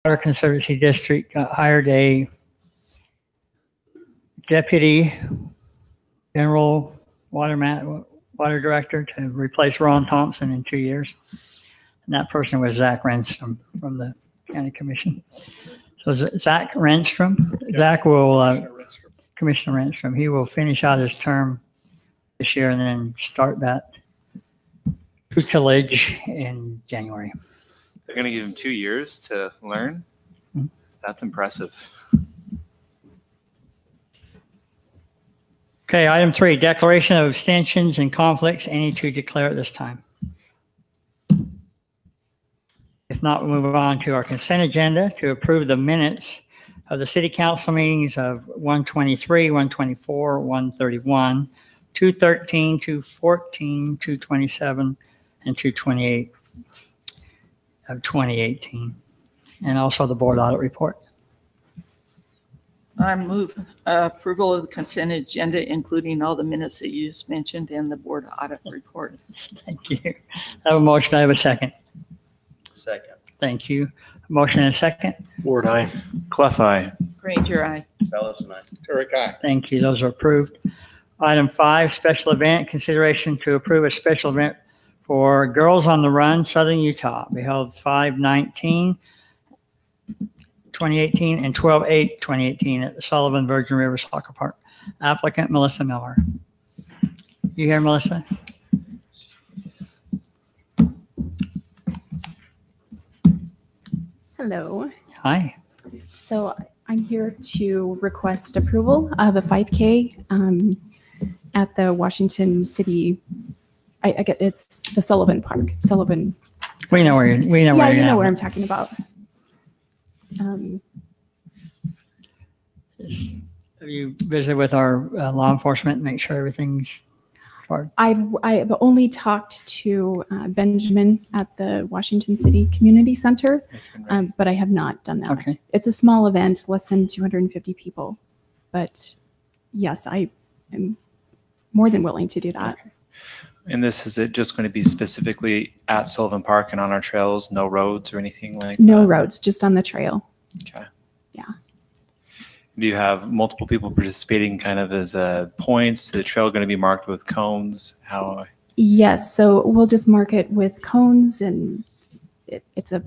Water Conservancy District hired a deputy general water director to replace Ron Thompson in 2 years. And that person was Zach Renstrom from the county commission. So Zach Renstrom, Zach will, Commissioner Renstrom, he will finish out his term this year and then start that tutelage in January. They're going to give him 2 years to learn. That's impressive. Okay, item 3, declaration of abstentions and conflicts, any to declare at this time. If not, we'll move on to our consent agenda to approve the minutes of the city council meetings of 123, 124, 131, 213, 214, 227, and 228 of 2018, and also the board audit report. I move approval of the consent agenda, including all the minutes that you just mentioned and the board audit report. Thank you. I have a motion. I have a second. Second. Thank you. Motion and a second. Ward, aye. Clef eye. Granger, aye. Bellis, aye. Turek, aye. Thank you. Those are approved. Item 5, special event, consideration to approve a special event for Girls on the Run, Southern Utah, be held 5/19/2018 and 12/8/2018 at the Sullivan Virgin River Soccer Park. Applicant Melissa Miller. You here, Melissa? Hello. Hi. So I'm here to request approval of a 5K at the Washington City. I get it's the Sullivan Park. Sullivan. We know where you're. We know Yeah, where you you're know at. where I'm talking about. Have you visited with our law enforcement? Make sure everything's. I've only talked to Benjamin at the Washington City Community Center, but I have not done that. Okay. It's a small event, less than 250 people, but yes, I am more than willing to do that. Okay. And this, is it just going to be specifically at Sullivan Park and on our trails, no roads or anything like that? No roads, just on the trail. Okay. Yeah. Do you have multiple people participating kind of as points? Is the trail going to be marked with cones? How? Yes, so we'll just mark it with cones, and it's a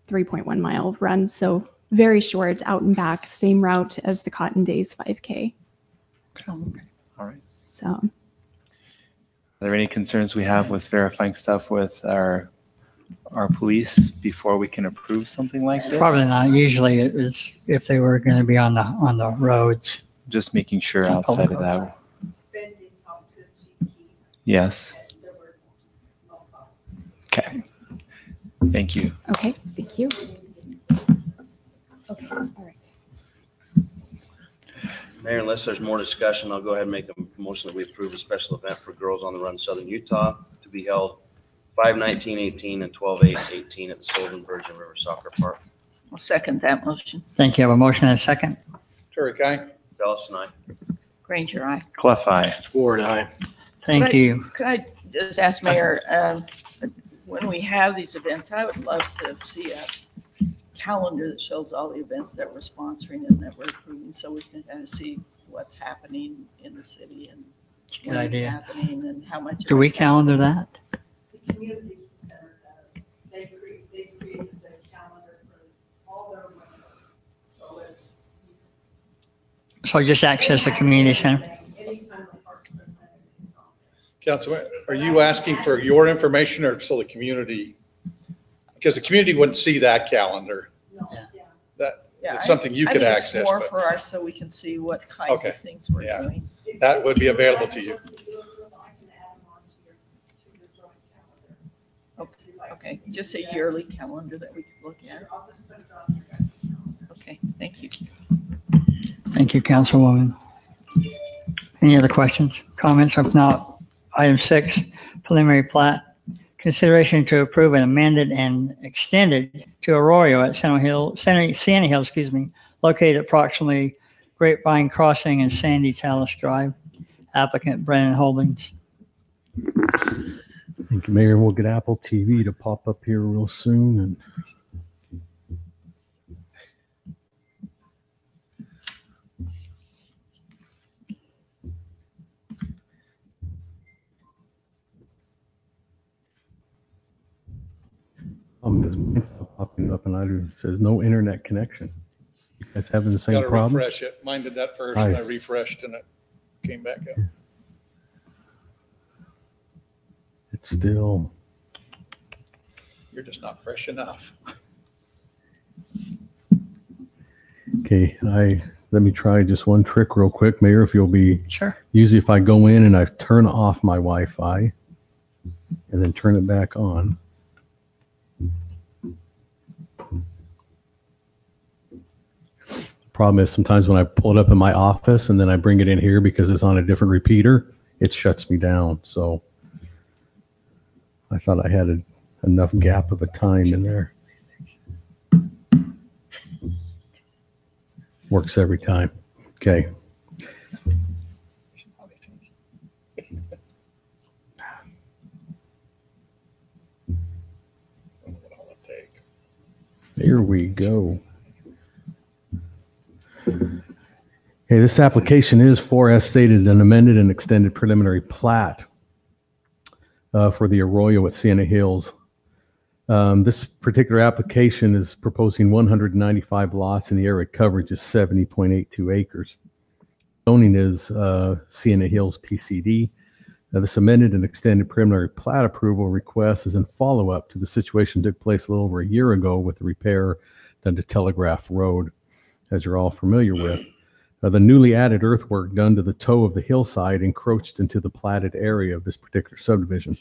3.1 mile run, so very short, out and back, same route as the Cotton Days 5K. Okay. All right. So, Are there any concerns we have with verifying stuff with our police before we can approve something like this? Probably not. Usually it was if they were going to be on the roads. Just making sure outside of that. Yes. Okay. Thank you. okay, thank you. Okay, all right. Mayor, unless there's more discussion, I'll go ahead and make a motion that we approve a special event for Girls on the Run Southern Utah to be held 5/19/18 and 12/8/18 at the Sullivan Virgin River Soccer Park. I'll second that motion. Thank you. I have a motion and a second. Turek, aye. Bellis, aye. Granger, aye. Clef eye. Ward, aye. Thank Could I- you. Could I just ask, Mayor, when we have these events, I would love to see a calendar that shows all the events that we're sponsoring and that we're approving, so we can kind of see what's happening in the city and Good when it's idea. happening and how much. Do we calendar that? The community center does. They created the calendar for all their members. So it's. So just access the community center. Anytime the park's been planted, it's on there. Councilman, are you asking for your information or so the community? Because the community wouldn't see that calendar. No, Yeah. yeah. That, Yeah, it's something you I could think it's access, more but for us, so we can see what kinds Okay, of things we're yeah. doing. that would be available to you. I can add them on to your joint calendar. If you'd like Okay, to. just a yearly calendar that we can look at. Sure, I'll just put it on your guys' calendar. Okay, thank you. Thank you, Councilwoman. Any other questions, comments? If not, item 6, preliminary plat. Consideration to approve an amended and extended to Arroyo at Sienna Hill, located approximately Grapevine Crossing and Sandy Talus Drive. Applicant Brennan Holdings. Thank you, Mayor. We'll get Apple TV to pop up here real soon. And it's popping up and it says no internet connection. You guys having the same Got to problem? refresh it. Mine did that first, and I refreshed and it came back up. It's still, You're just not fresh enough. okay, let me try just one trick real quick, Mayor, if you'll be, Sure. usually if I go in and I turn off my Wi-Fi and then turn it back on. Problem is sometimes when I pull it up in my office and then I bring it in here because it's on a different repeater, it shuts me down. So I thought I had enough gap of a time in there. Works every time. Okay. Here we go. Okay, this application is for, as stated, an amended and extended preliminary plat for the Arroyo at Sienna Hills. This particular application is proposing 195 lots and the area coverage is 70.82 acres. Zoning is Sienna Hills PCD. This amended and extended preliminary plat approval request is in follow-up to the situation that took place a little over a year ago with the repair done to Telegraph Road, as you're all familiar with. The newly added earthwork done to the toe of the hillside encroached into the platted area of this particular subdivision.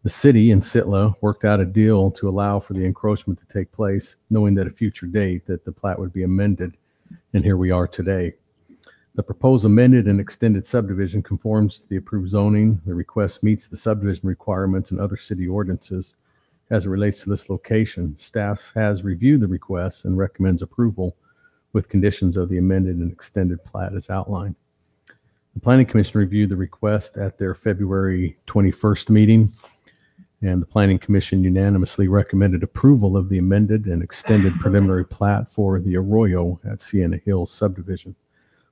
The city and Sitla worked out a deal to allow for the encroachment to take place, knowing that at a future date that the plat would be amended, and here we are today. The proposed amended and extended subdivision conforms to the approved zoning. The request meets the subdivision requirements and other city ordinances as it relates to this location. Staff has reviewed the request and recommends approval with conditions of the amended and extended plat as outlined. The Planning Commission reviewed the request at their February 21st meeting, and the Planning Commission unanimously recommended approval of the amended and extended preliminary plat for the Arroyo at Sienna Hills subdivision.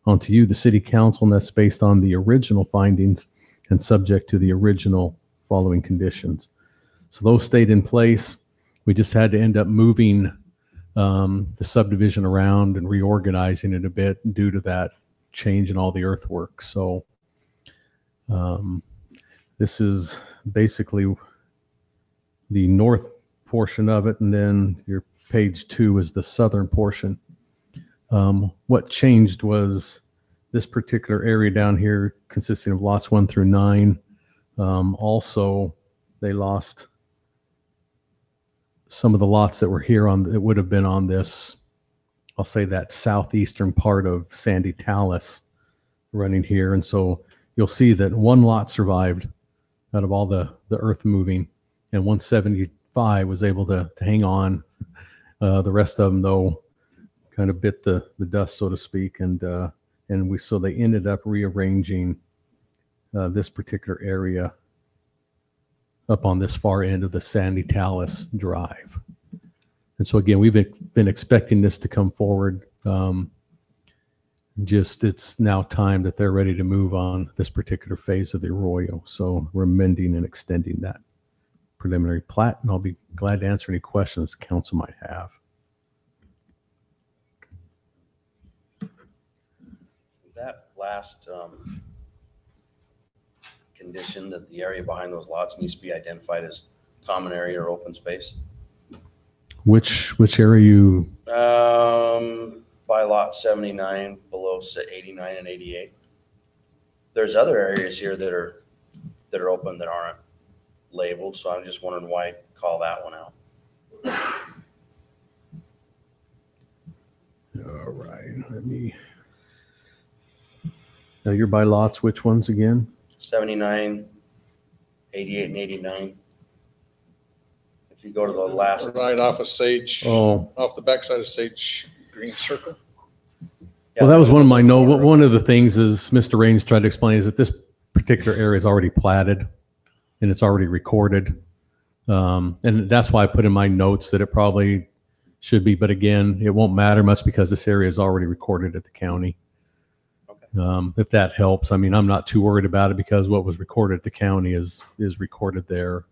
On to you, the City Council, and that's based on the original findings and subject to the original following conditions. So those stayed in place. We just had to end up moving the subdivision around and reorganizing it a bit due to that change in all the earthwork. So this is basically the north portion of it, and then your page 2 is the southern portion. What changed was this particular area down here consisting of lots 1 through 9. Also, they lost some of the lots that were here on, it would have been on this, I'll say that southeastern part of Sandy Talus running here. And so you'll see that one lot survived out of all the earth moving, and 175 was able to hang on. The rest of them, though, kind of bit the dust, so to speak. So they ended up rearranging this particular area up on this far end of the Sandy Talus Drive. And so again, we've been expecting this to come forward. Just it's now time that they're ready to move on this particular phase of the Arroyo. So we're amending and extending that preliminary plat, and I'll be glad to answer any questions the council might have. That last condition that the area behind those lots needs to be identified as common area or open space. Which area you? By lot 79, below 89 and 88. There's other areas here that are open that aren't labeled, so I'm just wondering why call that one out. All right, let me. Now you're by lots, which ones again? 79, 88, and 89. If you go to the last, Right off of Sage, Oh, off the backside of Sage Green Circle. well, that was one of my notes. One of the things is Mr. Raines tried to explain is that this particular area is already platted and it's already recorded. And that's why I put in my notes that it probably should be, but again, it won't matter much because this area is already recorded at the county. If that helps. I mean, I'm not too worried about it because what was recorded at the county is recorded there.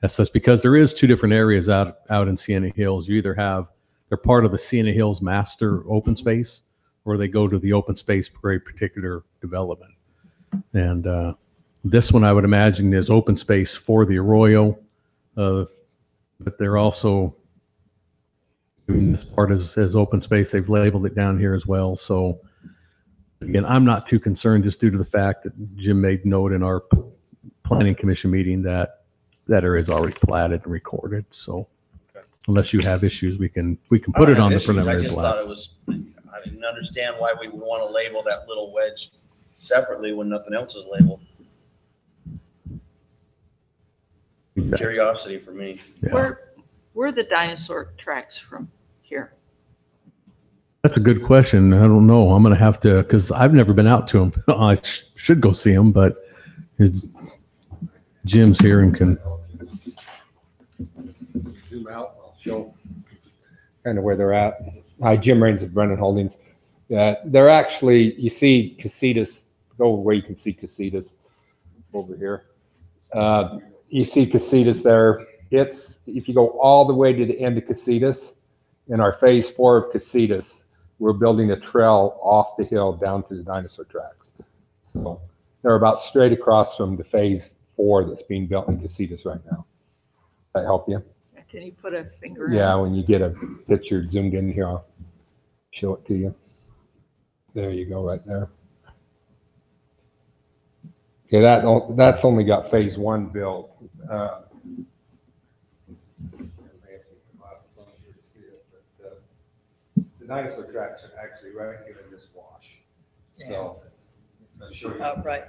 as such, because there is two different areas out in Sienna Hills. You either have, they're part of the Sienna Hills master open space, or they go to the open space for a particular development. And this one I would imagine is open space for the Arroyo, but they're also doing this part as open space. They've labeled it down here as well. So again, I'm not too concerned, just due to the fact that Jim made note in our planning commission meeting that area is already platted and recorded. So unless you have issues, we can put it on the preliminary I just plat. thought it was, I didn't understand why we would want to label that little wedge separately when nothing else is labeled. Exactly. Curiosity for me. Yeah. Where are the dinosaur tracks from here? That's a good question. I don't know. I'm going to have to, because I've never been out to them. I should go see them, but Jim's here and can. Zoom out, I'll show kind of where they're at. Hi, Jim Raines with Brennan Holdings. Yeah, they're actually, you see Casitas, go where you can see Casitas over here. You see Casitas there. It's, if you go all the way to the end of Casitas, in our phase 4 of Casitas, we're building a trail off the hill down to the dinosaur tracks. So they're about straight across from the phase 4 that's being built in Casitas right now. That help you? Can you put a finger? Yeah, when you get a picture zoomed in here, I'll show it to you. There you go, right there. Okay, that's only got phase 1 built. The dinosaur tracks are actually right here in this wash. So I'll show you. Right.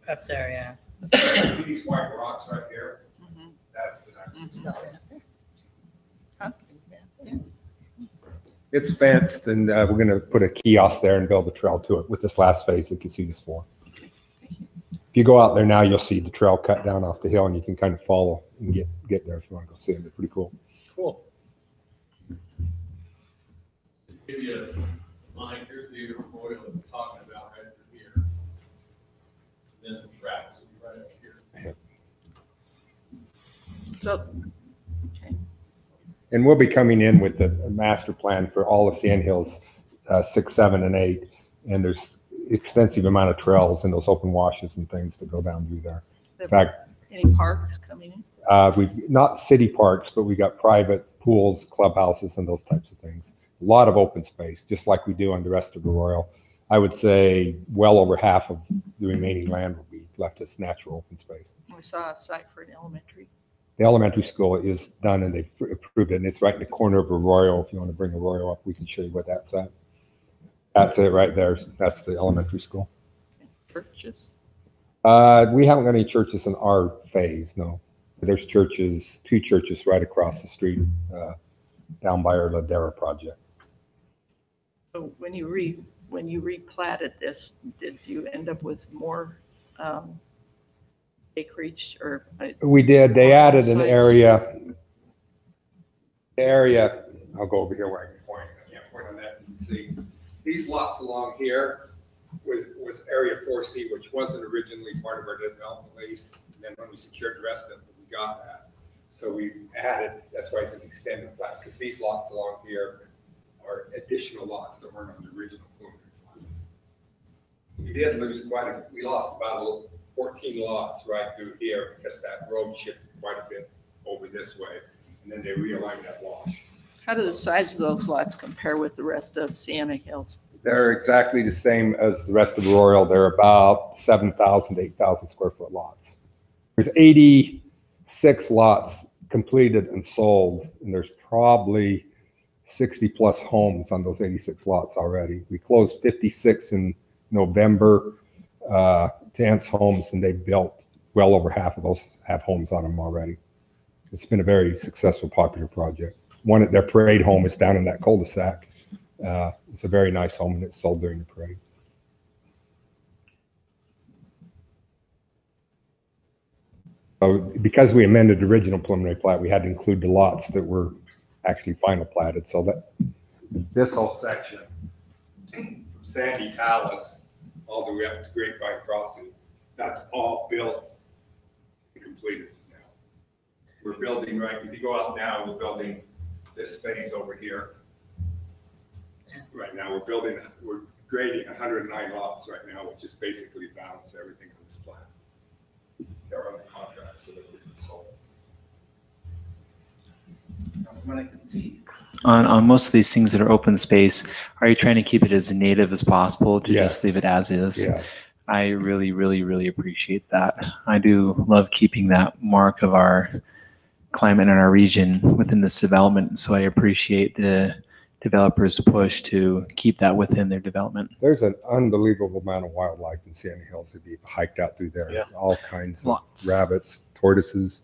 Up there, yeah. See these white rocks right here? Mhm. That's the dinosaur. Huh? It's fenced, and we're going to put a kiosk there and build a trail to it with this last phase that Casitas 4. If you go out there now, you'll see the trail cut down off the hill, and you can kind of follow and get there if you want to go see it. They're pretty cool. Cool. Give you a line, here's the Arroyo that we're talking about right here. And then the tracks will be right up here. So, okay. And we'll be coming in with the master plan for all of Sand Hills 6, 7, and 8. And there's extensive amount of trails and those open washes and things that go down through there. In fact, Any parks coming in? we've not city parks, but we got private pools, clubhouses, and those types of things. A lot of open space, just like we do on the rest of Arroyo. I would say well over half of the remaining land will be left as natural open space. We saw a site for an elementary. The elementary school is done and they've approved it, and it's right in the corner of Arroyo. If you want to bring Arroyo up, we can show you what that's at. That's it right there. That's the elementary school. Churches. We haven't got any churches in our phase, no. There's churches, 2 churches right across the street down by our Ladera project. So when you replatted this, did you end up with more acreage or? We did. They added an Sites. area. I'll go over here where I can point. I can't point on that. You can see these lots along here was area 4C, which wasn't originally part of our development lease. And then when we secured the rest of it, we got that. So we added, that's why it's an extended plat, because these lots along here are additional lots that weren't on the original preliminary plan. We did lose we lost about 14 lots right through here because that road shifted quite a bit over this way, and then they realigned that wash. How do the size of those lots compare with the rest of Sienna Hills? They're exactly the same as the rest of Royal. They're about 7,000 to 8,000 square foot lots. There's 86 lots completed and sold, and there's probably 60 plus homes on those 86 lots already. We closed 56 in November, Tance Homes, and they built well over half of those have homes on them already. It's been a very successful, popular project. One at their parade home is down in that cul-de-sac. It's a very nice home, and it's sold during the parade. So because we amended the original preliminary plat, we had to include the lots that were actually final platted. So that this whole section from Sandy Talus all the way up to Grapevine Crossing, that's all built and completed now. We're building, right, if you go out now, we're building this phase over here. Right now, we're grading 109 lots right now, which is basically balance everything on this plan. They're on the contract, so that we can solve it. On most of these things that are open space, are you trying to keep it as native as possible to Yes. just leave it as is? Yeah. I really, really, really appreciate that. I do love keeping that mark of our climate in our region within this development. So I appreciate the developers' push to keep that within their development. There's an unbelievable amount of wildlife in Sandy Hills if you hiked out through there. Yeah. All kinds Lots. of rabbits, tortoises,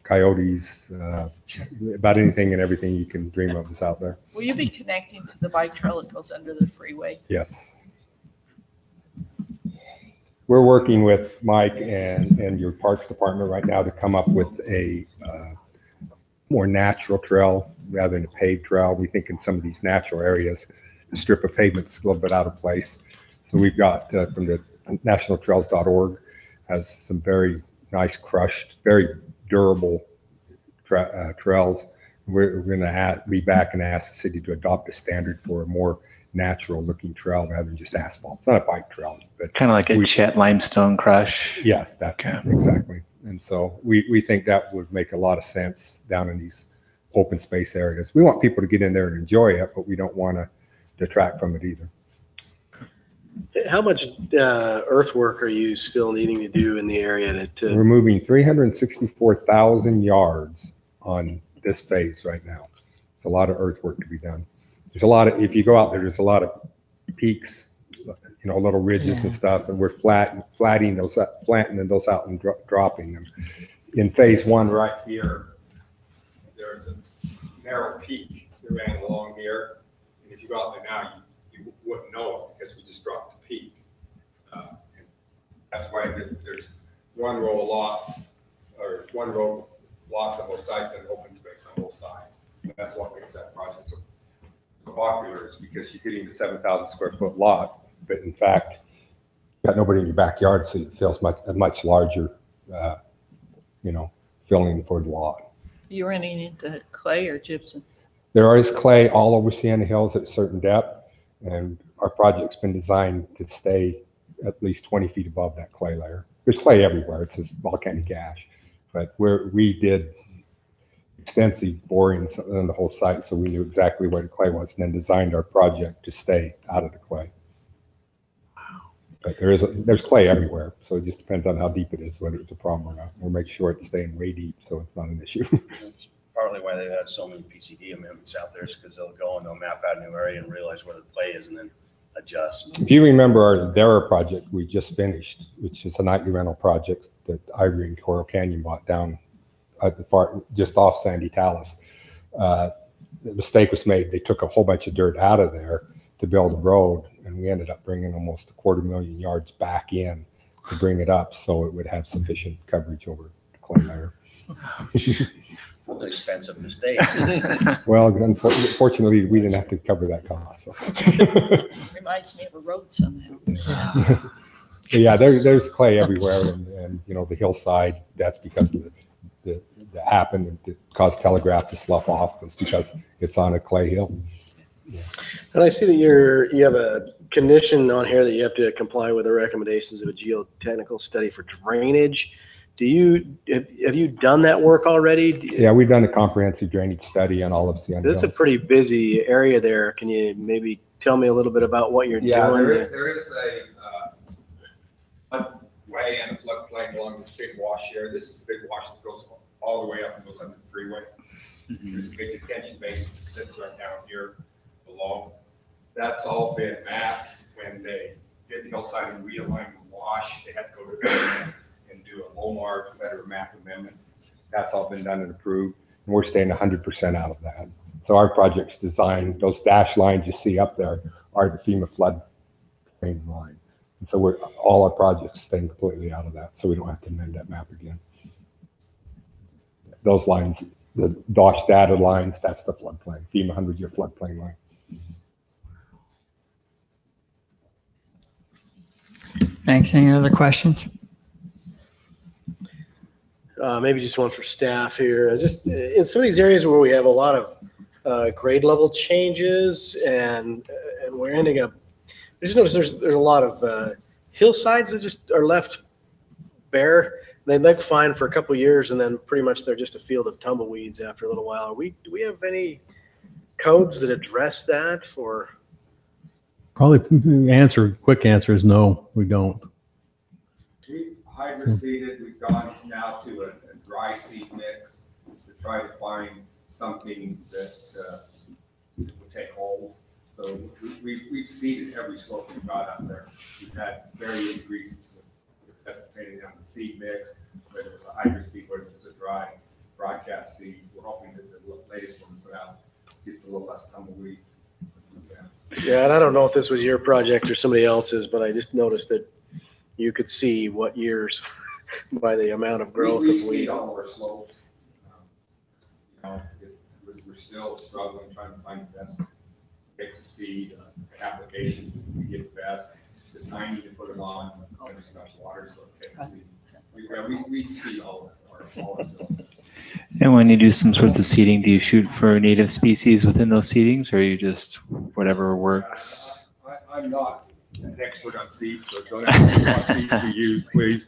coyotes, about anything and everything you can dream of is out there. Will you be connecting to the bike trail that goes under the freeway? Yes. We're working with Mike and your parks department right now to come up with a more natural trail rather than a paved trail. We think in some of these natural areas, the strip of pavement's a little bit out of place. So we've got from the nationaltrails.org has some very nice crushed, very durable trails. We're going to be back and ask the city to adopt a standard for a more natural looking trail rather than just asphalt. It's not a bike trail, but Kind of like a We- Chet limestone crush. yeah, that Okay. exactly. And so we think that would make a lot of sense down in these open space areas. We want people to get in there and enjoy it, but we don't want to detract from it either. How much earthwork are you still needing to do in the area to We're moving 364,000 yards on this phase right now. It's a lot of earthwork to be done. There's a lot of, if you go out there, there's a lot of peaks, little ridges and stuff, and we're flattening those out, flattening those out and dropping them. In phase one right here, there's a narrow peak that ran along here. And if you go out there now, you wouldn't know it because we just dropped the peak. And that's why there's one row of lots, or one row of lots on both sides and open space on both sides. And that's what makes that project so popular, is because you're getting the 7,000 square foot lot, but in fact, you got nobody in your backyard, so it feels a much larger, filling for the lot. You running into clay or gypsum? There is clay all over Sienna Hills at a certain depth, and our project's been designed to stay at least 20 feet above that clay layer. There's clay everywhere. It's just volcanic ash, but we did extensive borings on the whole site, so we knew exactly where the clay was, and then designed our project to stay out of the clay. But there's clay everywhere, so it just depends on how deep it is, whether it's a problem or not. We'll make sure it's staying way deep, so it's not an issue. Partly why they've had so many PCD amendments out there is because they'll go and they'll map out a new area and realize where the play is and then adjust. If you remember our Dara project we just finished, which is a nightly rental project that Ivory and Coral Canyon bought down at the far, just off Sandy Talus. The mistake was made. They took a whole bunch of dirt out of there to build a road, and we ended up bringing almost 250,000 yards back in to bring it up so it would have sufficient coverage over the clay layer. It's an expensive mistake. Well, unfortunately, we didn't have to cover that cost. So. Reminds me of a road somehow. But yeah, there's clay everywhere, and the hillside. That's because of that happened that caused Telegraph to slough off. It's because it's on a clay hill. And I see that you have a condition on here that you have to comply with the recommendations of a geotechnical study for drainage. Have you done that work already? Yeah, we've done a comprehensive drainage study on all of Sienna It's a Hills. pretty busy area there. Can you maybe tell me a little bit about what you're doing? there is a floodway and a floodplain along this big wash here. This is the big wash that goes all the way up and goes under the freeway. There's a big detention basin that sits right down here below. That's all been mapped. When they did the hillside and realigned the wash, they had to go to government and do a LOMAR better map amendment. That's all been done and approved, and we're staying 100% out of that. So our project's designed, those dash lines you see up there are the FEMA flood plain line. And so all our projects staying completely out of that, so we don't have to amend that map again. Those lines, the DOSH data lines, that's the floodplain, FEMA 100-year floodplain line. Thanks. Any other questions? maybe just one for staff here. Just in some of these areas where we have a lot of grade level changes and we're ending up, I just noticed there's a lot of hillsides that just are left bare. They look fine for a couple of years and then pretty much they're just a field of tumbleweeds after a little while. Do we have any codes that address that for? Probably quick answer is no, we don't. We've hydroseeded, we've gone now to a dry seed mix to try to find something that will take hold. So we've seeded every slope we've got up there. We've had varying degrees of success depending on the seed mix, whether it's a hydroseed, whether it's a dry broadcast seed. We're hoping that the latest one we put out gets a little less tumbleweeds. Yeah, and I don't know if this was your project or somebody else's, but I just noticed that you could see what years by the amount of growth We of see weed. all our slopes. We're still struggling trying to find the best mix of seed application to get the best. The timing to put them on, and there's enough water so it can seed. We see all our And when you do some sorts of seeding, do you shoot for native species within those seedings, or you just whatever works? I'm not an expert on seed, so don't ask me what seeds we use, please.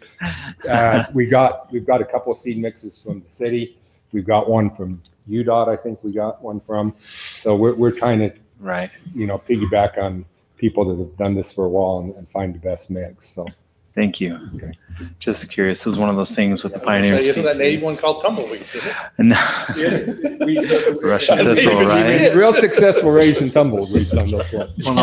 We've got a couple of seed mixes from the city. We've got one from UDOT, I think we got one from. So we're trying to, Right. piggyback on people that have done this for a while and find the best mix. So Thank you. Okay. Just curious. It was one of those things with the pioneer Isn't species. that native one called tumbleweed, isn't it? No. we Russian thistle, right? real successful raising tumbleweeds on this one. Well,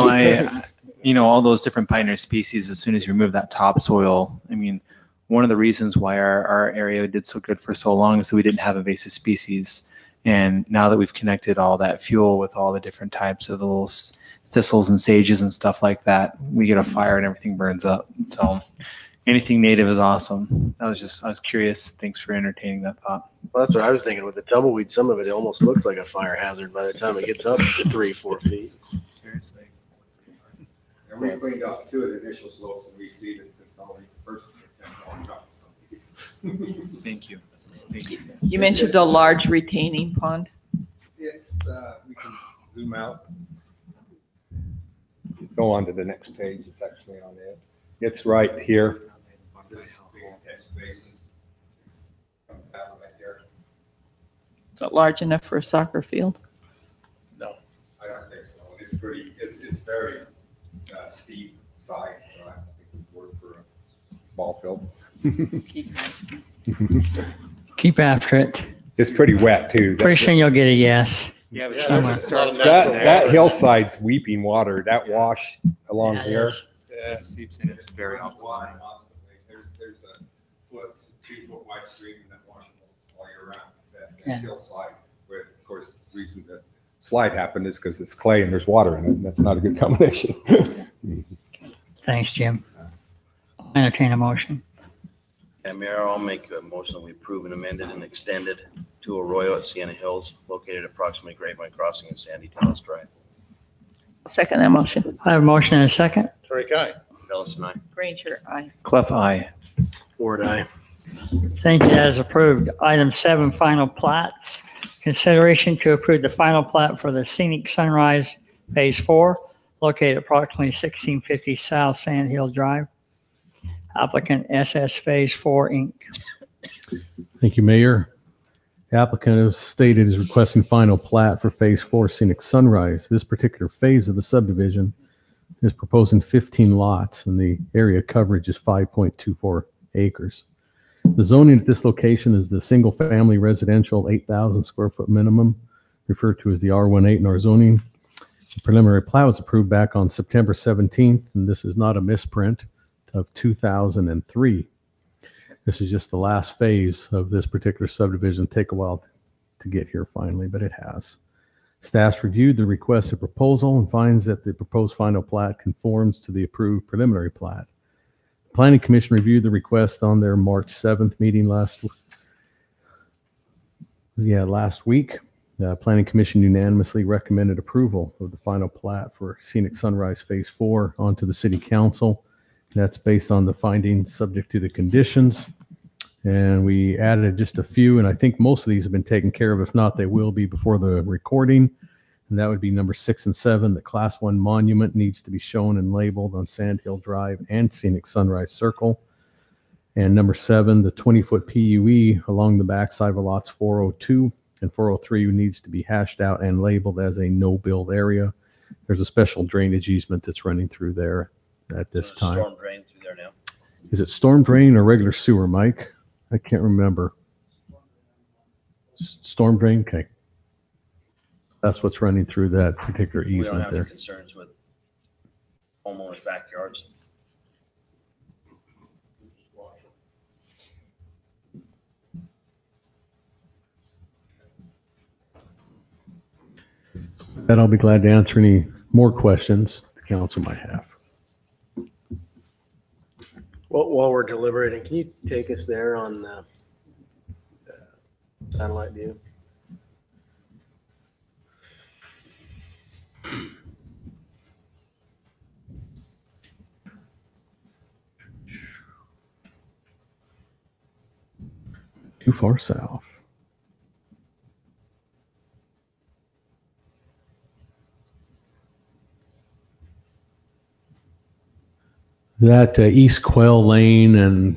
no, all those different pioneer species, as soon as you remove that topsoil, I mean, one of the reasons why our area did so good for so long is that we didn't have invasive species. And now that we've connected all that fuel with all the different types of the little thistles and sages and stuff like that, we get a fire and everything burns up. So anything native is awesome. I was curious. Thanks for entertaining that thought. Well, that's what I was thinking with the tumbleweed. Some of it almost looks like a fire hazard by the time it gets up to 3-4 feet. Seriously. And we cleaned up two of the initial slopes and we seeded the consolidate first. Thank you. Thank you. You mentioned a large retaining pond. It's, we can zoom out. Go on to the next page. It's actually on it. It's right here. This big catch basin. Comes out right there. Is it large enough for a soccer field? No, I don't think so. It's pretty, it's very steep side, so I don't think it would work for a ball field. Keep asking. Keep after it. It's pretty wet too. Pretty soon you'll get a yes. Yeah, but Somewhere. It's not a natural That water. hillside's weeping water, that wash along Yeah, it here. is. yeah, seeps in. It's very Runs water alkaline. constantly. There's a 2 foot wide stream that washes all year round. That Yeah. hillside, where of course the reason that slide happened is because it's clay and there's water in it, and that's not a good combination. Thanks, Jim. I'll entertain a motion. Yeah, Mayor, I'll make a motion that we approve and amended and extended to Arroyo at Sienna Hills, located approximately Grapevine Crossing and Sandy Tails Drive. Second that motion. I have a motion and a second. Sorry, Guy. Ellis and I. Granger, aye. Clef eye. Ward eye. Thank you. As approved. Item 7, final plats. Consideration to approve the final plat for the Scenic Sunrise Phase 4, located approximately 1650 South Sand Hill Drive. Applicant SS Phase 4, Inc. Thank you, Mayor. The applicant, as stated, is requesting final plat for Phase 4 Scenic Sunrise. This particular phase of the subdivision is proposing 15 lots, and the area coverage is 5.24 acres. The zoning at this location is the single-family residential 8,000 square foot minimum, referred to as the R18 in our zoning. The preliminary plat was approved back on September 17th, and this is not a misprint of 2003. This is just the last phase of this particular subdivision. Take a while to get here finally, but it has. Staff's reviewed the requested proposal and finds that the proposed final plat conforms to the approved preliminary plat. The Planning Commission reviewed the request on their March 7th meeting last week. The Planning Commission unanimously recommended approval of the final plat for Scenic Sunrise Phase 4 onto the City Council. That's based on the findings subject to the conditions. And we added just a few, and I think most of these have been taken care of. If not, they will be before the recording. And that would be number 6 and 7. The Class 1 monument needs to be shown and labeled on Sand Hill Drive and Scenic Sunrise Circle. And number 7, the 20-foot PUE along the backside of lots 402 and 403 needs to be hashed out and labeled as a no-build area. There's a special drainage easement that's running through there at this There's a time. storm drain through there now. Is it storm drain or regular sewer, Mike? I can't remember. Storm drain? Okay. That's what's running through that particular We don't easement have any there. concerns with homeowners' backyards. That I'll be glad to answer any more questions the council might have. Well, while we're deliberating, can you take us there on the satellite view? Too far south. That East Quail Lane and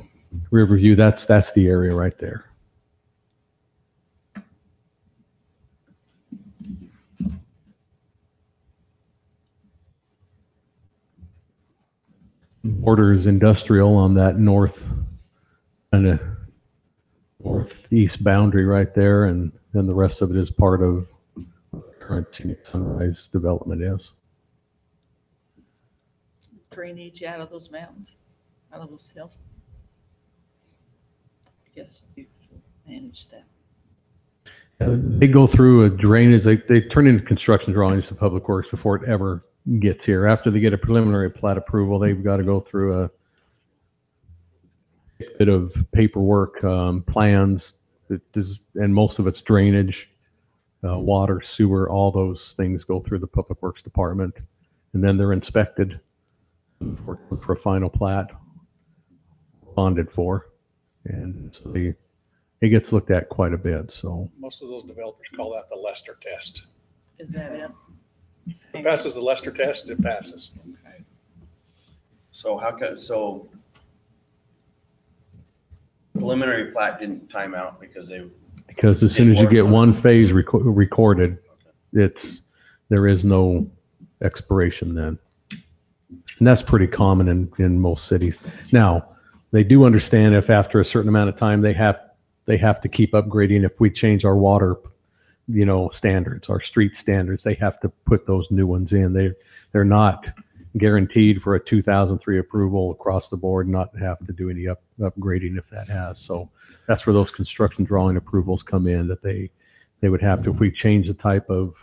Riverview, that's the area right there. Borders industrial on that north kind of northeast boundary right there, and then the rest of it is part of what current Scenic Sunrise development is. Drainage out of those mountains, out of those hills. I guess you've managed that. They go through a drainage, they turn into construction drawings to Public Works before it ever gets here. After they get a preliminary plat approval, they've got to go through a bit of paperwork, plans, and most of it's drainage, water, sewer, all those things go through the Public Works Department, and then they're inspected for a final plat, bonded for, and so it gets looked at quite a bit. So Most of those developers call that the Lester test. Is that it? If it passes the Lester test, it passes. So so preliminary plat didn't time out because because as soon as you get one phase recorded, there is no expiration then. And that's pretty common in most cities. Now, they do understand if after a certain amount of time they have to keep upgrading. If we change our water, standards, our street standards, they have to put those new ones in. They're not guaranteed for a 2003 approval across the board, not to have to do any upgrading if that has. So that's where those construction drawing approvals come in, that they would have to, if we change the type of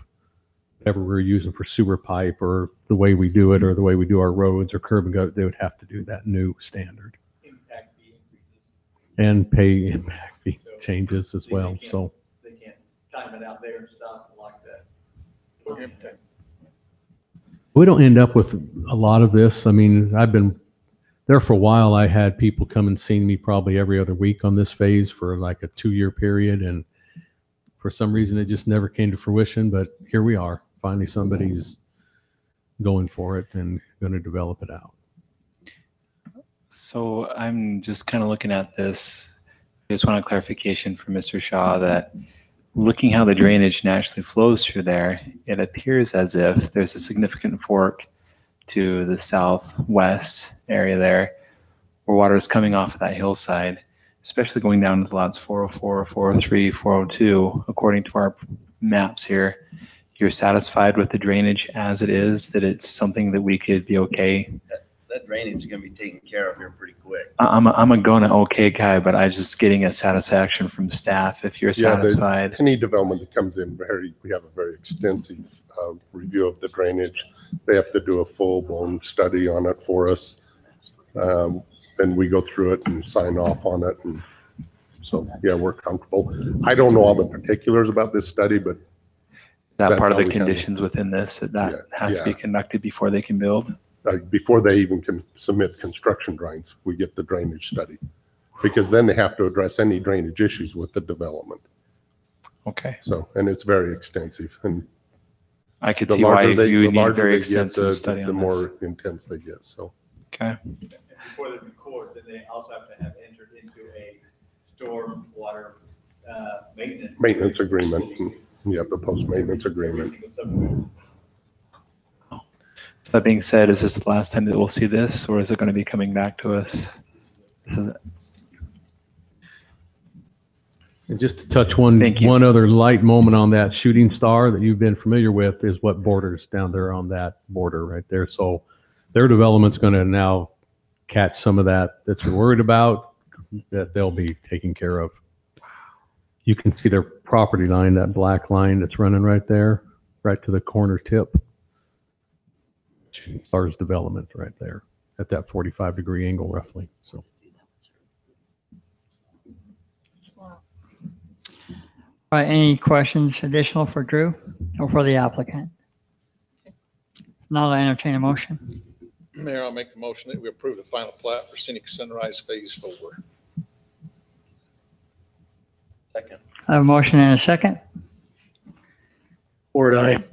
whatever we're using for sewer pipe or the way we do it or the way we do our roads or curb and gutter, they would have to do that new standard. Impact fee increases. And pay impact fee changes as well. So They can't time it out there and stuff like that. we don't end up with a lot of this. I mean, I've been there for a while. I had people come and see me probably every other week on this phase for like a 2-year period. And for some reason, it just never came to fruition. But here we are. Finally, somebody's going for it and going to develop it out. So I'm just kind of looking at this. I just want a clarification from Mr. Shaw that looking how the drainage naturally flows through there, it appears as if there's a significant fork to the southwest area there where water is coming off of that hillside, especially going down to the lots 404, 403, 402, according to our maps here. You're satisfied with the drainage as it is, that it's something that we could be okay? that drainage is gonna be taken care of here pretty quick. I'm a gonna okay guy, but I'm just getting a satisfaction from staff if you're Yeah, satisfied. Any development that comes in, we have a very extensive review of the drainage. They have to do a full-blown study on it for us. Then we go through it and sign off on it. And so, yeah, we're comfortable. I don't know all the particulars about this study, but That part of that's the how we handle it. conditions within this, that Yeah, has to be yeah. conducted before they can build. before they even can submit construction drawings, we get the drainage study. because then they have to address any drainage issues with the development. Okay. So, and it's very extensive, and I could the see why larger they, you the would need larger very they get, extensive study the on this. more intense they get, so. Okay. Before they record, then they also have to have entered into a storm water maintenance. Maintenance agreement, yeah, the post-maintenance agreement. That being said, is this the last time that we'll see this, or is it going to be coming back to us? This is And just to touch one Thank you. one other light moment on that shooting star that you've been familiar with is what borders down there on that border right there. So their development's going to now catch some of that you're worried about, that they'll be taken care of. You can see their property line, that black line that's running right there, right to the corner tip. Shooting star's development right there at that 45-degree angle roughly. So. All right, any questions additional for Drew or for the applicant? Now I entertain a motion. Mayor, I'll make the motion that we approve the final plat for Scenic Sunrise Phase 4. Second. I have a motion and a second. Ward, aye.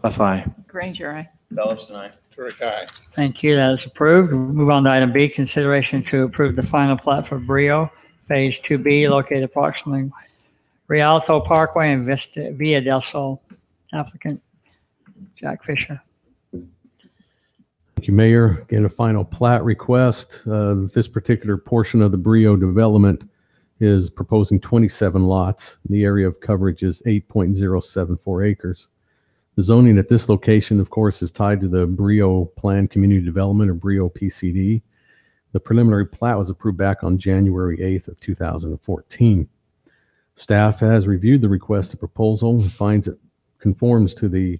Left eye. Granger, aye. Phillips tonight. Turek, aye. Thank you. That is approved. We'll move on to item B, consideration to approve the final plat for Brio Phase 2B located approximately Rialto Parkway and Villa del Sol. Applicant Jack Fisher. Thank you, Mayor. Again, a final plat request. This particular portion of the Brio development is proposing 27 lots. The area of coverage is 8.074 acres. The zoning at this location, of course, is tied to the Brio Planned Community Development, or Brio PCD. The preliminary plat was approved back on January 8th of 2014. Staff has reviewed the requested proposal and finds it conforms to the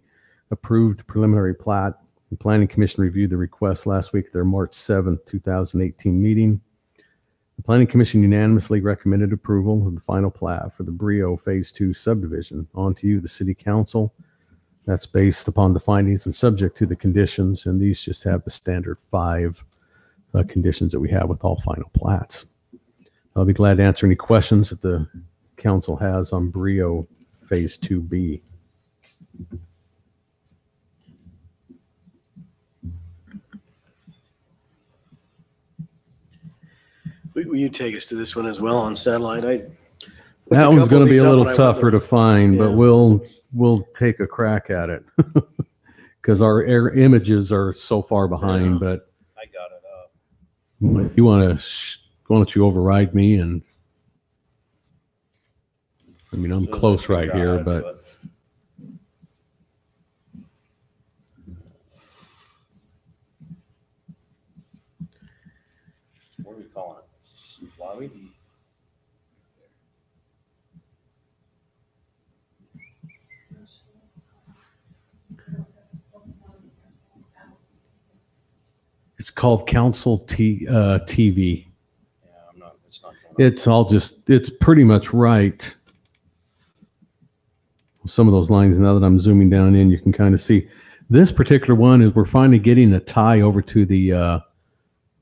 approved preliminary plat. The Planning Commission reviewed the request last week at their March 7th, 2018 meeting. The Planning Commission unanimously recommended approval of the final plat for the Brio Phase 2 subdivision. On to you, the City Council. That's based upon the findings and subject to the conditions, and these just have the standard 5 conditions that we have with all final plats. I'll be glad to answer any questions that the council has on Brio Phase 2B. Will you take us to this one as well on satellite? That one's going to be a little tougher tougher to find, but Yeah. we'll take a crack at it because our images are so far behind. But I got it up. you want to? Why don't you override me? And I mean, I'm So close we'll right figure out here, how to do but it. What are we calling it? Slawi? it's called Council TV. Yeah, it's not going up. It's pretty much right. Some of those lines, now that I'm zooming down in, you can kind of see. This particular one is we're finally getting a tie over to the,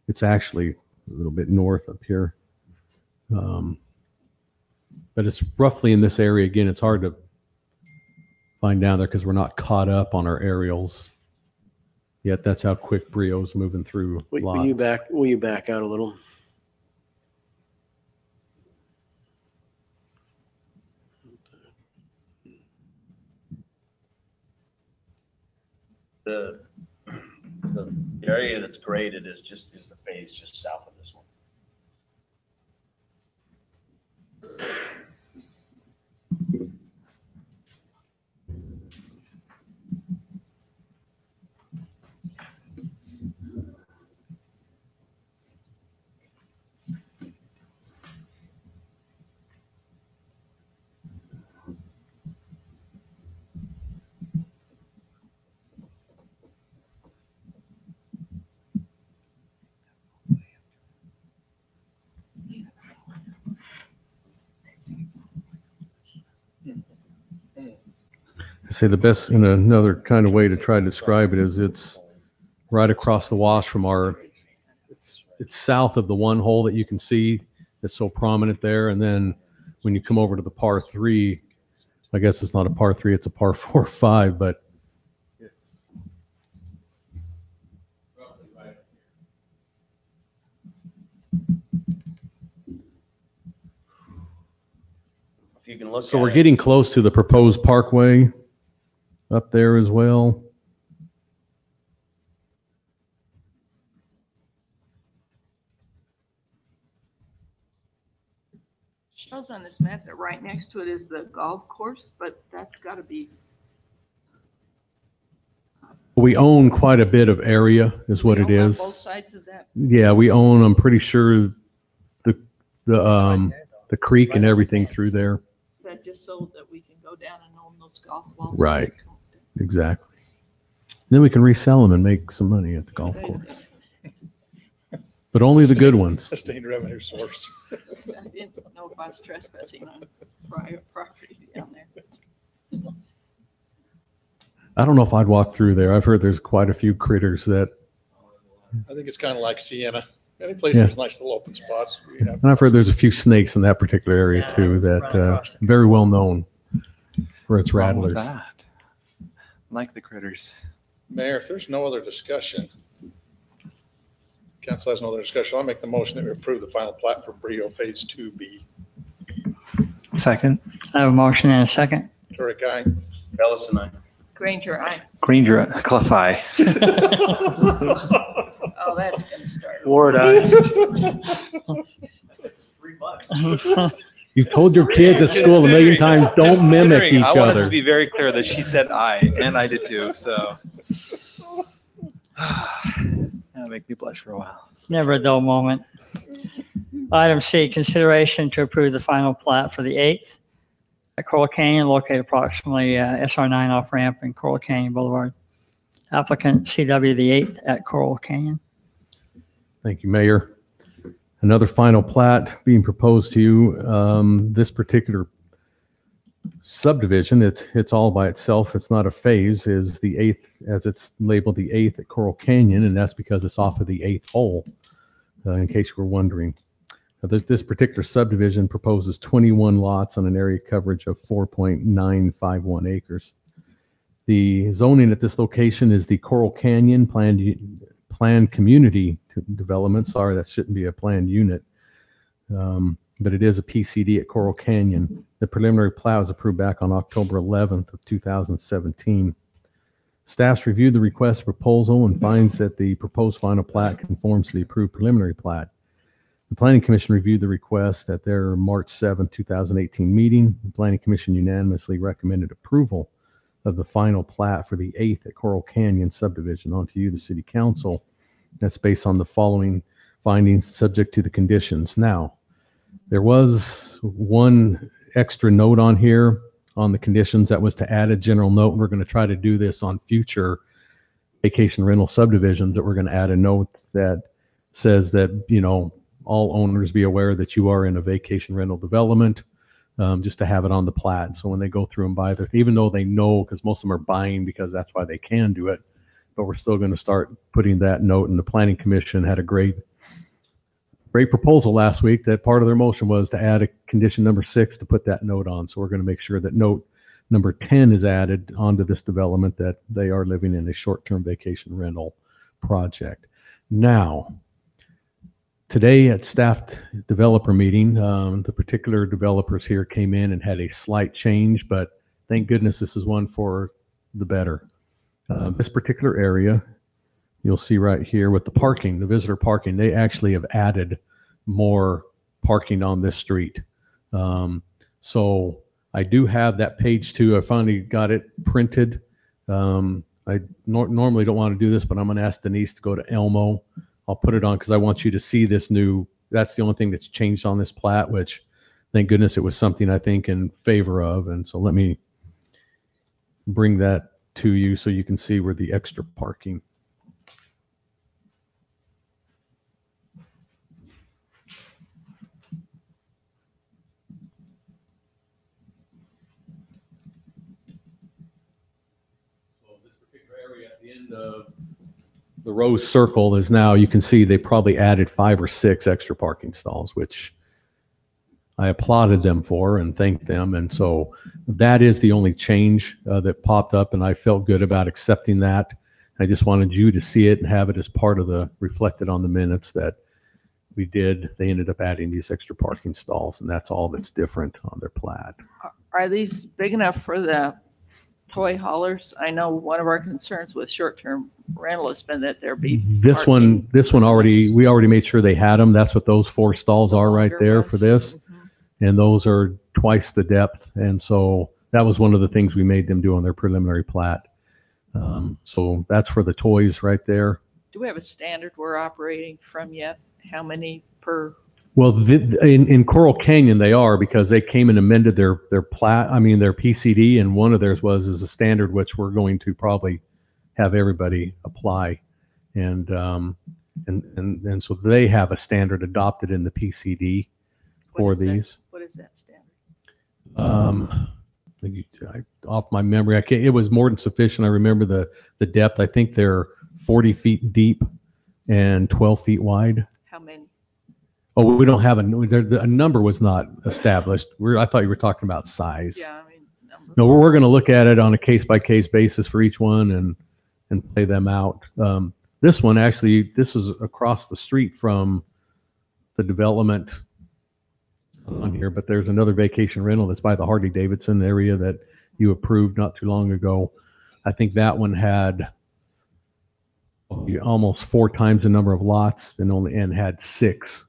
it's actually a little bit north up here. But it's roughly in this area. Again, it's hard to find down there because we're not caught up on our aerials. Yet that's how quick Brio's moving through lots. Will you back out a little? The area that's graded is the phase just south of this one. I say the best, in another kind of way to try to describe it, is it's right across the wash from it's south of the one hole that you can see that's so prominent there. And then when you come over to the par 3, I guess it's not a par 3, it's a par 4 or 5, but it's roughly right up here. If you can look So at we're it, getting close to the proposed parkway up there as well. Shows on this map that right next to it is the golf course, but that's got to be. We own quite a bit of area is what it on is. both sides of that. Yeah, we own, I'm pretty sure, the creek and everything through there. Is that just so that we can go down and own those golf balls? Right. Exactly. Then we can resell them and make some money at the golf There you course. go. But only the good ones. Sustained revenue source. I didn't know if I was trespassing on private property down there. I don't know if I'd walk through there. I've heard there's quite a few critters that, I think it's kind of like Sienna. Any place Yeah. there's nice little open spots. We have- and I've heard there's a few snakes in that particular area too that very well known for its Wrong with rattlers. that? Like the critters. Mayor, if there's no other discussion, council has no other discussion, I'll make the motion that we approve the final plat for Brio Phase 2B. Second. I have a motion and a second. Turek, aye. Ellis and I. Granger, aye. Granger, Clough eye. Oh, that's gonna start. Ward, aye. 3 months. You've told your kids at school a million times, don't mimic Considering, each I wanted other. to be very clear that she said I, and I did too, so. That'll make me blush for a while. Never a dull moment. Item C, consideration to approve the final plat for the 8th at Coral Canyon, located approximately SR9 off ramp in Coral Canyon Boulevard. Applicant CW the 8th at Coral Canyon. Thank you, Mayor. Another final plat being proposed to you. This particular subdivision, it's all by itself. It's not a phase, is the 8th, as it's labeled the 8th at Coral Canyon, and that's because it's off of the 8th hole, in case you were wondering. This particular subdivision proposes 21 lots on an area coverage of 4.951 acres. The zoning at this location is the Coral Canyon planned community development. Sorry, that shouldn't be a planned unit. But it is a PCD at Coral Canyon. The preliminary plat was approved back on October 11th of 2017. Staff's reviewed the request proposal and finds that the proposed final plat conforms to the approved preliminary plat. The Planning Commission reviewed the request at their March 7, 2018 meeting. The Planning Commission unanimously recommended approval of the final plat for the 8th at Coral Canyon subdivision. On to you, the City Council. That's based on the following findings, subject to the conditions. Now, there was one extra note on here on the conditions that was to add a general note. We're going to try to do this on future vacation rental subdivisions, that we're going to add a note that says that, you know, all owners be aware that you are in a vacation rental development, just to have it on the plat. So when they go through and buy their, even though they know, because most of them are buying because that's why they can do it, but we're still going to start putting that note. And the Planning Commission had a great proposal last week that part of their motion was to add a condition number 6 to put that note on. So we're going to make sure that note number 10 is added onto this development, that they are living in a short-term vacation rental project. Now, today at staff developer meeting, the particular developers here came in and had a slight change, but thank goodness this is one for the better. This particular area, you'll see right here with the parking, the visitor parking, they actually have added more parking on this street. So I do have that page 2. I finally got it printed. I normally don't want to do this, but I'm going to ask Denise to go to Elmo. I'll put it on because I want you to see this new, that's the only thing that's changed on this plat, which thank goodness it was something I think in favor of. And so let me bring that to you so you can see where the extra parking. So this particular area at the end of the rose circle is now, you can see they probably added 5 or 6 extra parking stalls, which I applauded them for and thanked them. And so that is the only change that popped up, and I felt good about accepting that. I just wanted you to see it and have it as part of the reflected on the minutes that we did. They ended up adding these extra parking stalls, and that's all that's different on their plat. Are these big enough for the toy haulers? I know one of our concerns with short-term rental has been that there be This parking. one we already made sure they had them. That's what those 4 stalls are right there for this. And those are twice the depth. And so that was one of the things we made them do on their preliminary plat. So that's for the toys right there. Do we have a standard we're operating from yet? How many per? Well, in Coral Canyon, they are, because they came and amended their plat, their PCD, and one of theirs was as a standard, which we're going to probably have everybody apply. And so they have a standard adopted in the PCD for these. What is that standard? Off my memory, it was more than sufficient. I remember the depth. I think they're 40 feet deep and 12 feet wide. How many? Oh, we don't have a number was not established. I thought you were talking about size. Yeah, I mean, number. No, we're going to look at it on a case by case basis for each one and play them out. This one actually, this is across the street from the development on here, but there's another vacation rental that's by the Harley Davidson area that you approved not too long ago. I think that one had almost 4 times the number of lots and had 6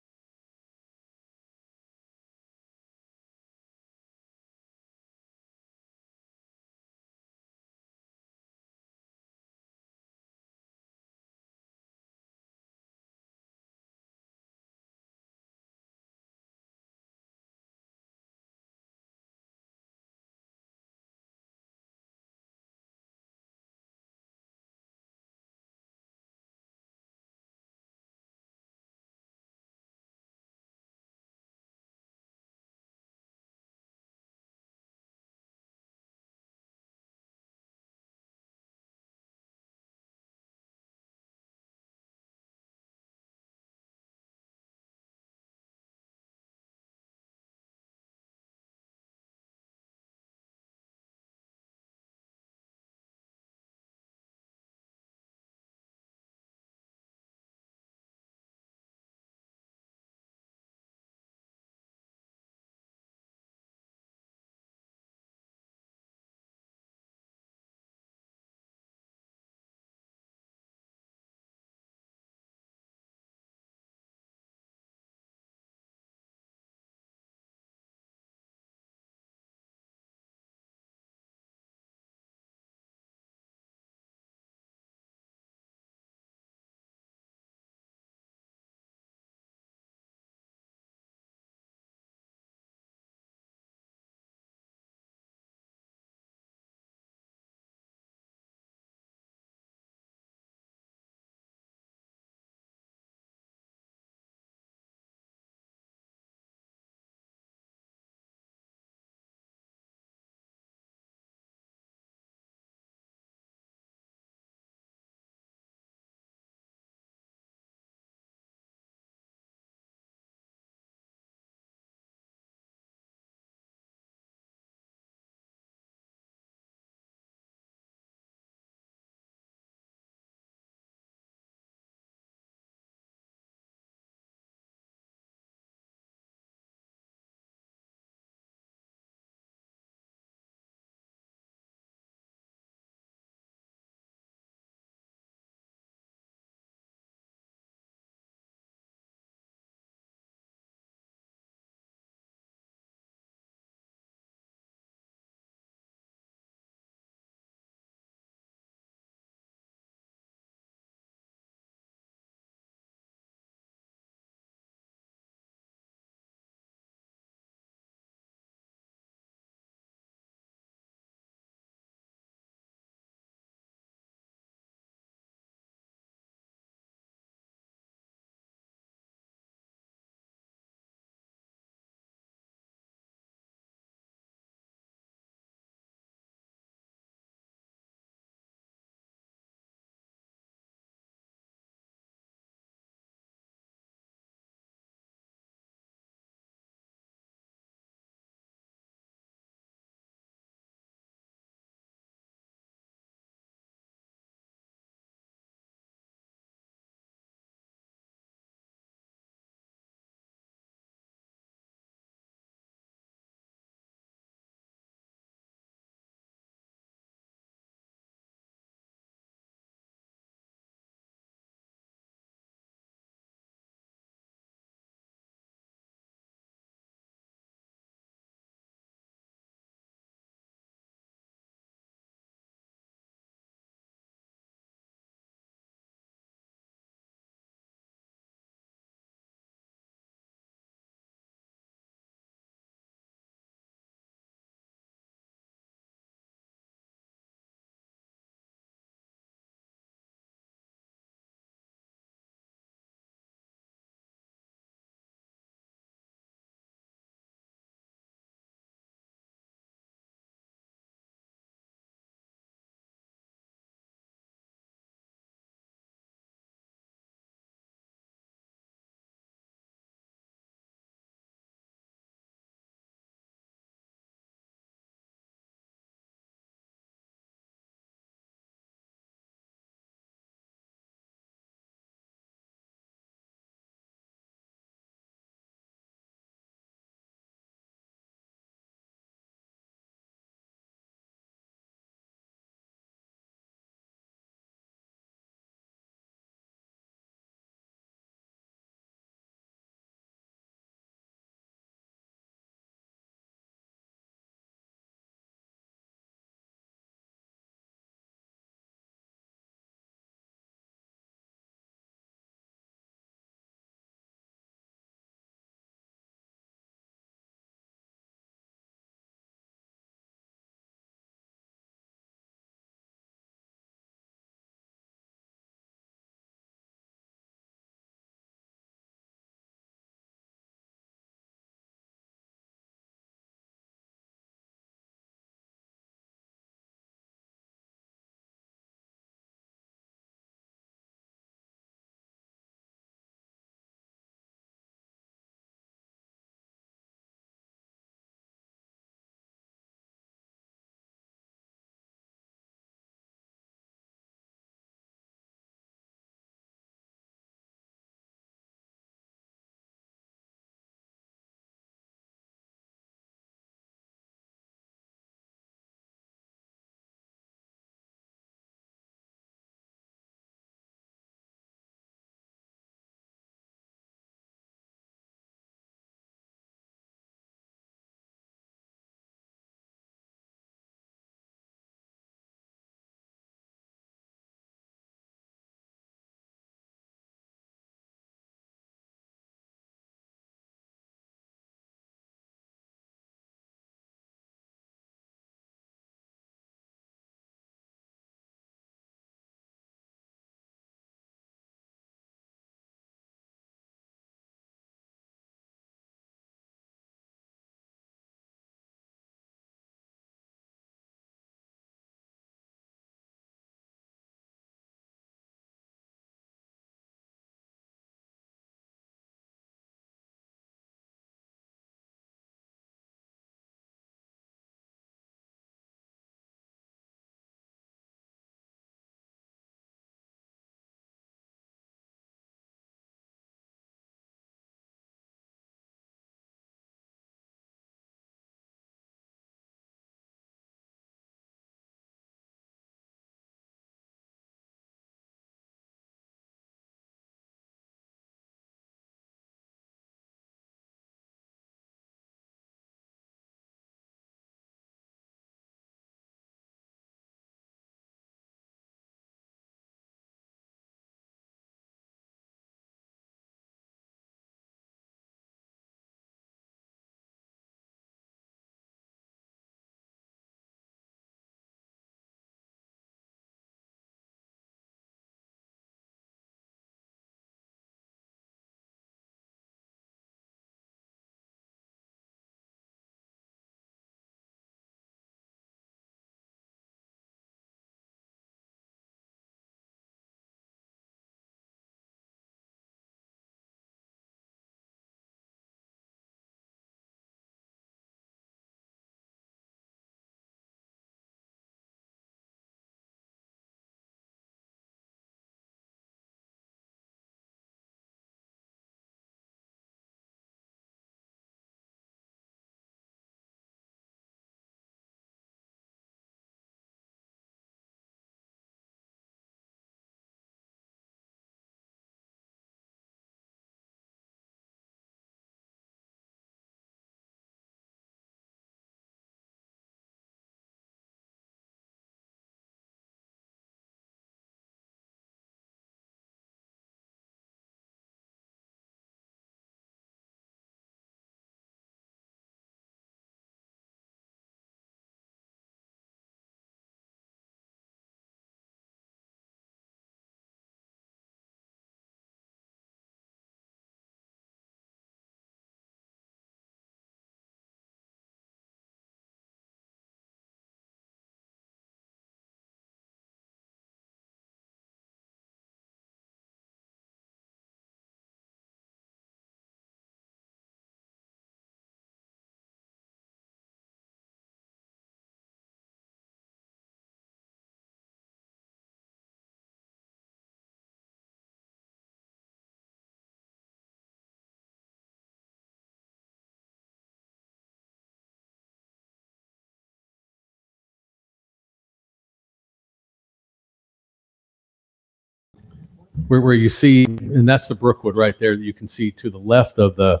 where you see, and that's the Brookwood right there that you can see to the left of the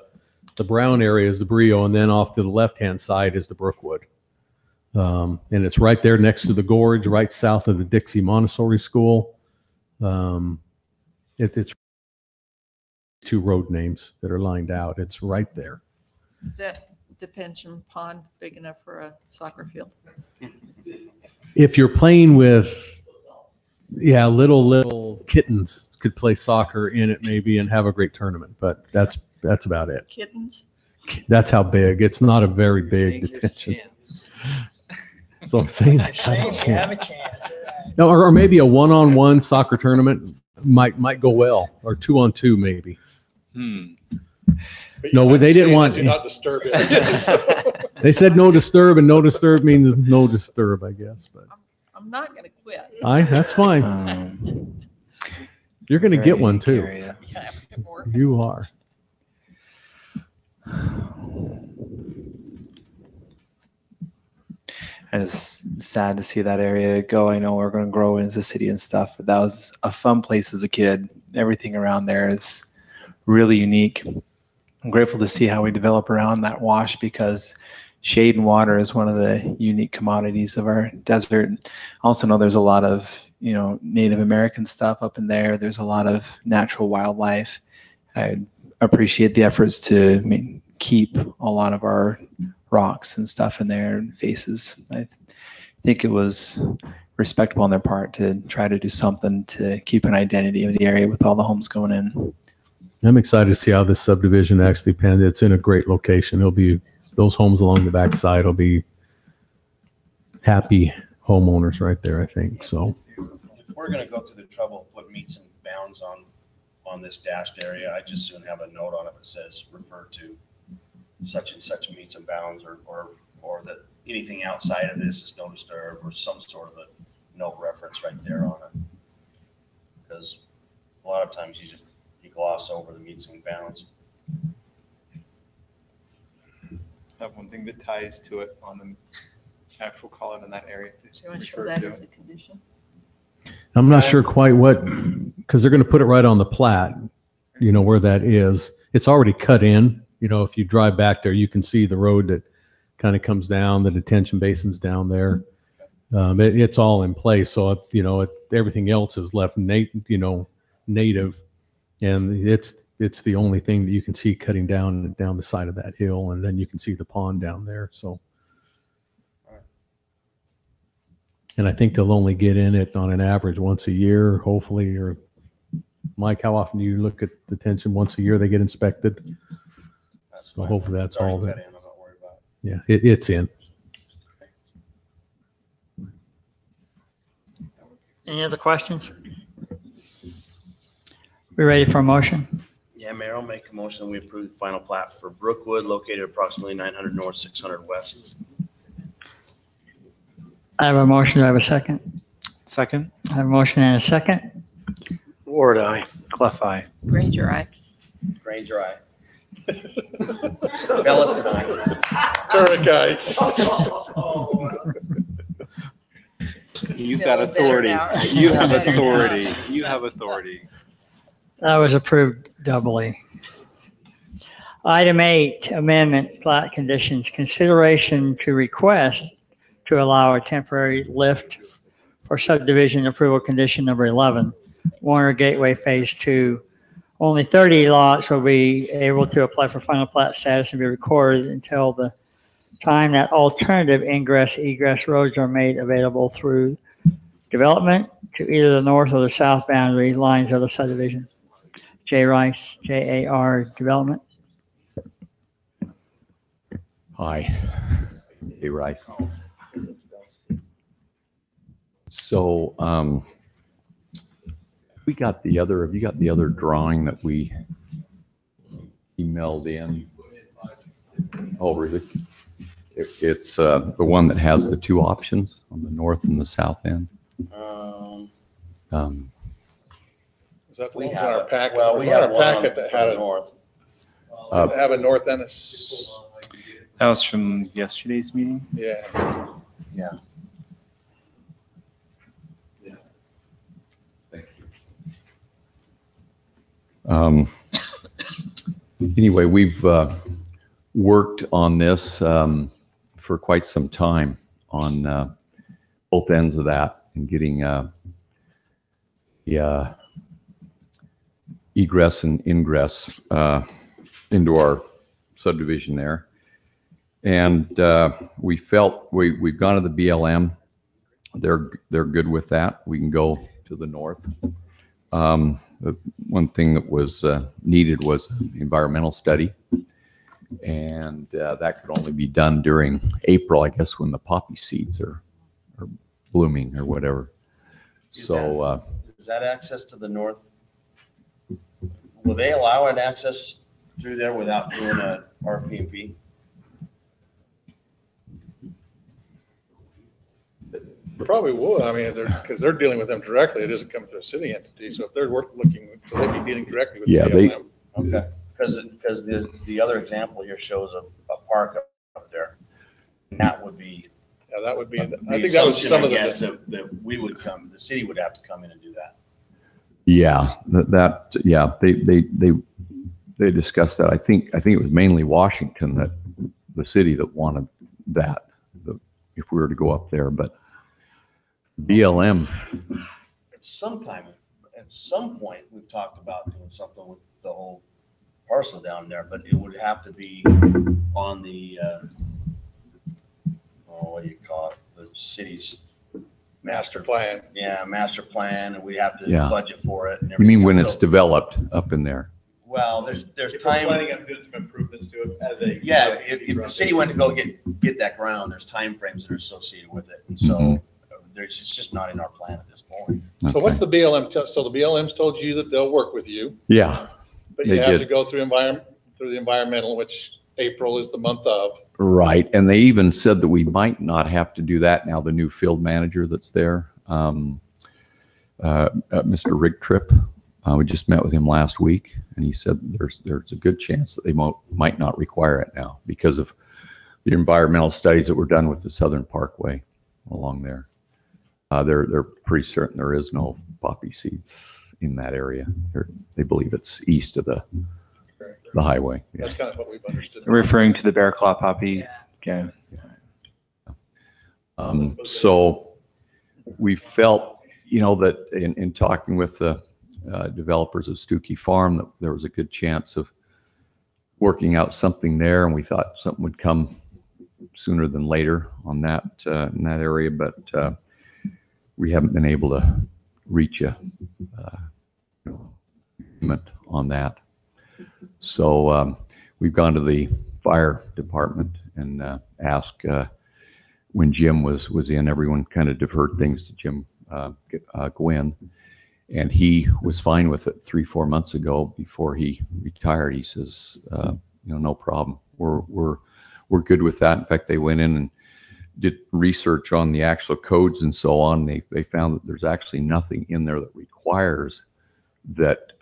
brown area is the Brio, and then off to the left-hand side is the Brookwood. And it's right there next to the gorge, right south of the Dixie Montessori School. It's two road names that are lined out. It's right there. Is that detention pond big enough for a soccer field? If you're playing with, little kittens could play soccer in it maybe and have a great tournament, but that's about it. Kittens? That's how big. It's not a very big detention. So I'm saying, Have a chance. no, or maybe a one-on-one soccer tournament might go well, or two-on-two maybe. But No, you they didn't understand want- Do not disturb it. They said no disturb, and no disturb means no disturb, I guess. But I'm not going to quit. that's fine. You're going to get one too. Area. Yeah, I'm working. You are. And it's sad to see that area go. I know we're going to grow into the city and stuff, but that was a fun place as a kid. Everything around there is really unique. I'm grateful to see how we develop around that wash, because shade and water is one of the unique commodities of our desert. I also know there's a lot of, Native American stuff up in there. There's a lot of natural wildlife. I appreciate the efforts to keep a lot of our rocks and stuff in there and faces. I think it was respectable on their part to try to do something to keep an identity of the area with all the homes going in. I'm excited to see how this subdivision actually pans. It's in a great location. It'll be, those homes along the backside will be happy homeowners right there, I think. So If we're gonna go through the trouble of putting meets and bounds on this dashed area, I just soon have a note on it that says refer to such and such meets and bounds, or that anything outside of this is no disturb, or some sort of a note reference right there on it. Because a lot of times you gloss over the meets and bounds. Have one thing that ties to it on the actual column in that area. Do you want to show that as a condition? I'm not sure quite what, because they're going to put it right on the plat, where that is. It's already cut in. If you drive back there, you can see the road that kind of comes down, the detention basin's down there. It's all in place. So, everything else is left native. And it's the only thing that you can see cutting down the side of that hill. And then you can see the pond down there. So, and I think they'll only get in it on an average once a year, hopefully. Or Mike, how often do you look at detention? Once a year they get inspected? That's So fine. hopefully that's It's already all cut that. in, I'm not worried about Yeah, it. it's in. Any other questions? We ready for a motion? Yeah, Mayor, I'll make a motion that we approve the final plat for Brookwood, located approximately 900 north, 600 west. I have a motion. Do I have a second? Second, I have a motion and a second. Ward, aye. Clef Eye. Granger, aye. Granger, aye. Bellis denied. Turn it, guys. You've Feeling got authority. better now. You have Better now. authority. You have authority. That was approved doubly. Item 8, amendment plat conditions. Consideration to request to allow a temporary lift for subdivision approval condition number 11, Warner Gateway Phase 2. Only 30 lots will be able to apply for final plat status and be recorded until the time that alternative ingress/egress roads are made available through development to either the north or the south boundary lines of the subdivision. Jay Rice, JAR Development. Hi. Hey, Rice. So, have you got the other drawing that we emailed in? Oh, really? It's the one that has the two options on the north and the south end. Is that the We one that's in our have, packet? well, There was we one in have our one on packet that had the a, north. have a north end. It's, That was from yesterday's meeting. yeah. Thank you. Anyway, we've worked on this for quite some time on both ends of that and getting the egress and ingress into our subdivision there. And we felt we've gone to the BLM. They're good with that. We can go to the north. The one thing that was needed was an environmental study, and that could only be done during April, I guess, when the poppy seeds are blooming or whatever. Is that access to the north? Will they allow an access through there without doing a RPMP? Probably would. I mean, because they're dealing with them directly. It doesn't come to a city entity. So if they're looking, so they'd be dealing directly with BLM. Okay. Because the other example here shows a park up there. And that would be. Yeah, that would be. I think that was some of the. That we would come. The city would have to come in and do that. Yeah, they discussed that. I think it was mainly Washington, that the city, that wanted that, if we were to go up there, but BLM. At some point, we've talked about doing something with the whole parcel down there, but it would have to be on the, what do you call it? The city's master plan. Yeah, master plan, and we have to budget for it and You everything. mean when else. it's developed up in there? Well, there's If we're time. planning on doing some improvements to it as a. Yeah, if the city went to go get that ground, there's timeframes that are associated with it. And so it's just not in our plan at this point. So what's the BLM? So the BLM's told you that they'll work with you, Yeah, but you They have did. to go through the environmental, which April is the month of. right. And they even said that we might not have to do that now. The new field manager that's there, Mr. Rick Tripp, we just met with him last week, and he said there's a good chance that they might not require it now because of the environmental studies that were done with the Southern Parkway along there. They're pretty certain there is no poppy seeds in that area. They believe it's east of the highway. Yeah. That's kind of what we've understood. Referring to the bear claw poppy. Okay. So we felt, that in talking with the developers of Stookie Farm, that there was a good chance of working out something there, and we thought something would come sooner than later on that in that area, but we haven't been able to reach a agreement on that. So we've gone to the fire department and asked when Jim was in, everyone kind of deferred things to Jim Gwynn, and he was fine with it 3-4 months ago before he retired. He says, no problem. We're good with that. In fact, they went in and did research on the actual codes and so on. They found that there's actually nothing in there that requires that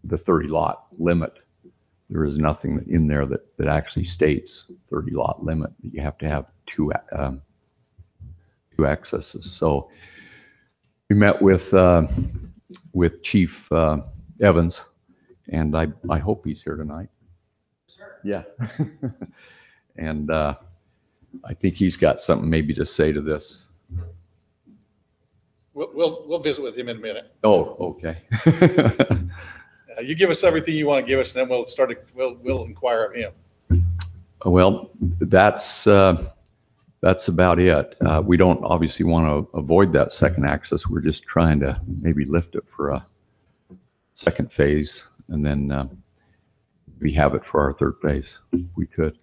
the 30 lot limit. There is nothing in there that actually states 30 lot limit. You have to have two accesses. So we met with Chief Evans, and I hope he's here tonight. Sure. Yeah. And I think he's got something maybe to say to this. We'll visit with him in a minute. Oh, okay. You give us everything you want to give us, and then we'll inquire of him. Well, that's about it. We don't obviously want to avoid that second access. We're just trying to maybe lift it for a second phase, and then we have it for our third phase. We could.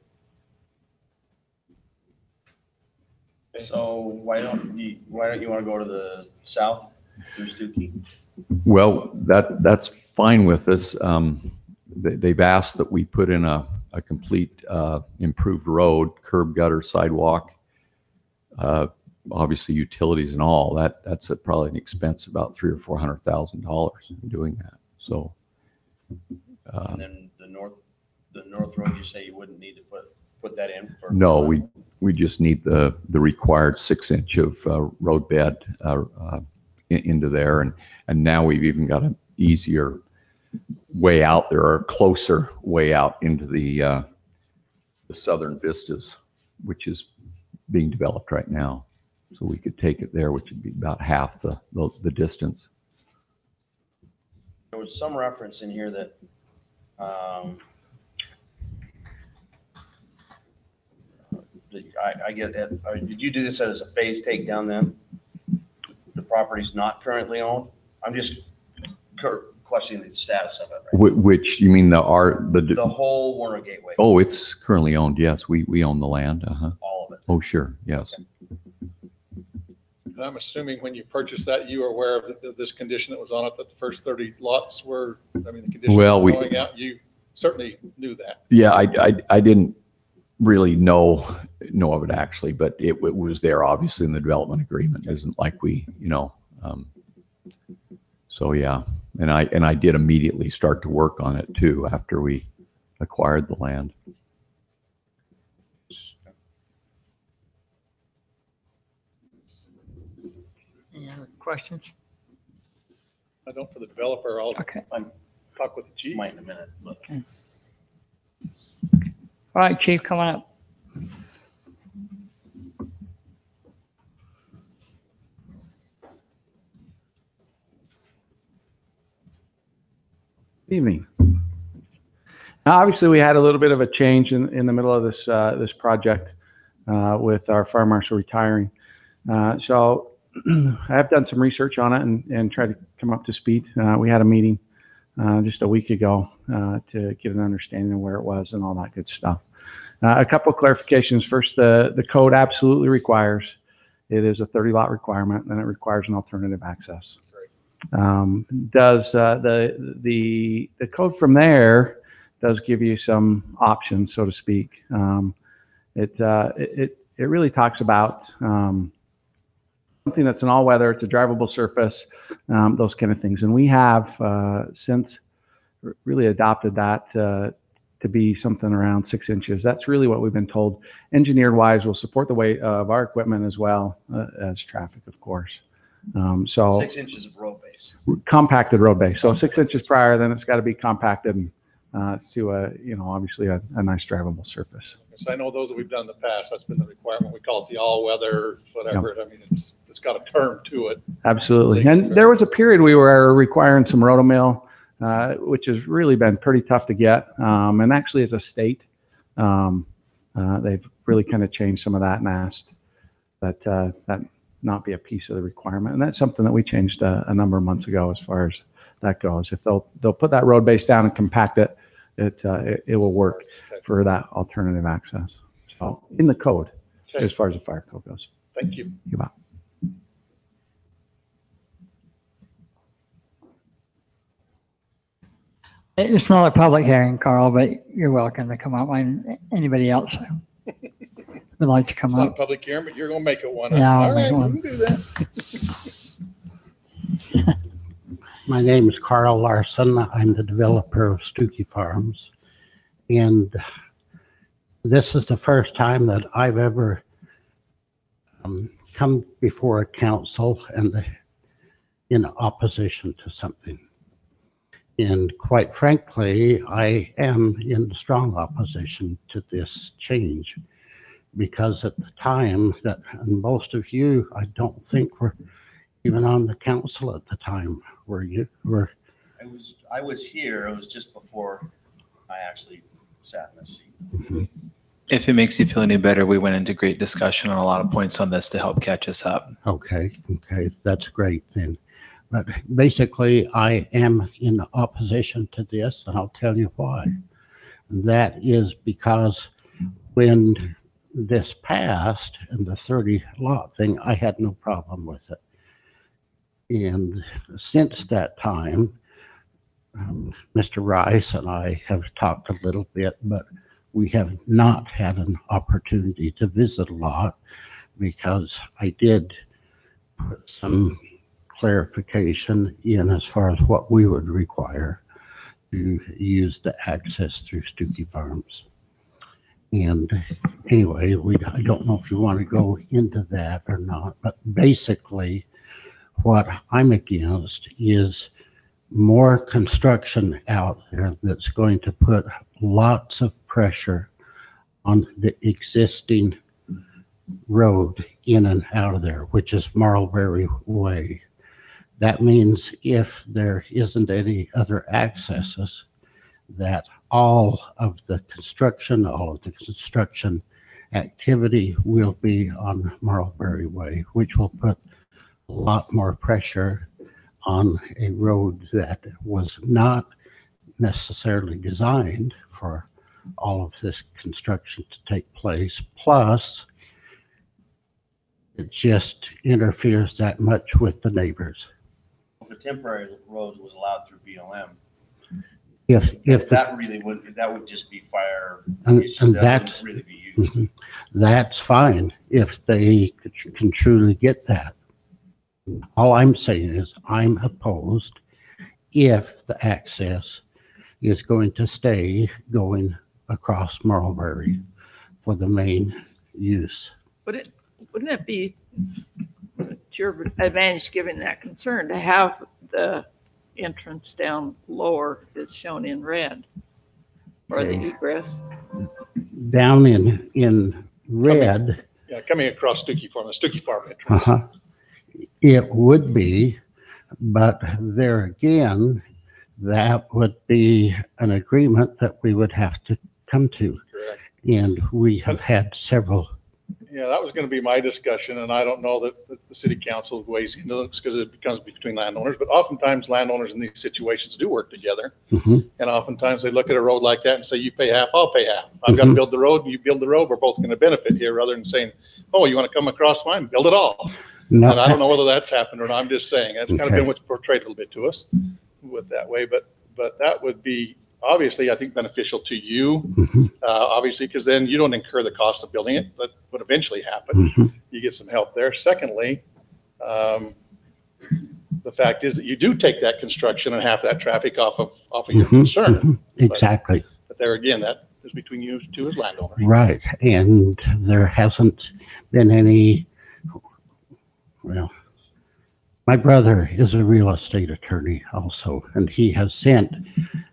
So why don't you want to go to the south through Stookie? Well, that's fine with us. They've asked that we put in a complete improved road, curb, gutter, sidewalk, obviously utilities and all. That's probably an expense of about $300,000 or $400,000 in doing that. So, And then the north road, you say you wouldn't need to put that in for? no, we just need the required 6-inch of road bed into there, and now we've even got an easier way out there, or closer way out into the southern vistas, which is being developed right now. So we could take it there, which would be about half the distance. There was some reference in here that, I get it. Did you do this as a phase takedown then? The property's not currently owned? I'm just questioning the status of it. Right? Which, you mean the whole Warner Gateway? Oh, it's currently owned. Yes, we own the land. All of it? Oh, sure. Yes. Okay. And I'm assuming when you purchased that, you were aware of this condition that was on it, that the first 30 lots were, I mean, the conditions were going out. You certainly knew that. Yeah, I didn't really know of it actually, but it was there obviously in the development agreement. It isn't like we, so yeah. And I did immediately start to work on it too after we acquired the land. Any other questions? I don't for the developer. I'll Okay. talk with the chief. Might in a minute. But. Okay. All right, Chief, come on up. Evening. Now, obviously, we had a little bit of a change in the middle of this this project with our fire marshal retiring. So I have done some research on it and tried to come up to speed. We had a meeting just a week ago to get an understanding of where it was and all that good stuff. A couple of clarifications. First, the code absolutely requires, it is a 30 lot requirement, and it requires an alternative access. Does the code from there does give you some options, so to speak. It really talks about something that's an all-weather, it's a drivable surface, those kind of things. And we have since really adopted that to be something around 6 inches. That's really what we've been told. Engineered-wise, will support the weight of our equipment as well as traffic, of course. So 6 inches of road base. Compacted road base. So 6 inches prior, then it's got to be compacted and to obviously a nice drivable surface. So I know those that we've done in the past, that's been the requirement. We call it the all-weather, whatever. Yep. I mean, it's got a term to it. Absolutely. And there was a period we were requiring some rotomill, which has really been pretty tough to get. And actually, as a state, they've really kind of changed some of that and asked that not be a piece of the requirement. And that's something that we changed a number of months ago as far as that goes. If they'll put that road base down and compact it, it will work for that alternative access. So in the code, as far as the fire code goes. Thank you. You bet. It's not a public hearing, Carl, but you're welcome to come up. Anybody else would like to come It's not a up? public hearing, but you're going to make it one. Yeah, I'll All make right, one. we can do that. My name is Carl Larson. I'm the developer of Stookie Farms. And this is the first time that I've ever come before a council and in opposition to something. And quite frankly, I am in strong opposition to this change because at the time that, and most of you, I don't think were even on the council at the time, were you? I was here. It was just before I actually sat in the seat. Mm-hmm. If it makes you feel any better, we went into great discussion on a lot of points on this to help catch us up. Okay, that's great then. But basically, I am in opposition to this, and I'll tell you why. That is because when this passed and the 30 lot thing, I had no problem with it. And since that time, Mr. Rice and I have talked a little bit, but we have not had an opportunity to visit a lot because I did put some clarification in as far as what we would require to use the access through Stookie Farms. And anyway, I don't know if you want to go into that or not, but basically what I'm against is more construction out there that's going to put lots of pressure on the existing road in and out of there, which is Marlbury Way. That means if there isn't any other accesses, that all of the construction activity will be on Marlbury Way, which will put a lot more pressure on a road that was not necessarily designed for all of this construction to take place. Plus, it just interferes that much with the neighbors. If a temporary road was allowed through BLM, If that really would, that would just be fire. And issues. That that's, wouldn't really be used. that's fine if they can truly get that. All I'm saying is I'm opposed if the access is going to stay going across Marlbury for the main use. Wouldn't it be to your advantage, given that concern, to have the entrance down lower is shown in red, or the egress? Down in red, Coming across Stuckey Farm, the Stuckey Farm entrance. it would be, but there again, that would be an agreement that we would have to come to. Correct. And we have had several. Yeah, that was going to be my discussion, and I don't know that the city council weighs into it because it becomes between landowners, but oftentimes landowners in these situations do work together. And oftentimes they look at a road like that and say, you pay half, I'll pay half. I've got to build the road, you build the road, we're both going to benefit here, rather than saying, oh, you want to come across mine, build it all. No, And I don't know whether that's happened or not. I'm just saying, that's kind of been what's portrayed a little bit to us with that way, but that would be obviously, I think, beneficial to you, obviously, because then you don't incur the cost of building it. That would eventually happen. You get some help there. Secondly, the fact is that you do take that construction and half that traffic off of your concern. Exactly. But there again, that is between you two as landowners. Right. And there hasn't been any, well, my brother is a real estate attorney also, and he has sent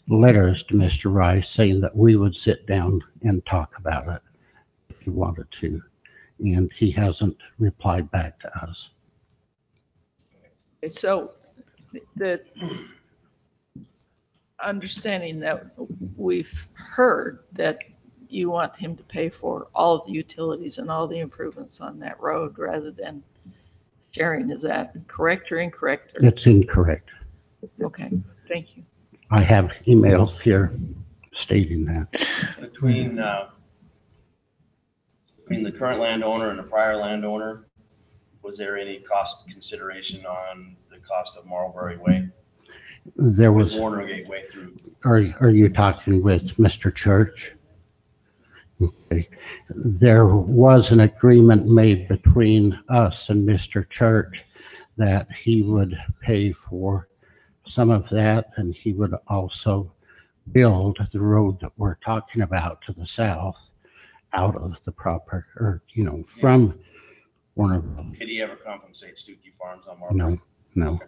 letters to Mr. Rice saying that we would sit down and talk about it if he wanted to. And he hasn't replied back to us. So the understanding that we've heard that you want him to pay for all of the utilities and all the improvements on that road rather than sharing, is that correct or incorrect? Or? It's incorrect. Okay, thank you. I have emails here stating that. Between the current landowner and the prior landowner, was there any cost consideration on the cost of Marlbury Way? There was. Warner Gateway through. Are you talking with Mr. Church? Okay. There was an agreement made between us and Mr. Church that he would pay for some of that, and he would also build the road that we're talking about to the south out of the proper, or, from Warner. Did he ever compensate Stuckey Farms on Marlbury? No.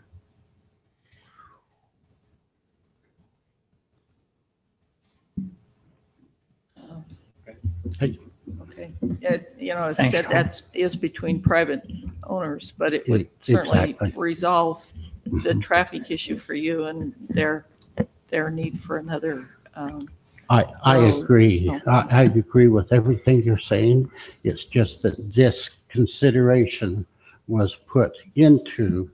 Hey. Okay. It Thanks, said Carl. that is between private owners, but it would certainly Exactly. resolve the traffic issue for you and their need for another. I road. agree. So- I agree with everything you're saying. It's just that this consideration was put into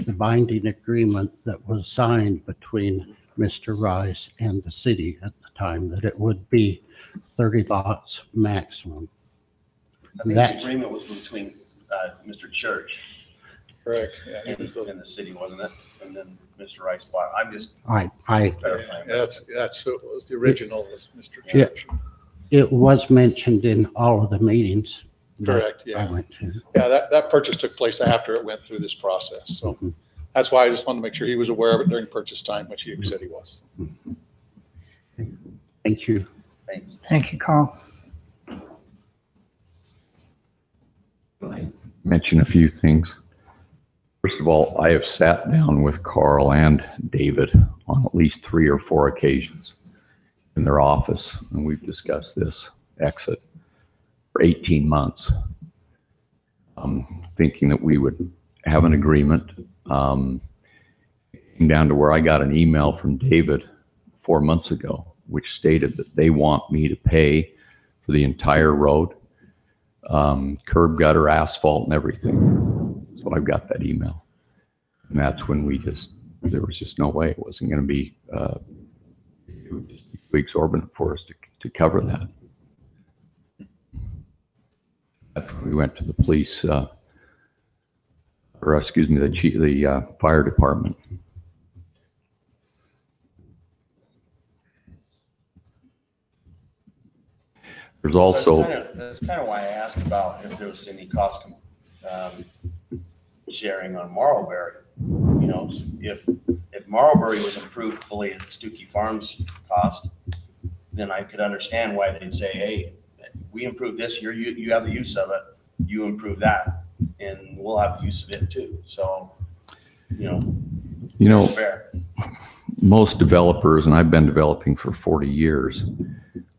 the binding agreement that was signed between Mr. Rice and the city at the time, that it would be 30 lots maximum. I think That- the agreement was between Mr. Church Correct. Yeah, and the city, wasn't it? And then Mr. Rice bought. I'm just I verifying. that's who it was. The original was Mr. Yeah. Church. It was mentioned in all of the meetings that Correct, yeah. I went to. Yeah, that purchase took place after it went through this process. So that's why I just wanted to make sure he was aware of it during purchase time, which he said he was. Thank you. Thanks. Thank you, Carl. Mention a few things. First of all, I have sat down with Carl and David on at least 3 or 4 occasions in their office, and we've discussed this exit for 18 months, thinking that we would have an agreement. Came down to where I got an email from David 4 months ago, which stated that they want me to pay for the entire road, curb, gutter, asphalt, and everything. So I've got that email. And that's when there was just no way. It wasn't going to be, it would just be too exorbitant for us to cover that. That's when we went to the police, the fire department. There's also. That's kind of why I asked about if there was any cost sharing on Marlbury. You know, if Marlbury was improved fully at Stuckey Farms cost, then I could understand why they'd say, hey, we improved this, you have the use of it, you improve that, and we'll have the use of it too. So, fair. Most developers, and I've been developing for 40 years,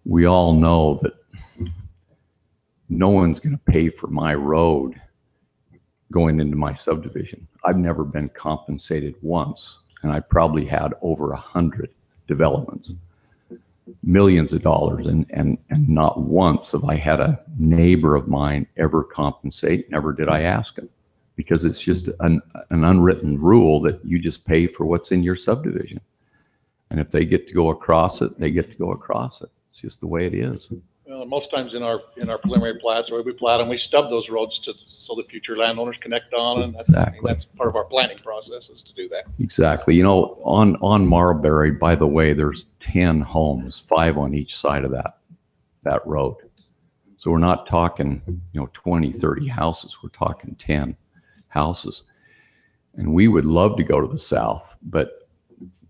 we all know that no one's going to pay for my road going into my subdivision. I've never been compensated once, and I probably had over 100 developments, millions of dollars, and not once have I had a neighbor of mine ever compensate. Never did I ask him, because it's just an unwritten rule that you just pay for what's in your subdivision. And if they get to go across it, they get to go across it. It's just the way it is. Well, most times in our preliminary plats, where we plat them, we stub those roads so the future landowners connect on, and that's part of our planning process, is to do that. Exactly. On Marlbury, by the way, there's 10 homes, 5 on each side of that road. So we're not talking, 20, 30 houses. We're talking 10 houses. And we would love to go to the south, but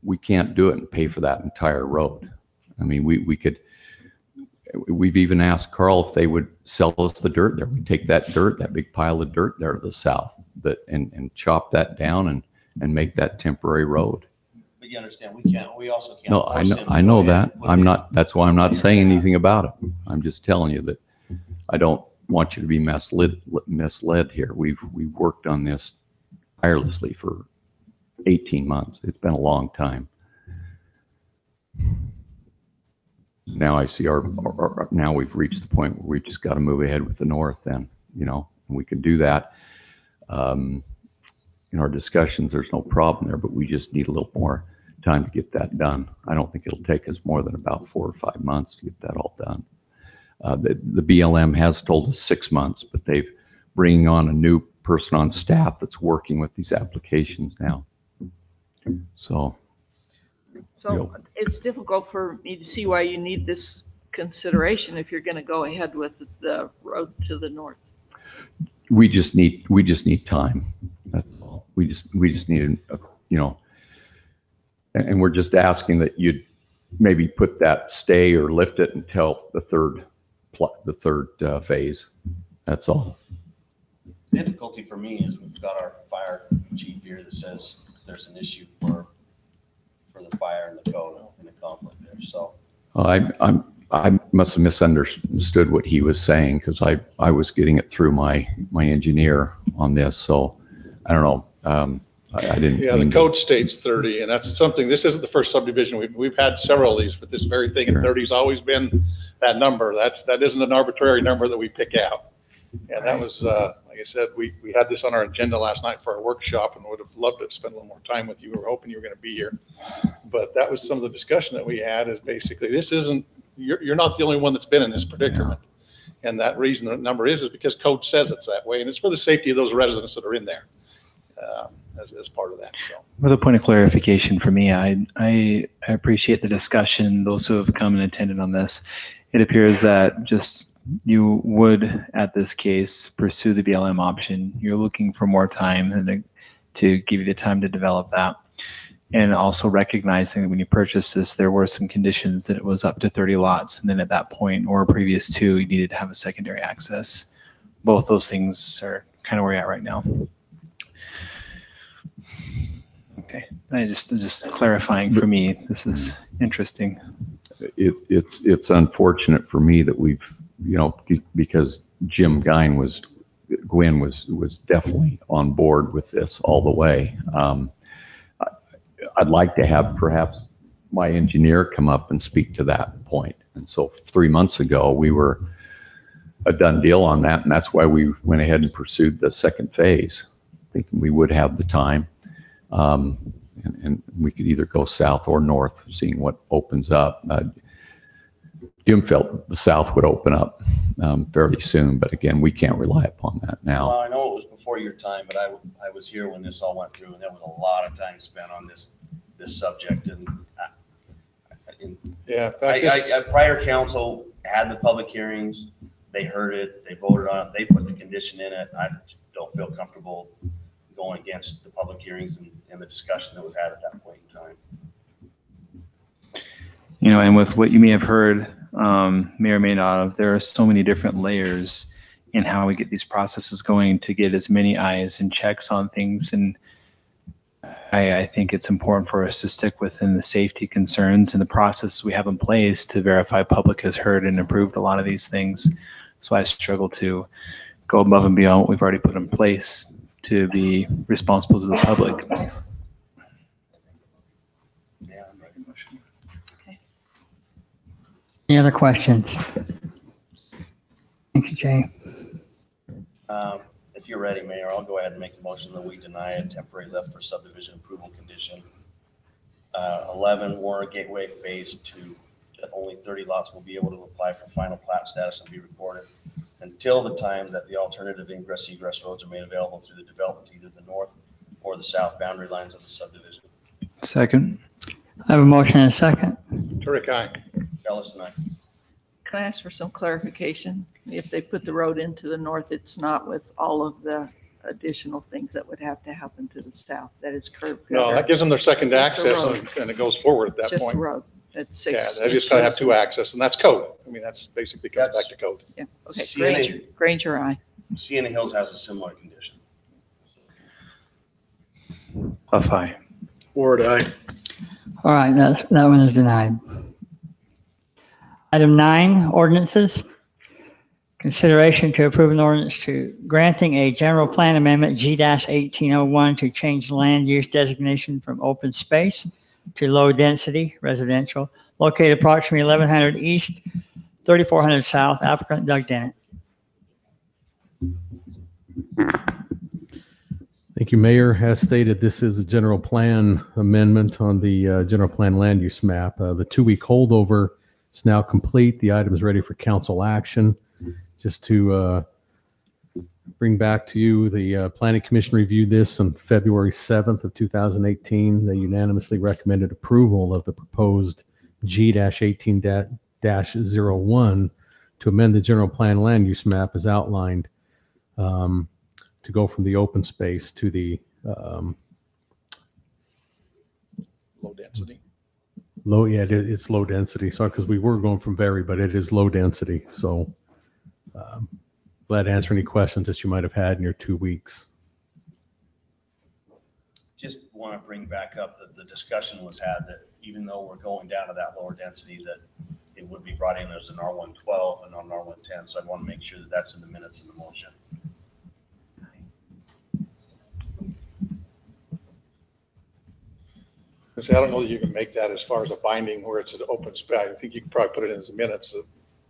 we can't do it and pay for that entire road. I mean, we've even asked Carl if they would sell us the dirt there. We take that dirt, that big pile of dirt there to the south, and chop that down and make that temporary road. But you understand, we also can't. No, I know that. That's why I'm not saying anything about it. I'm just telling you that I don't want you to be misled here. We've worked on this tirelessly for 18 months. It's been a long time. Now I see now we've reached the point where we just got to move ahead with the north then, and we can do that. In our discussions, there's no problem there, but we just need a little more time to get that done. I don't think it'll take us more than about 4 or 5 months to get that all done. The BLM has told us 6 months, but they've bringing on a new person on staff that's working with these applications now. So it's difficult for me to see why you need this consideration if you're going to go ahead with the road to the north. We just need time. That's all. We just need, and we're just asking that you'd maybe put that stay or lift it until the third phase. That's all. Difficulty for me is we've got our fire chief here that says there's an issue for the fire and the code and the conflict there. So I must have misunderstood what he was saying, because I was getting it through my engineer on this. So I don't know. I didn't. Yeah, the code states 30, and that's something. This isn't the first subdivision. We've had several of these for this very thing, and 30's always been that number. That isn't an arbitrary number that we pick out. And that was, like I said, we had this on our agenda last night for our workshop, and would have loved to spend a little more time with you. We were hoping you were going to be here, but that was some of the discussion that we had. Is basically this isn't. You're not the only one that's been in this predicament, and that reason the number is because code says it's that way, and it's for the safety of those residents that are in there. As part of that. So, with a point of clarification for me, I appreciate the discussion. Those who have come and attended on this, it appears that just you would, at this case, pursue the BLM option. You're looking for more time and to give you the time to develop that, and also recognizing that when you purchased this, there were some conditions that it was up to 30 lots, and then at that point or previous to, you needed to have a secondary access. Both those things are kind of where you're at right now. just clarifying for me, this is interesting. It's unfortunate for me that we've, because Jim Gwynn was definitely on board with this all the way. I'd like to have perhaps my engineer come up and speak to that point. And so 3 months ago, we were a done deal on that. And that's why we went ahead and pursued the second phase, thinking we would have the time. And we could either go south or north, seeing what opens up. Jim felt the south would open up fairly soon, but again, we can't rely upon that now. Well, I know it was before your time, but I was here when this all went through, and there was a lot of time spent on this subject. And prior council had the public hearings, they heard it, they voted on it, they put the condition in it. I don't feel comfortable going against the public hearings and the discussion that was had at that point in time. And with what you may have heard, may or may not have, there are so many different layers in how we get these processes going to get as many eyes and checks on things. And I think it's important for us to stick within the safety concerns and the process we have in place to verify public has heard and approved a lot of these things. So I struggle to go above and beyond what we've already put in place to be responsible to the public. Any other questions? Thank you, Jay. If you're ready, Mayor, I'll go ahead and make the motion that we deny a temporary lift for subdivision approval condition. 11 Warner Gateway Phase 2, that only 30 lots will be able to apply for final plat status and be recorded until the time that the alternative ingress egress roads are made available through the development to either the north or the south boundary lines of the subdivision. Second. I have a motion and a second. Turek, aye. Ellis and I. Can I ask for some clarification? If they put the road into the north, it's not with all of the additional things that would have to happen to the south. That is curb. No, that gives them their second Just the access road. and it goes forward at that Just point. the road. That's Yeah, 6. they just gotta have 2 access and that's code. I mean, that's basically comes back to code. Yeah. Okay. Sienna- Granger, aye. Sienna Hills has a similar condition. Buff aye. Ward, aye. All right, that one is denied. Item 9, ordinances. Consideration to approve an ordinance to granting a general plan amendment G-1801 to change land use designation from open space to low density residential located approximately 1100 east, 3400 south, applicant Doug Dennett. Thank you, Mayor. As stated, this is a general plan amendment on the general plan land use map. The 2-week holdover is now complete. The item is ready for council action. Just to bring back to you, the Planning Commission reviewed this on February 7th of 2018. They unanimously recommended approval of the proposed G-18-01 to amend the general plan land use map as outlined, to go from the open space to the Low density. it's low density. Sorry, because we were going from very, but it is low density. So glad to answer any questions that you might have had in your 2 weeks. Just want to bring back up that the discussion was had that even though we're going down to that lower density, that it would be brought in as an R112 and not an R110. So I want to make sure that that's in the minutes of the motion. I don't know that you can make that as far as a binding where it's an open space. I think you can probably put it in as minutes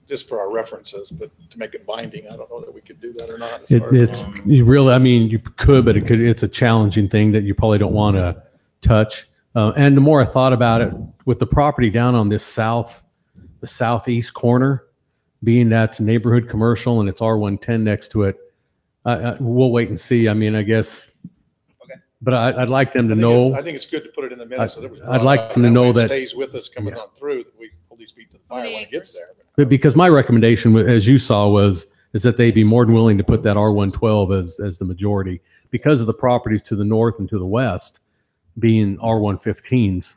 just for our references, but to make it binding, I don't know that we could do that or not. You really, I mean, you could, but it's a challenging thing that you probably don't want to touch. And the more I thought about it, with the property down on this the southeast corner, being that's neighborhood commercial and it's R110 next to it, we'll wait and see. I mean, I guess. But I'd like them to know. I think it's good to put it in the minutes. I'd like them to know that it stays with us coming on through, that we hold these feet to the fire when it gets there. But because my recommendation, as you saw, is that they'd be more than willing to put that R112 as the majority because of the properties to the north and to the west being R115s.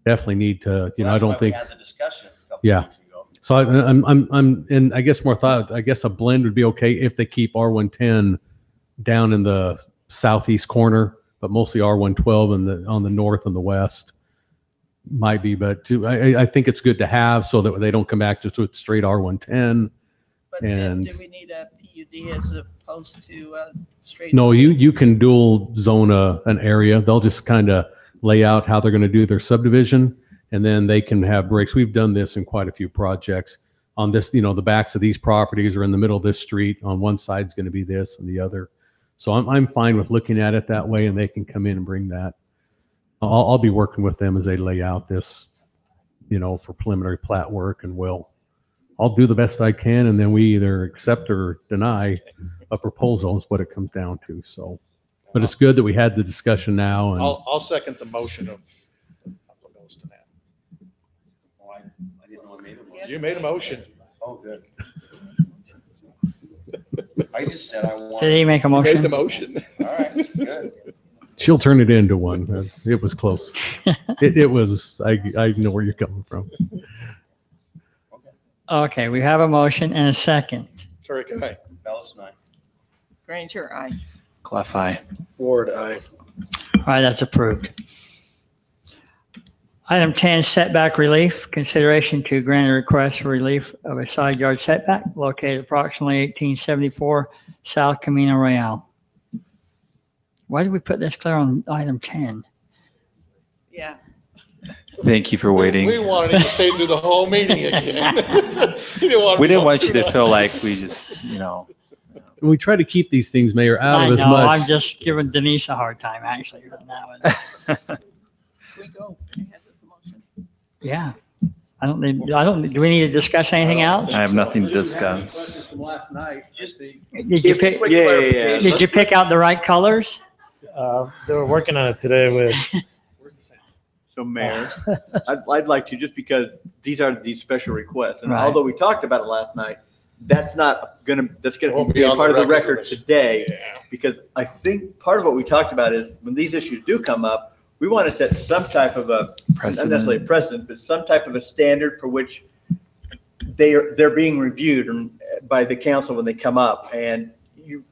Definitely need to, I don't think. We had the discussion a couple Yeah. weeks ago. So and I guess more thought. I guess a blend would be okay if they keep R110 down in the southeast corner but mostly R112 on the north and the west might be. But I think it's good to have so that they don't come back just with straight R110. But then And do we need a PUD as opposed to straight? no, you can dual zone an area. They'll just kind of lay out how they're going to do their subdivision, and then they can have breaks. We've done this in quite a few projects. On this, the backs of these properties are in the middle of this street. On one side is going to be this, and the other. So I'm fine with looking at it that way, and they can come in and bring that. I'll be working with them as they lay out this, for preliminary plat work, and I'll do the best I can, and then we either accept or deny a proposal is what it comes down to. So, but it's good that we had the discussion now. And I'll second the motion of goes to that. Oh, I didn't know I made a motion. You made a motion. Oh, good. I just said I wanted. Did he make a You motion? made the motion. All right, good. she'll turn it into one. It was close. It was. I know where you're coming from. Okay, we have a motion and a second. Turek, aye. Bellis, aye. Granger, aye. Clef, aye. Ward, aye. All right, that's approved. Item 10, setback relief. Consideration to grant a request for relief of a side yard setback located approximately 1874 South Camino Real. Why did we put this clear on item 10? Yeah. Thank you for waiting. We wanted him to stay through the whole meeting again. We didn't Want you to feel like we just, We try to keep these things, Mayor, out I of as know, much. I'm just giving Denise a hard time, actually, for that one. We go ahead with the motion. Yeah. Do we need to discuss anything else? I have nothing to discuss. From last night. Did you pick, Yeah. did you pick out the right colors? They were working on it today with. So Mayor, I'd like to, just because these are these special requests, and Right. although we talked about it last night, that's gonna Won't be be a on part of the the record record for this. today. Yeah. Because I think part of what we talked about is when these issues do come up, we want to set some type of not necessarily a precedent, but some type of a standard for which they're being reviewed by the council when they come up. And you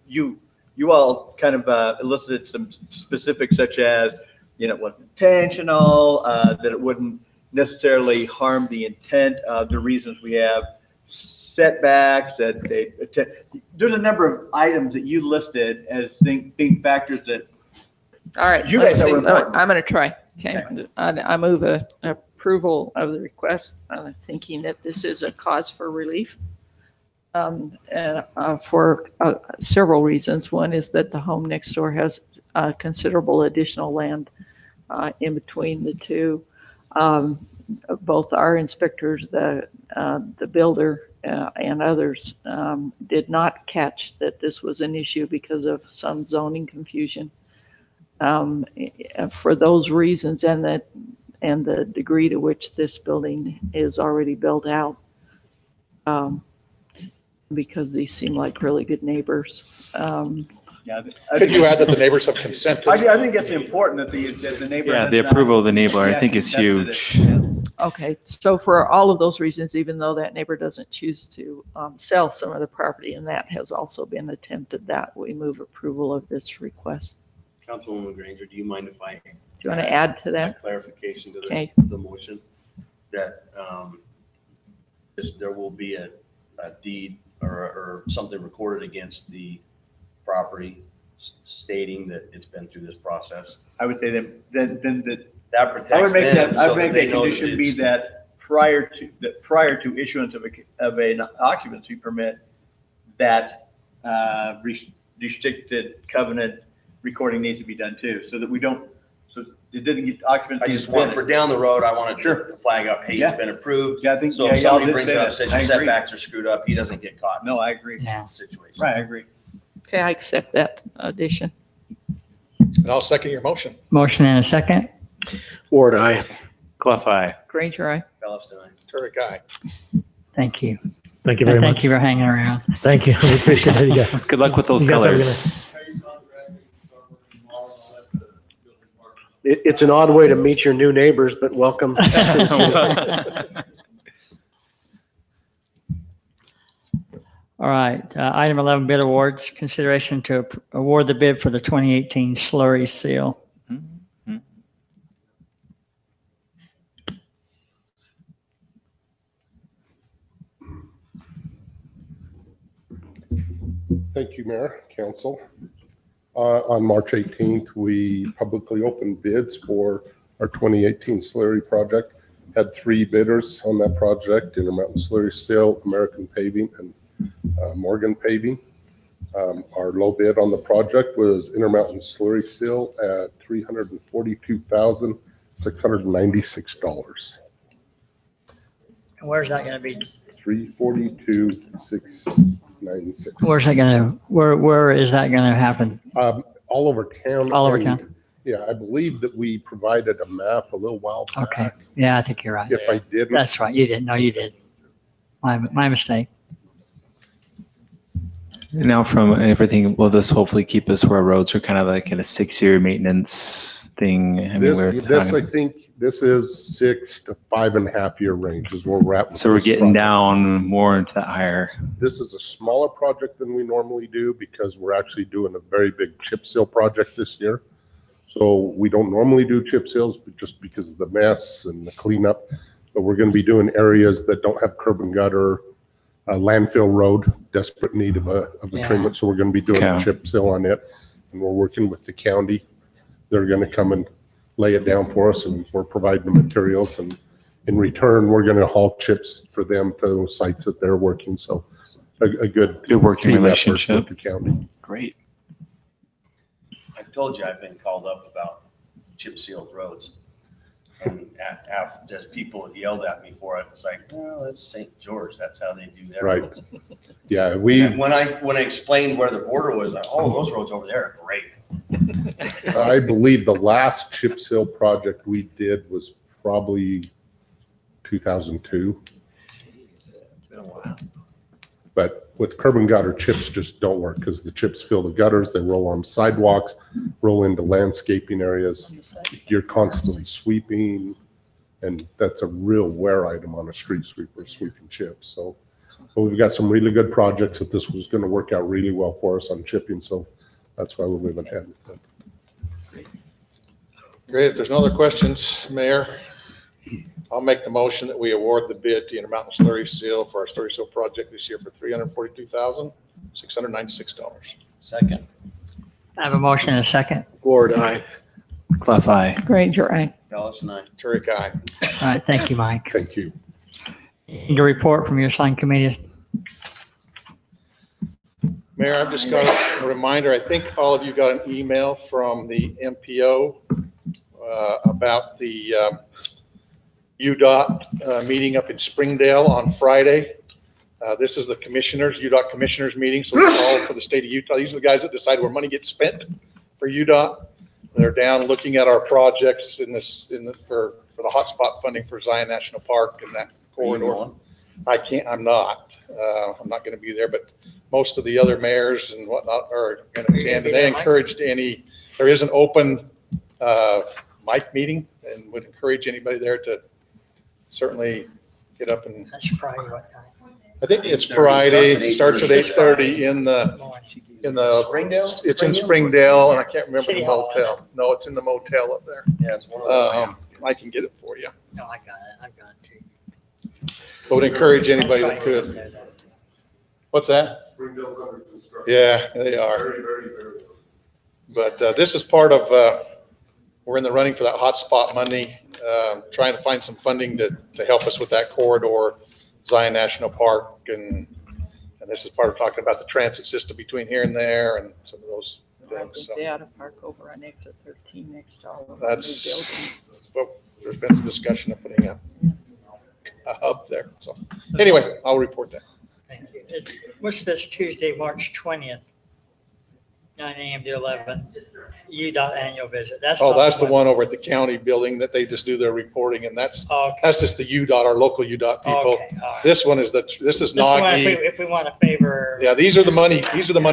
all kind of elicited some specifics such as, it wasn't intentional, that it wouldn't necessarily harm the intent of the reasons we have setbacks, that there's a number of items that you listed as being factors that All right. You let's guys see. are important. I'm going to try. Okay. I move approval of the request, thinking that this is a cause for relief for several reasons. One is that the home next door has considerable additional land in between the two. Both our inspectors, the builder, and others did not catch that this was an issue because of some zoning confusion. For those reasons, and the degree to which this building is already built out, because these seem like really good neighbors. Could you add that the neighbors have consented? I think it's important that the neighbor. Yeah, has the not- approval of the neighbor, I Yeah, think, is consented huge. it. Okay, so for all of those reasons, even though that neighbor doesn't choose to sell some of the property, and that has also been attempted, that we move approval of this request. Councilwoman Granger, do you mind if I? Do you want to add to that? Clarification to Okay. the motion that there will be a deed or something recorded against the property stating that it's been through this process. I would say that That protects I would make them that, I so would make they that know condition be it's- that prior to issuance of an occupancy permit, that restricted covenant recording needs to be done too, so that we don't, so it doesn't get occupancy. I just want, for down the road, I wanted Sure. to flag up, hey, Yeah. it's been approved. Yeah, I think. So yeah, if y'all somebody did brings say it up, that. says I your agree. setbacks are screwed up, he doesn't get caught in No, I agree. that situation. Right, I agree. Okay, I accept that addition. And I'll second your motion. Motion and a second. Ward, aye. Clef, aye. Granger, aye. Bellis, aye. Turek, aye. Thank you. Thank you very And much. thank you for hanging around. Thank you. We appreciate it. Yeah. Good luck with those You guys have a good colors. It's an odd way to meet your new neighbors, but welcome. to the city. All All right, item 11, bid awards. Consideration to award the bid for the 2018 slurry seal. Thank you, Mayor, Council. On March 18th, we publicly opened bids for our 2018 slurry project. Had 3 bidders on that project: Intermountain Slurry Seal, American Paving, and Morgan Paving. Our low bid on the project was Intermountain Slurry Seal at $342,696. And where's that going to be? $342,696. Where's that going to, where is that going to happen? All over town. All over and, town? Yeah, I believe that we provided a map a little while back. Okay. Yeah, I think you're right. If I didn't. That's right. You did. No, you did. My mistake. Now from everything, will this hopefully keep us where roads are kind of like in a 6-year maintenance thing? I mean, I think this is 6 to 5.5 year range is where we're at. So we're getting down more into that higher. This is a smaller project than we normally do because we're actually doing a very big chip seal project this year. So we don't normally do chip seals, but just because of the mess and the cleanup. But we're going to be doing areas that don't have curb and gutter, landfill road, desperate need of a treatment. So we're going to be doing a chip seal on it, and we're working with the county. They're going to come and lay it down for us, and we're providing the materials. And in return, we're going to haul chips for them to sites that they're working. So a good working team effort relationship with the county. Great. I told you I've been called up about chip sealed roads. And as people have yelled at me for it, it's like, well, it's St. George. That's how they do their Right. roads. Yeah, And when I explained where the border was, like, oh, those roads over there are great. I believe the last chip seal project we did was probably 2002. It's been a while. But with curb and gutter, chips just don't work because the chips fill the gutters, they roll on sidewalks, roll into landscaping areas. You're constantly sweeping, and that's a real wear item on a street sweeper, sweeping chips. So we've got some really good projects that this was going to work out really well for us on chipping. So that's why we're moving ahead with it. Great. If there's no other questions, Mayor, I'll make the motion that we award the bid to Intermountain Slurry Seal for our slurry seal project this year for $342,696. Second. I have a motion and a second. Ward, aye. Clough, aye. Granger, aye. Collison, aye. Turek, aye. All right, thank you, Mike. Thank you. Need a report from your assigned committee. Mayor, I've just got a reminder. I think all of you got an email from the MPO about the UDOT meeting up in Springdale on Friday. This is the commissioners, UDOT commissioners meeting. So it's all for the state of Utah. These are the guys that decide where money gets spent for UDOT. They're down looking at our projects for the hotspot funding for Zion National Park and that corridor. I'm not going to be there, but most of the other mayors and whatnot are going to attend. And they encouraged there is an open mic meeting and would encourage anybody there to certainly get up and. That's Friday, what time? I think it's Friday. It starts at 8:30 in the Springdale? It's in Springdale, and I can't remember the motel. No, it's in the motel up there. Yeah, it's one of those. I can get it for you. No, I got it. I've got it too. I would encourage anybody that could. What's that? Springdale's under construction. Yeah, they are. Very, very, very. But this is part of, we're in the running for that hotspot money, trying to find some funding to help us with that corridor, Zion National Park. And this is part of talking about the transit system between here and there and some of those I things. think So they ought to park over on exit 13 next to all of the that's, buildings. well, there's been some discussion of putting a hub there. So anyway, I'll report that. Thank you. What's this Tuesday, March 20th? 9 a.m. to 11. UDOT annual visit. That's The one over at the county building that they just do their reporting, and that's just the UDOT, our local UDOT people. Okay, all right. This one is This one, Nagy. if we want to favor. Yeah, these are the money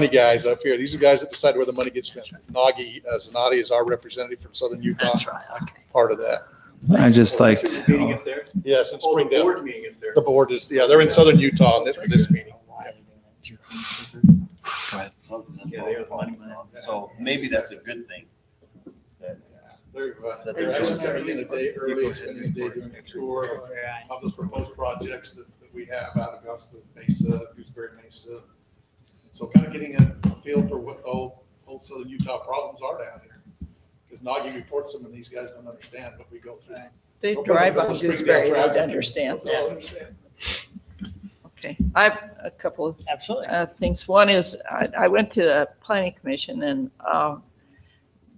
guys up here. These are the guys that decide where the money gets spent. Nagy Zanati is our representative from Southern Utah. That's right. Okay. Part of that. I just liked. Yes, in Springdale. Board meeting is there. The board is, they're in Southern Utah for this meeting. Yeah, they are the money man. So maybe that's a good thing. They're That they're they're actually doing coming in a day early, People- spending a day doing a tour of those proposed projects that we have out of Augusta Mesa, Gooseberry Mesa. So kind of getting a feel for what whole Southern Utah problems are down here. Because Nagy reports them and these guys don't understand what we go through. They Okay, drive but on the Springdale Gooseberry, traffic, they'd understand. they'll understand. Okay, I have a couple of Absolutely. things. One is I went to the planning commission and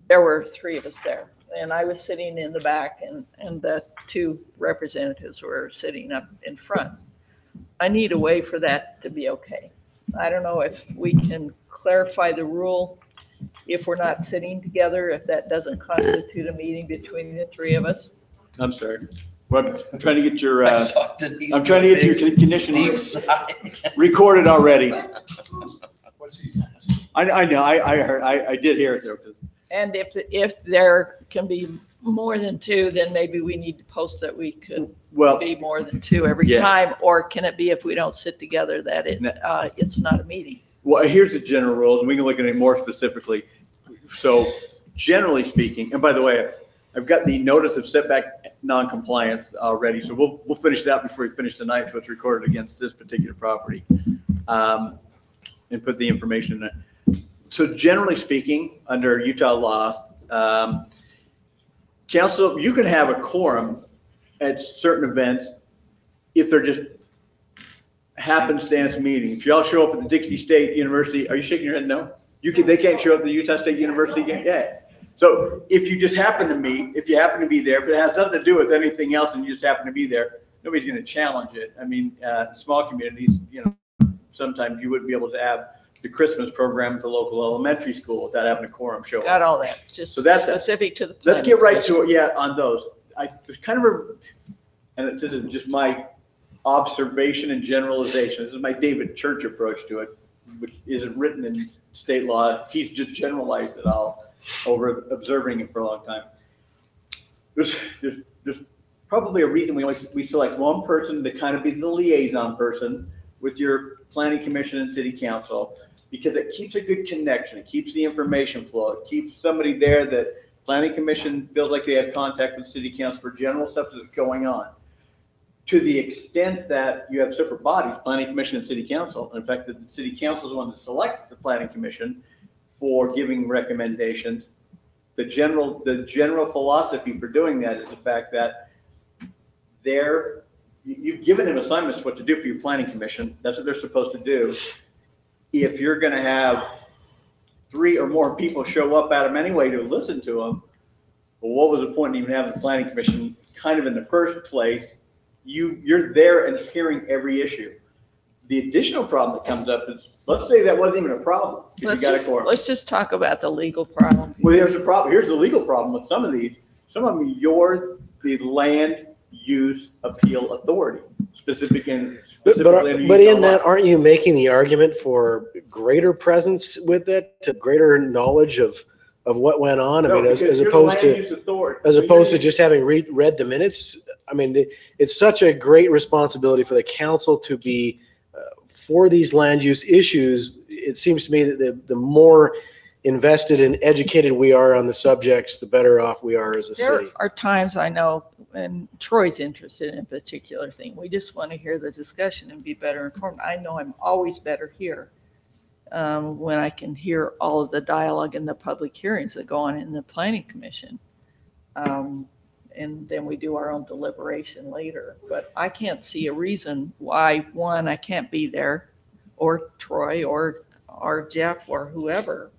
there were three of us there. And I was sitting in the back and the two representatives were sitting up in front. I need a way for that to be okay. I don't know if we can clarify the rule if we're not sitting together, if that doesn't constitute a meeting between the three of us. I'm sorry. Well, I'm trying to get your, I saw Denise I'm trying to get your Biggs' condition deep sigh. recorded already. What's he saying? I know, I heard, I did hear it there. And if there can be more than two, then maybe we need to post that we could Well, be more than two every Yeah. time, or can it be if we don't sit together that it's not a meeting? well, here's the general rules, and we can look at it more specifically. So generally speaking, and by the way, I've got the notice of setback non-compliance already, so we'll finish that before we finish tonight, so it's recorded against this particular property. And put the information in there. So generally speaking, under Utah law, council, you can have a quorum at certain events if they're just happenstance meetings. If y'all show up at the Dixie State University, are you shaking your head no? They can't show up at the Utah State University game? Yeah. So if you just happen to meet, if you happen to be there, if it has nothing to do with anything else and you just happen to be there, nobody's going to challenge it. I mean, small communities, sometimes you wouldn't be able to have the Christmas program at the local elementary school without having a quorum show up. Got all that, just So that's- specific to the. Let's planning get right commission. to it, yeah, on those. There's kind of and this is just my observation and generalization. This is my David Church approach to it, which isn't written in state law. He's just generalized it all over observing it for a long time. There's probably a reason we select one person to kind of be the liaison person with your planning commission and city council, because it keeps a good connection. It keeps the information flow. It keeps somebody there that planning commission feels like they have contact with city council for general stuff that's going on. To the extent that you have separate bodies, planning commission and city council. In fact, the city council is the one that selects the planning commission for giving recommendations. The general philosophy for doing that is the fact that you've given them assignments what to do for your planning commission. That's what they're supposed to do. If you're going to have 3 or more people show up at them anyway to listen to them, well, what was the point in even having the planning commission kind of in the first place? You're there and hearing every issue. The additional problem that comes up is, let's say that wasn't even a problem. Let's just talk about the legal problem. Well, here's the problem. Here's the legal problem with some of these. Some of them, you're the land use appeal authority, specifically under But Utah in law. that, aren't you making the argument for greater presence with it, to greater knowledge of what went on? I No, mean, as because you're the opposed land to, use authority. as So opposed to you're- just having read the minutes. I mean, it's such a great responsibility for the council to be for these land use issues. It seems to me that the more invested and educated we are on the subjects, the better off we are as a There city. are times I know, and Troy's interested in a particular thing. We just want to hear the discussion and be better informed. I know I'm always better here when I can hear all of the dialogue and the public hearings that go on in the planning commission. And then we do our own deliberation later. But I can't see a reason why, one, I can't be there, or Troy, or Jeff, or whoever,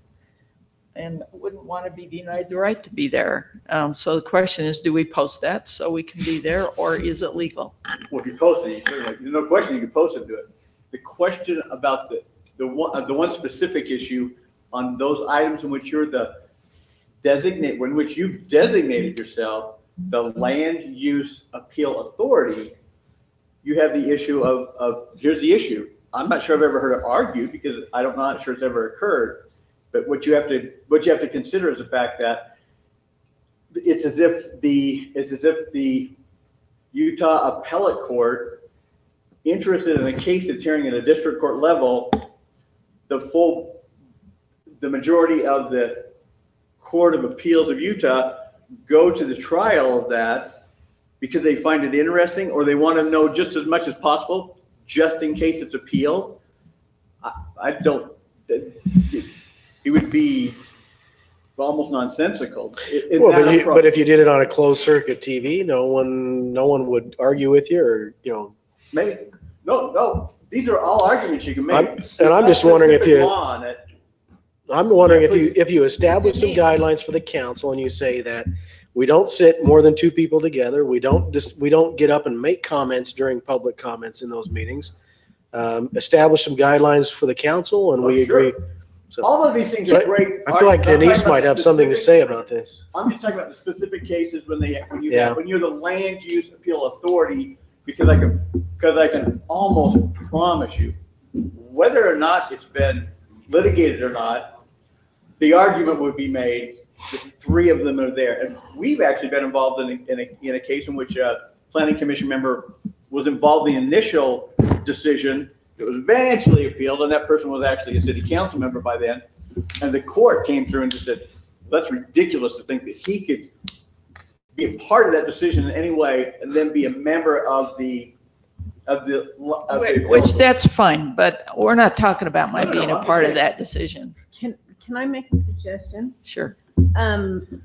and wouldn't want to be denied the right to be there. So the question is, do we post that so we can be there, or is it legal? Well, if you post it, there's no question you can post it to it. The question about the one specific issue on those items in which you're in which you've designated yourself the land use appeal authority, you have the issue of here's the issue. I'm not sure I've ever heard it argued, because I'm not sure it's ever occurred. But what you have to consider is the fact that it's as if the Utah appellate court, interested in a case that's hearing at a district court level, the full the majority of the Court of Appeals of Utah go to the trial of that because they find it interesting, or they want to know just as much as possible, just in case it's appealed. I don't, it would be almost nonsensical. But if you did it on a closed circuit TV, no one would argue with you, or, you know. Maybe, no, these are all arguments you can make. I'm just wondering if you, law on it. I'm wondering if you establish some guidelines for the council and you say that we don't sit more than two people together. We don't get up and make comments during public comments in those meetings. Establish some guidelines for the council, and we agree. So, all of these things are great. I feel like Denise might have something to say about this. I'm just talking about the specific cases when you're the land use appeal authority, because I can almost promise you, whether or not it's been litigated or not, the argument would be made that three of them are there. And we've actually been involved in a case in which a planning commission member was involved in the initial decision. It was eventually appealed, and that person was actually a city council member by then. And the court came through and just said, that's ridiculous to think that he could be a part of that decision in any way and then be a member of the Which that's fine, but we're not talking about my being a part of that decision. Can I make a suggestion? Sure.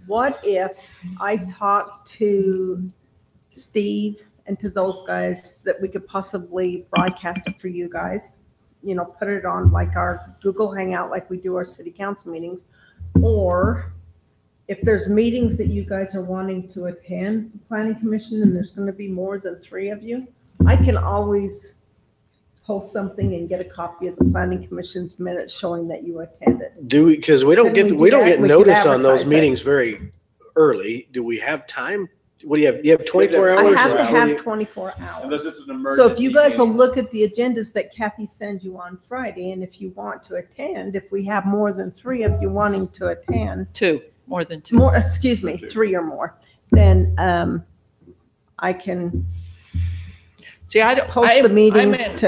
What if I talk to Steve and to those guys that we could possibly broadcast it for you guys? You know, put it on like our Google Hangout, like we do our city council meetings. Or if there's meetings that you guys are wanting to attend, the planning commission, and there's going to be more than three of you, I can always post something and get a copy of the planning commission's minutes showing that you attended. Do we, because we don't get notice on those advertise meetings very early. Do we have time? What do you have? You have 24 hours? I have to have 24 hours. Unless it's an emergency. So if you guys will look at the agendas that Kathy sends you on Friday, and if you want to attend, if we have more than three of you wanting to attend. More than two. Excuse me, three or more, then I can see, I don't post the meetings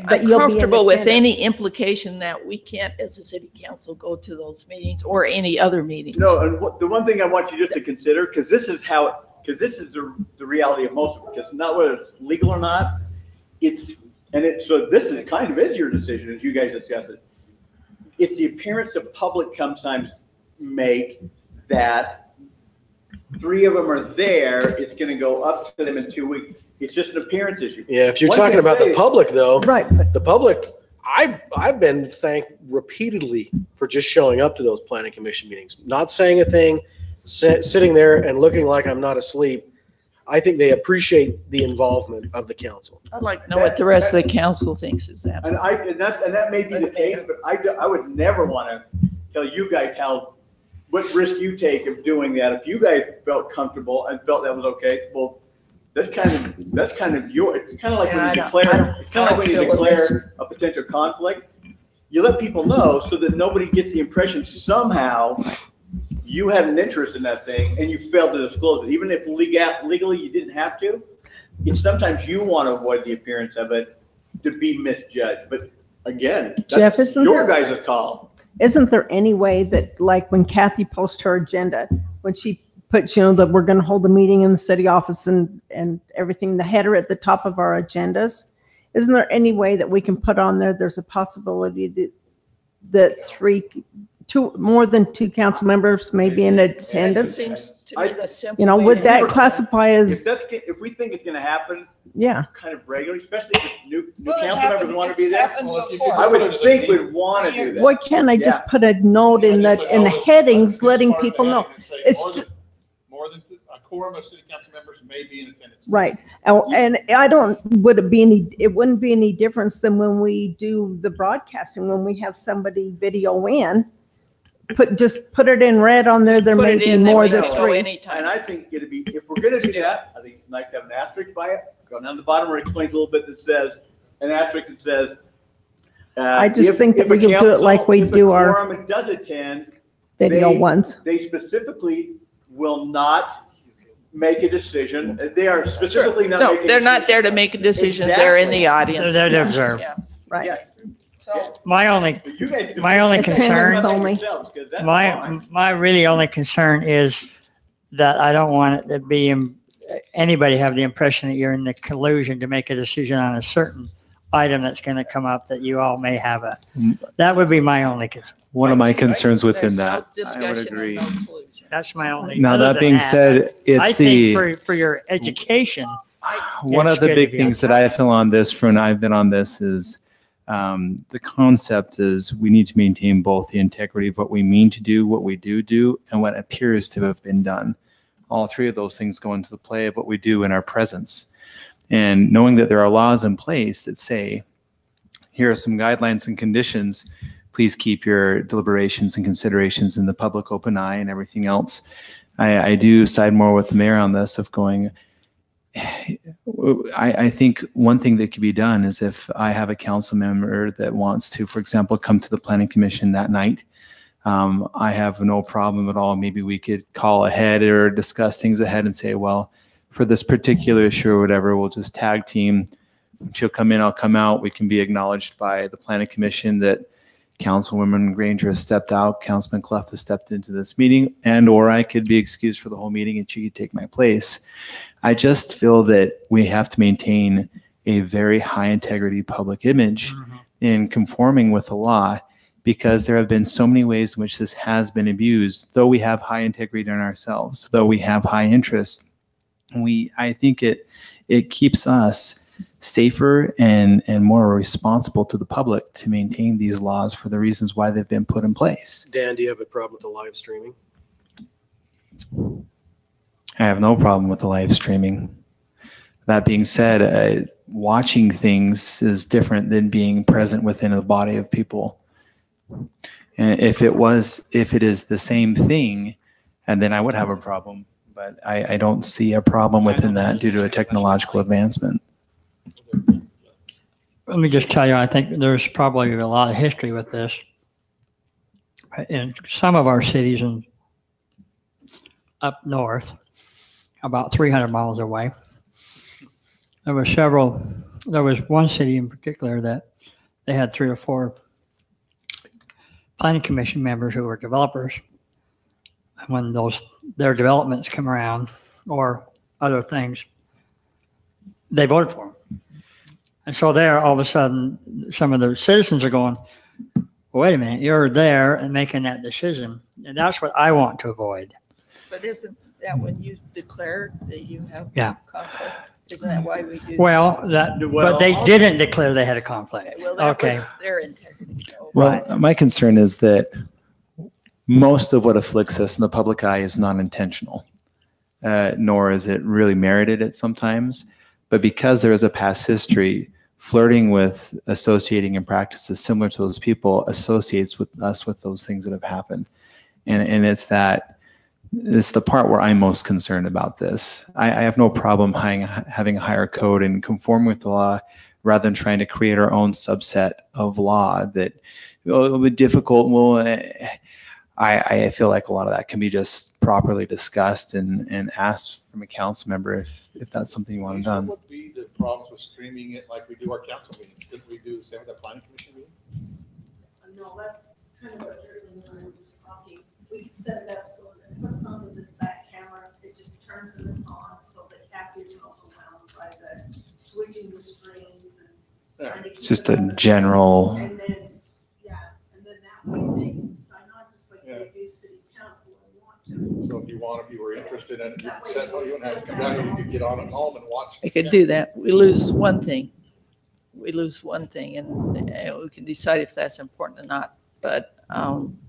I'm comfortable with any implication that we can't, as a city council, go to those meetings or any other meetings. No, and the one thing I want you just to consider, because this is the reality of most of it, because not whether it's legal or not, so this is kind of is your decision as you guys discuss it. It's the appearance the public sometimes make that three of them are there, it's going to go up to them in 2 weeks. It's just an appearance issue. Yeah, if you're talking about the public, though, right? The public, I've been thanked repeatedly for just showing up to those planning commission meetings, not saying a thing, sitting there and looking like I'm not asleep. I think they appreciate the involvement of the council. I'd like to know what the rest of the council thinks is that. And that may be the case, but I would never want to tell you guys what risk you take of doing that. If you guys felt comfortable and felt that was okay, well, that's kind of your. It's kind of like when you declare. It's kind of like when you declare a potential conflict. You let people know so that nobody gets the impression somehow you had an interest in that thing and you failed to disclose it, even if legally you didn't have to. It's sometimes you want to avoid the appearance of it to be misjudged. But again, Jeff, that's your guys' call. Isn't there any way that, like when Kathy posts her agenda, when she puts, that we're going to hold a meeting in the city office and everything, the header at the top of our agendas, isn't there any way that we can put on there's a possibility that more than two council members may be in attendance? Seems to be the simple way would to that do it. classify as? If we think it's going to happen, yeah, kind of regularly, especially if new council members want to be there, I would think we'd want to do that. Why can't I just put a note in the headings letting people know? It's more than a quorum of city council members may be in attendance. right. And it wouldn't be any difference than when we do the broadcasting, when we have somebody video in, just put it in red on there. There may be more than three. And I think it'd be, if we're going to do that, I think it's nice to have an asterisk by it. Go down the bottom where it explains a little bit that says, an asterisk that says, I just think that we can do it like we do our quorum does attend, video ones. They specifically will not make a decision. They are specifically not making a decision. They're not there to make a decision. They're in the audience. They're there to observe. Yeah. Right. Yeah. So My only You guys- My only concern- Attendance only. Yourselves, 'cause that's fine. my really only concern is that I don't want it to be anybody have the impression that you're in the collusion to make a decision on a certain item that's going to come up that you all may have that would be my only concern. One of my concerns within there's no that, I would discussion and agree. no collusion. That's my only. Now, other that than being said, I it's think for your education, one it's of the good big to be on things that I feel on this front, I've been on this is the concept is we need to maintain both the integrity of what we mean to do, what we do, and what appears to have been done. All three of those things go into the play of what we do in our presence. And knowing that there are laws in place that say, here are some guidelines and conditions, please keep your deliberations and considerations in the public open eye and everything else. I do side more with the mayor on this of going, I think one thing that could be done is if I have a council member that wants to, for example, come to the planning commission that night, I have no problem at all. Maybe we could call ahead or discuss things ahead and say, well, for this particular issue or whatever, we'll just tag team. She'll come in, I'll come out. We can be acknowledged by the planning commission that Councilwoman Granger has stepped out, Councilman Clough has stepped into this meeting, and or I could be excused for the whole meeting and she could take my place. I just feel that we have to maintain a very high integrity public image in conforming with the law, because there have been so many ways in which this has been abused. Though we have high integrity in ourselves, though we have high interest, I think it keeps us safer and more responsible to the public to maintain these laws for the reasons why they've been put in place. Dan, do you have a problem with the live streaming? I have no problem with the live streaming. That being said, watching things is different than being present within a body of people. And if it is the same thing, and then I would have a problem. But I don't see a problem within that due to a technological advancement. let me just tell you, I think there's probably a lot of history with this. In some of our cities up north, about 300 miles away, there was one city in particular that they had 3 or 4 planning commission members who were developers. And when their developments come around or other things, they voted for them. And so there, all of a sudden, some of the citizens are going, well, wait a minute, you're there and making that decision. And that's what I want to avoid. But isn't that when you declare that you have Yeah. conflict? Isn't that why we do? Well, but they didn't declare they had a conflict. Well, that Okay. was their integrity. So. Well, my concern is that most of what afflicts us in the public eye is non-intentional, nor is it really merited at sometimes. But because there is a past history, flirting with associating in practices similar to those people associates with us with those things that have happened. And it's the part where I'm most concerned about this. I have no problem having a higher code and conforming with the law rather than trying to create our own subset of law that will be difficult. Well, I feel like a lot of that can be just properly discussed and asked from a council member if that's something you want done. What would be the problems with streaming it like we do our council meetings? Didn't we do the same with the planning commission meeting? No, that's kind of what Jeremy was talking. We could set it up so that it hooks onto this back camera. It just turns when it's on, so that Kathy isn't overwhelmed by the switching the screens and trying to keep It's just it a up. general. And then, yeah, and then that way they can sign on just like they do city council and want to. So if you were interested in it, you could set, you wouldn't have to come down, you could get on at home and watch. I could do that. We lose one thing. We lose one thing, and we can decide if that's important or not. But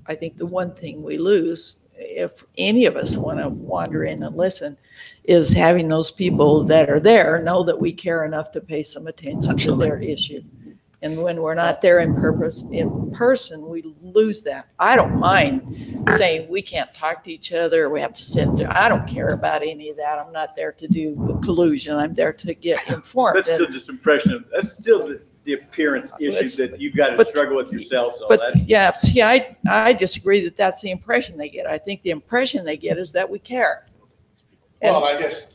I think the one thing we lose, if any of us want to wander in and listen, is having those people that are there know that we care enough to pay some attention to their issue. And when we're not there in person, we lose that. I don't mind saying we can't talk to each other, we have to sit there. I don't care about any of that. I'm not there to do collusion. I'm there to get informed. That's still just impression. That's still the appearance issue that you've got to struggle with yourself. So But yeah, see, I disagree that that's the impression they get. I think the impression they get is that we care. Well, I guess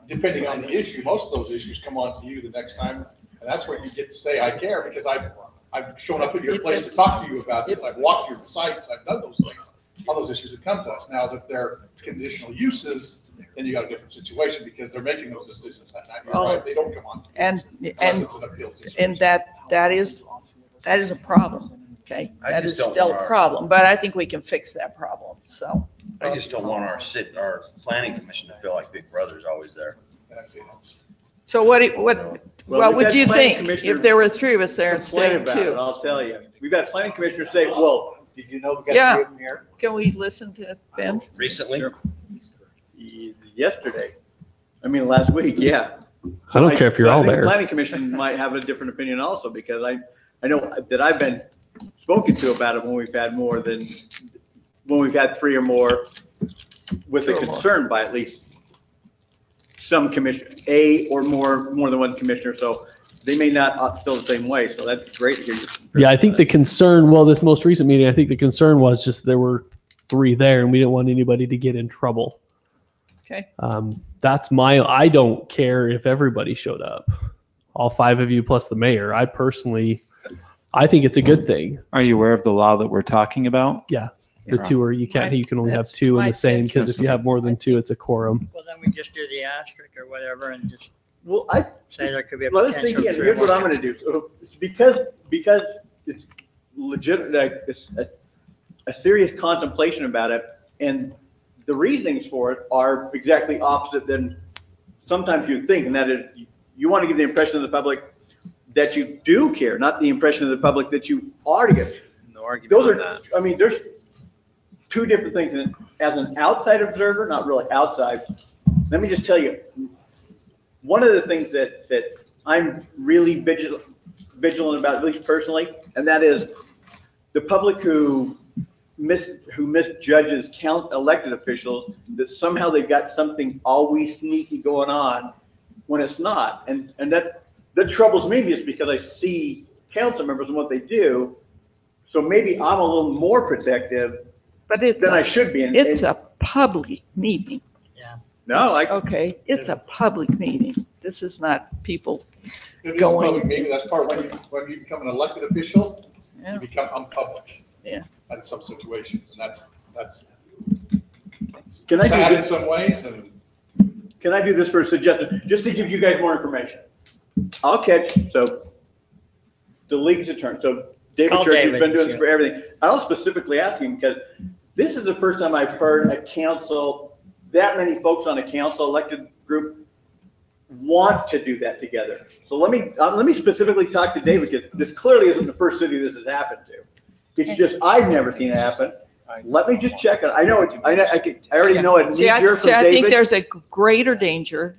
depending on the issue, most of those issues come on to you the next time. And that's when you get to say, I care, because I've shown up at your place to talk to you about this. I've walked your sites. I've done those things. All those issues have come to us. Now that they're conditional uses, then you got a different situation because they're making those decisions that night. You're right. They don't come on. Unless it's an appeal situation. And that is a problem. Okay, I that just is don't still want a problem, but I think we can fix that problem. So I just don't want our planning commission to feel like Big Brother's always there. So what we've would had you planning think commissioners if there were three of us there instead complain of about it, two? I'll tell you. We've got planning commissioners say, well, did you know we got Yeah. three of them here? Can we listen to Ben? Recently? Yesterday. I mean, last week, yeah. I don't care if you're I all think there. Planning commission might have a different opinion also, because I know that I've been spoken to about it when we've had when we've had three or more with a concern by at least some commissioner, or more than one commissioner. So they may not feel the same way. So that's great to hear you. Yeah, I think the concern, this most recent meeting, I think the concern was just there were three there and we didn't want anybody to get in trouble. Okay. I don't care if everybody showed up, all five of you plus the mayor. I think it's a good thing. Are you aware of the law that we're talking about? Yeah. The two are, you can only have That's two in my the same, sense. because if you have more than two, it's a quorum. Well, then we just do the asterisk or whatever and just Well, say there could be a Let us think potential. again. three or Here's what more I'm going to do. So, because it's legit, like it's a serious contemplation about it, and the reasonings for it are exactly opposite than sometimes you'd think, and that is you want to give the impression of the public that you do care, not the impression of the public that you are to get. No argument Those on are, that. I mean, there's two different things. And as an outside observer, not really outside, let me just tell you, one of the things that I'm really vigilant about, at least personally, and that is the public who misjudges elected officials, that somehow they've got something always sneaky going on when it's not. And that troubles me just because I see council members and what they do. So maybe I'm a little more protective than I should be. It's a public meeting. No, okay, it's a public meeting. This is not people It is a going. public meeting. That's part when you become an elected official, Yeah. you become unpublic. Yeah. In some situations, and that's Can I do sad in this? some ways, and Can I do this for a suggestion, just to give you guys more information? I'll catch, so the league's attorney, so David Call Church has David, been doing this yeah. for everything. I'll specifically ask him because this is the first time I've heard a council, that many folks on a council elected group want to do that together. So let me specifically talk to David because this clearly isn't the first city this has happened to. It's just, I've never seen it happen. Let me just check it. I know it, I already know it. See, I think there's a greater danger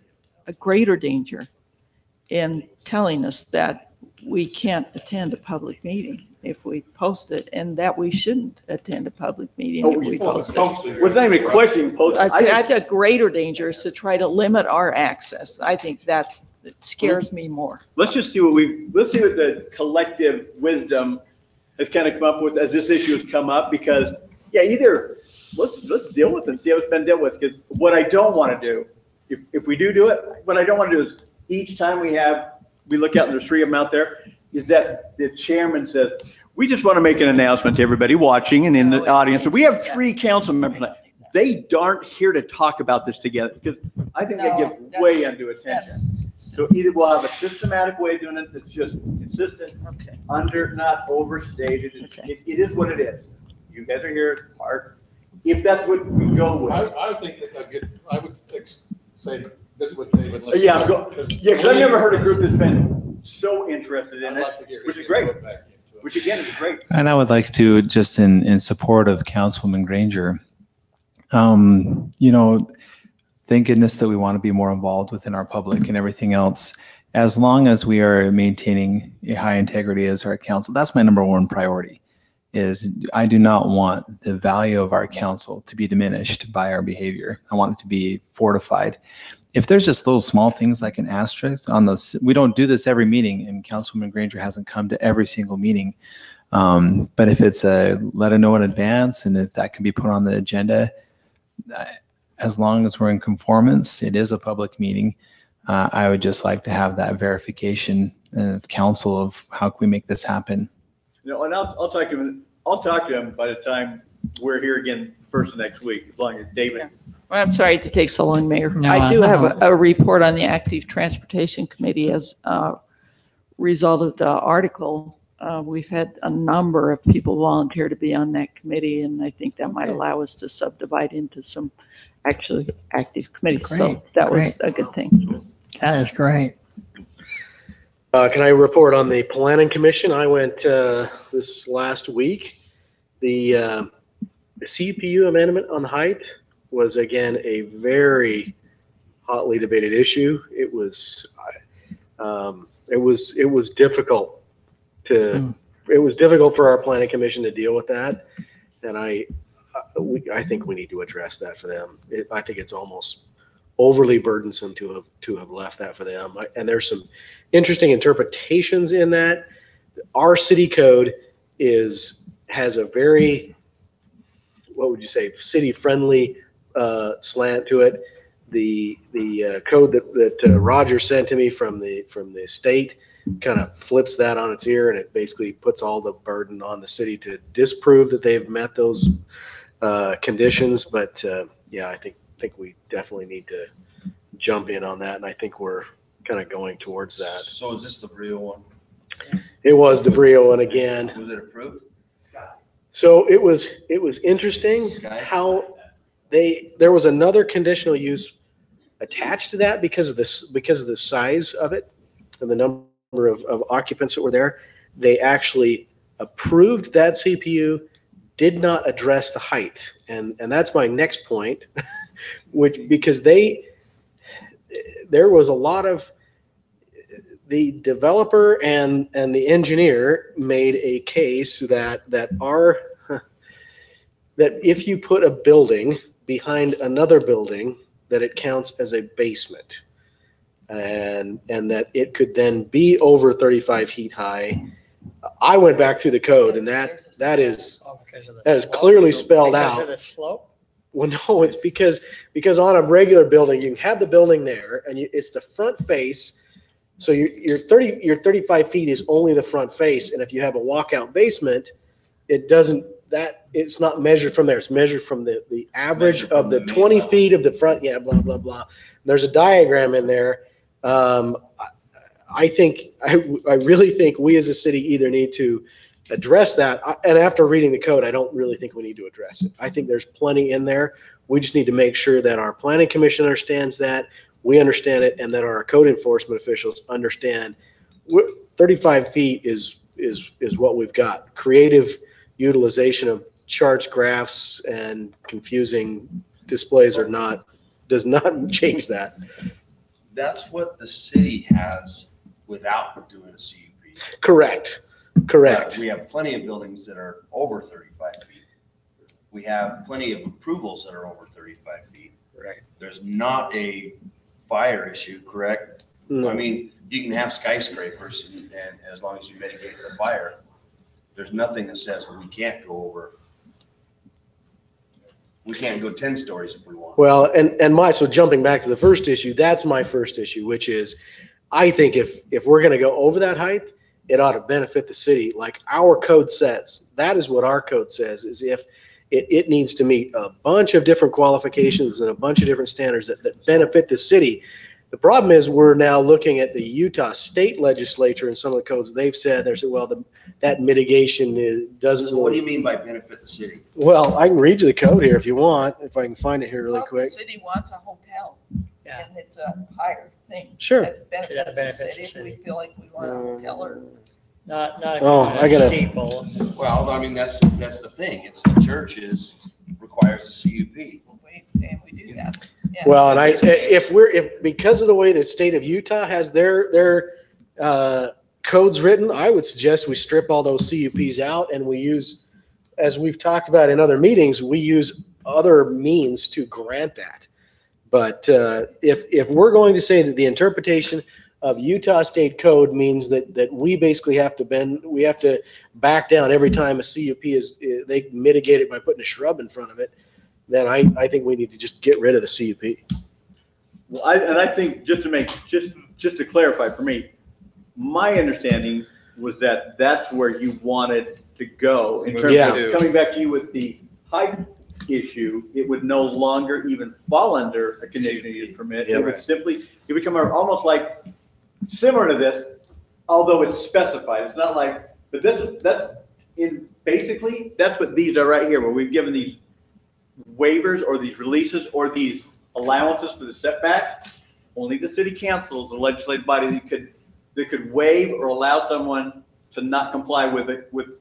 in telling us that we can't attend a public meeting if we post it, and that we shouldn't attend a public meeting if we post it. Well, it's not even a question, post. I think a greater danger is to try to limit our access. I think it scares me more. Let's just see what the collective wisdom has kind of come up with as this issue has come up, because either let's deal with it and see how it's been dealt with. Because what I don't want to do, if we do it, what I don't want to do is each time we look out and there's three of them out there, is that the chairman says, we just want to make an announcement to everybody watching and in the audience. So we have three council members tonight. They aren't here to talk about this together, because I think they get way undue attention. So either we'll have a systematic way of doing it that's just consistent, not overstated. It is what it is. You guys are here, if that's what we go with. I think that I would say this is what David. Because I've never heard a group that's been so interested in it, which is great. Which again is great. And I would like to, just in support of Councilwoman Granger, thank goodness that we want to be more involved within our public and everything else. As long as we are maintaining a high integrity as our council, that's my number one priority. Is I do not want the value of our council to be diminished by our behavior. I want it to be fortified. If there's just those small things like an asterisk on those, we don't do this every meeting, and Councilwoman Granger hasn't come to every single meeting. But if it's let her know in advance, and if that can be put on the agenda, as long as we're in conformance, it is a public meeting. I would just like to have that verification of council of how can we make this happen. And I'll talk to him. I'll talk to him by the time we're here again first of next week, as long as David. Well, I'm sorry to take so long, Mayor. No, I do no. have a report on the Active Transportation Committee as a result of the article. We've had a number of people volunteer to be on that committee, and I think that might allow us to subdivide into some actually active committees. Great, So that was great. a good thing. That is great. Can I report on the planning commission? I went this last week. The CPU amendment on the height was again a very hotly debated issue. It was difficult it was difficult for our planning commission to deal with that, and I think we need to address that for them. I think it's almost overly burdensome to have left that for them. And there's some interesting interpretations in that. Our city code has a very, what would you say, city friendly slant to it. The code that Roger sent to me from the state kind of flips that on its ear, and it basically puts all the burden on the city to disprove that they've met those conditions. But yeah, I think we definitely need to jump in on that, and I think we're kind of going towards that. So is this the Brio one? It was the Brio one again. Was it approved? So it was interesting how there was another conditional use attached to that because of the size of it and the number of occupants that were there. They actually approved that CPU, did not address the height, and that's my next point, because there was a lot of the developer and the engineer made a case that if you put a building behind another building, that it counts as a basement, and that it could then be over 35 feet high. I went back through the code, and that is clearly spelled out. Because of the slope? Well, no, it's because on a regular building, you can have the building there, and it's the front face. So your 35 feet is only the front face, and if you have a walkout basement, it's not measured from there. It's measured from the average of the 20 feet of the front. Yeah, blah blah blah. There's a diagram in there. I really think we as a city either need to address that, and after reading the code, I don't really think we need to address it. I think there's plenty in there. We just need to make sure that our planning commission understands that, we understand it, and that our code enforcement officials understand 35 feet is what we've got. Creative utilization of charts, graphs, and confusing displays does not change that. That's what the city has without doing a CUP. Correct. We have plenty of buildings that are over 35 feet. We have plenty of approvals that are over 35 feet. Right. There's not a fire issue, correct? No. I mean, you can have skyscrapers, and as long as you mitigate the fire, there's nothing that says we can't go over. We can't go 10 stories if we want. Well, so jumping back to the first issue, that's my first issue, which is, I think if we're going to go over that height, it ought to benefit the city. Like our code says, that is what our code says, is if it needs to meet a bunch of different qualifications and a bunch of different standards that benefit the city. The problem is we're now looking at the Utah state legislature and some of the codes they've said, well, that mitigation doesn't. So what do you mean by benefit the city? Well, I can read you the code here if you want, if I can find it here really quick. The city wants a hotel, and it's a higher thing. Sure. That benefits the city if we feel like we want a hotel or. Not I gotta. steeple. Well, I mean, that's the thing. It's the church requires a CUP. We do that. Yeah. Well, and because of the way the state of Utah has their codes written, I would suggest we strip all those CUPs out and we use, as we've talked about in other meetings, we use other means to grant that. But if we're going to say that the interpretation of Utah state code means that we basically have to back down every time a CUP they mitigate it by putting a shrub in front of it, then I think we need to just get rid of the CUP. Well, I think just to clarify for me, my understanding was that that's where you wanted to go. In terms Yeah. of coming back to you with the height issue, it would no longer even fall under a conditional use permit. Yeah. It would simply, it would come almost like similar to this, although it's specified. It's not like, but that's basically, that's what these are right here, where we've given these waivers or these releases or these allowances for the setback. Only the city council is the legislative body that could waive or allow someone to not comply with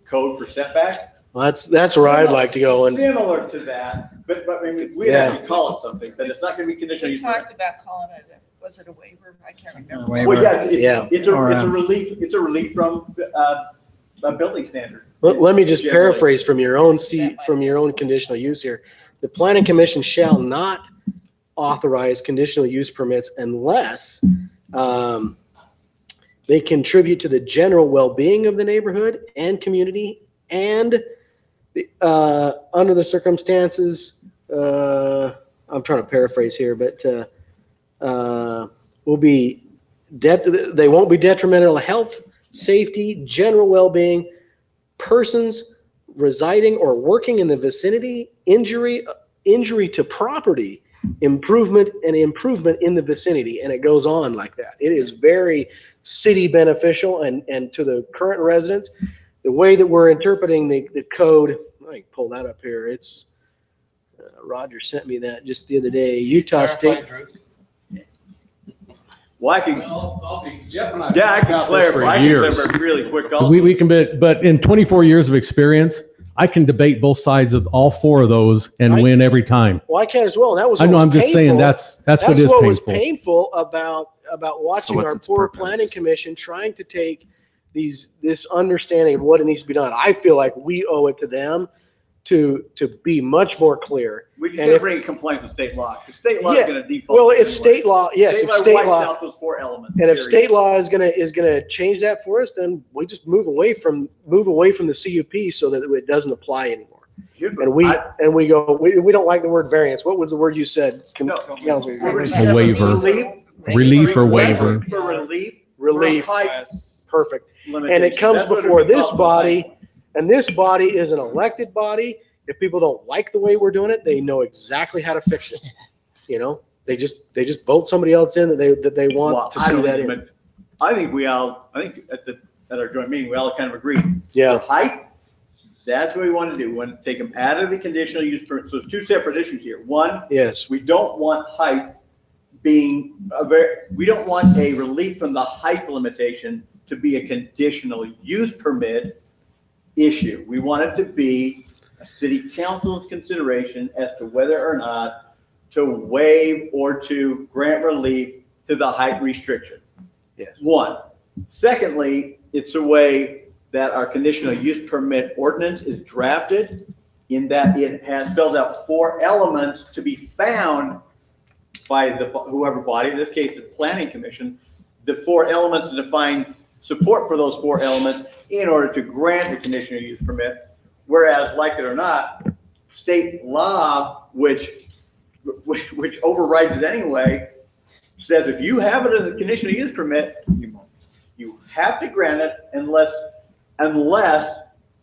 code for setback. Well, that's where I'd like to go. And Similar to that, but I mean, we'd Yeah. actually call it something, but it's not gonna be conditional We use permit. talked about calling it, was it a waiver? I can't remember. Well, yeah, it's a Or, relief, from, a building standard. let me just Generally. paraphrase from your own conditional use here. The planning commission shall not authorize conditional use permits unless they contribute to the general well-being of the neighborhood and community, and under the circumstances, I'm trying to paraphrase here, but they won't be detrimental to health, safety, general well-being, persons residing or working in the vicinity, injury to property, improvement in the vicinity. And it goes on like that. It is very city beneficial and to the current residents. The way that we're interpreting the code, I can pull that up here. It's Roger sent me that just the other day. Utah State. Well, I can, I can clarify. I can clarify really quick. We can, but in 24 years of experience, I can debate both sides of all four of those and win every time. Well, I can as well. And that was I know. what was I'm just saying painful. that's what is what was painful. painful about watching what's our its poor purpose? planning commission trying to take this understanding of what it needs to be done. I feel like we owe it to them to be much more clear. We And can if- bring in compliance with state law, because state law Yeah. is gonna default. Well, if anyway. state law, yes, if state wipes law, out those four elements. and if period. state law is gonna change that for us, then we just move away from the CUP so that it doesn't apply anymore. Here's And what we go, we don't like the word variance. What was the word you said? A waiver. Relief or waiver. For relief. Relief. for height Perfect. And limitation. it comes That's what it'd before be this called. body, and this body is an elected body. If people don't like the way we're doing it, they know exactly how to fix it. You know, they just vote somebody else in that they want Well, to I see don't that think- in. but I think at our joint meeting, we all kind of agreed. Yeah. For height, that's what we want to do. We want to take them out of the conditional use permit. So there's two separate issues here. One, Yes. we don't want height being we don't want a relief from the height limitation to be a conditional use permit issue. We want it to be a city council's consideration as to whether or not to waive or to grant relief to the height restriction. Yes. One. Secondly, it's a way that our conditional use permit ordinance is drafted in that it has spelled out four elements to be found by whoever body, in this case, the planning commission, the four elements to define support for those four elements in order to grant a conditional use permit. Whereas, like it or not, state law, which overrides it anyway, says if you have it as a conditional use permit, you have to grant it unless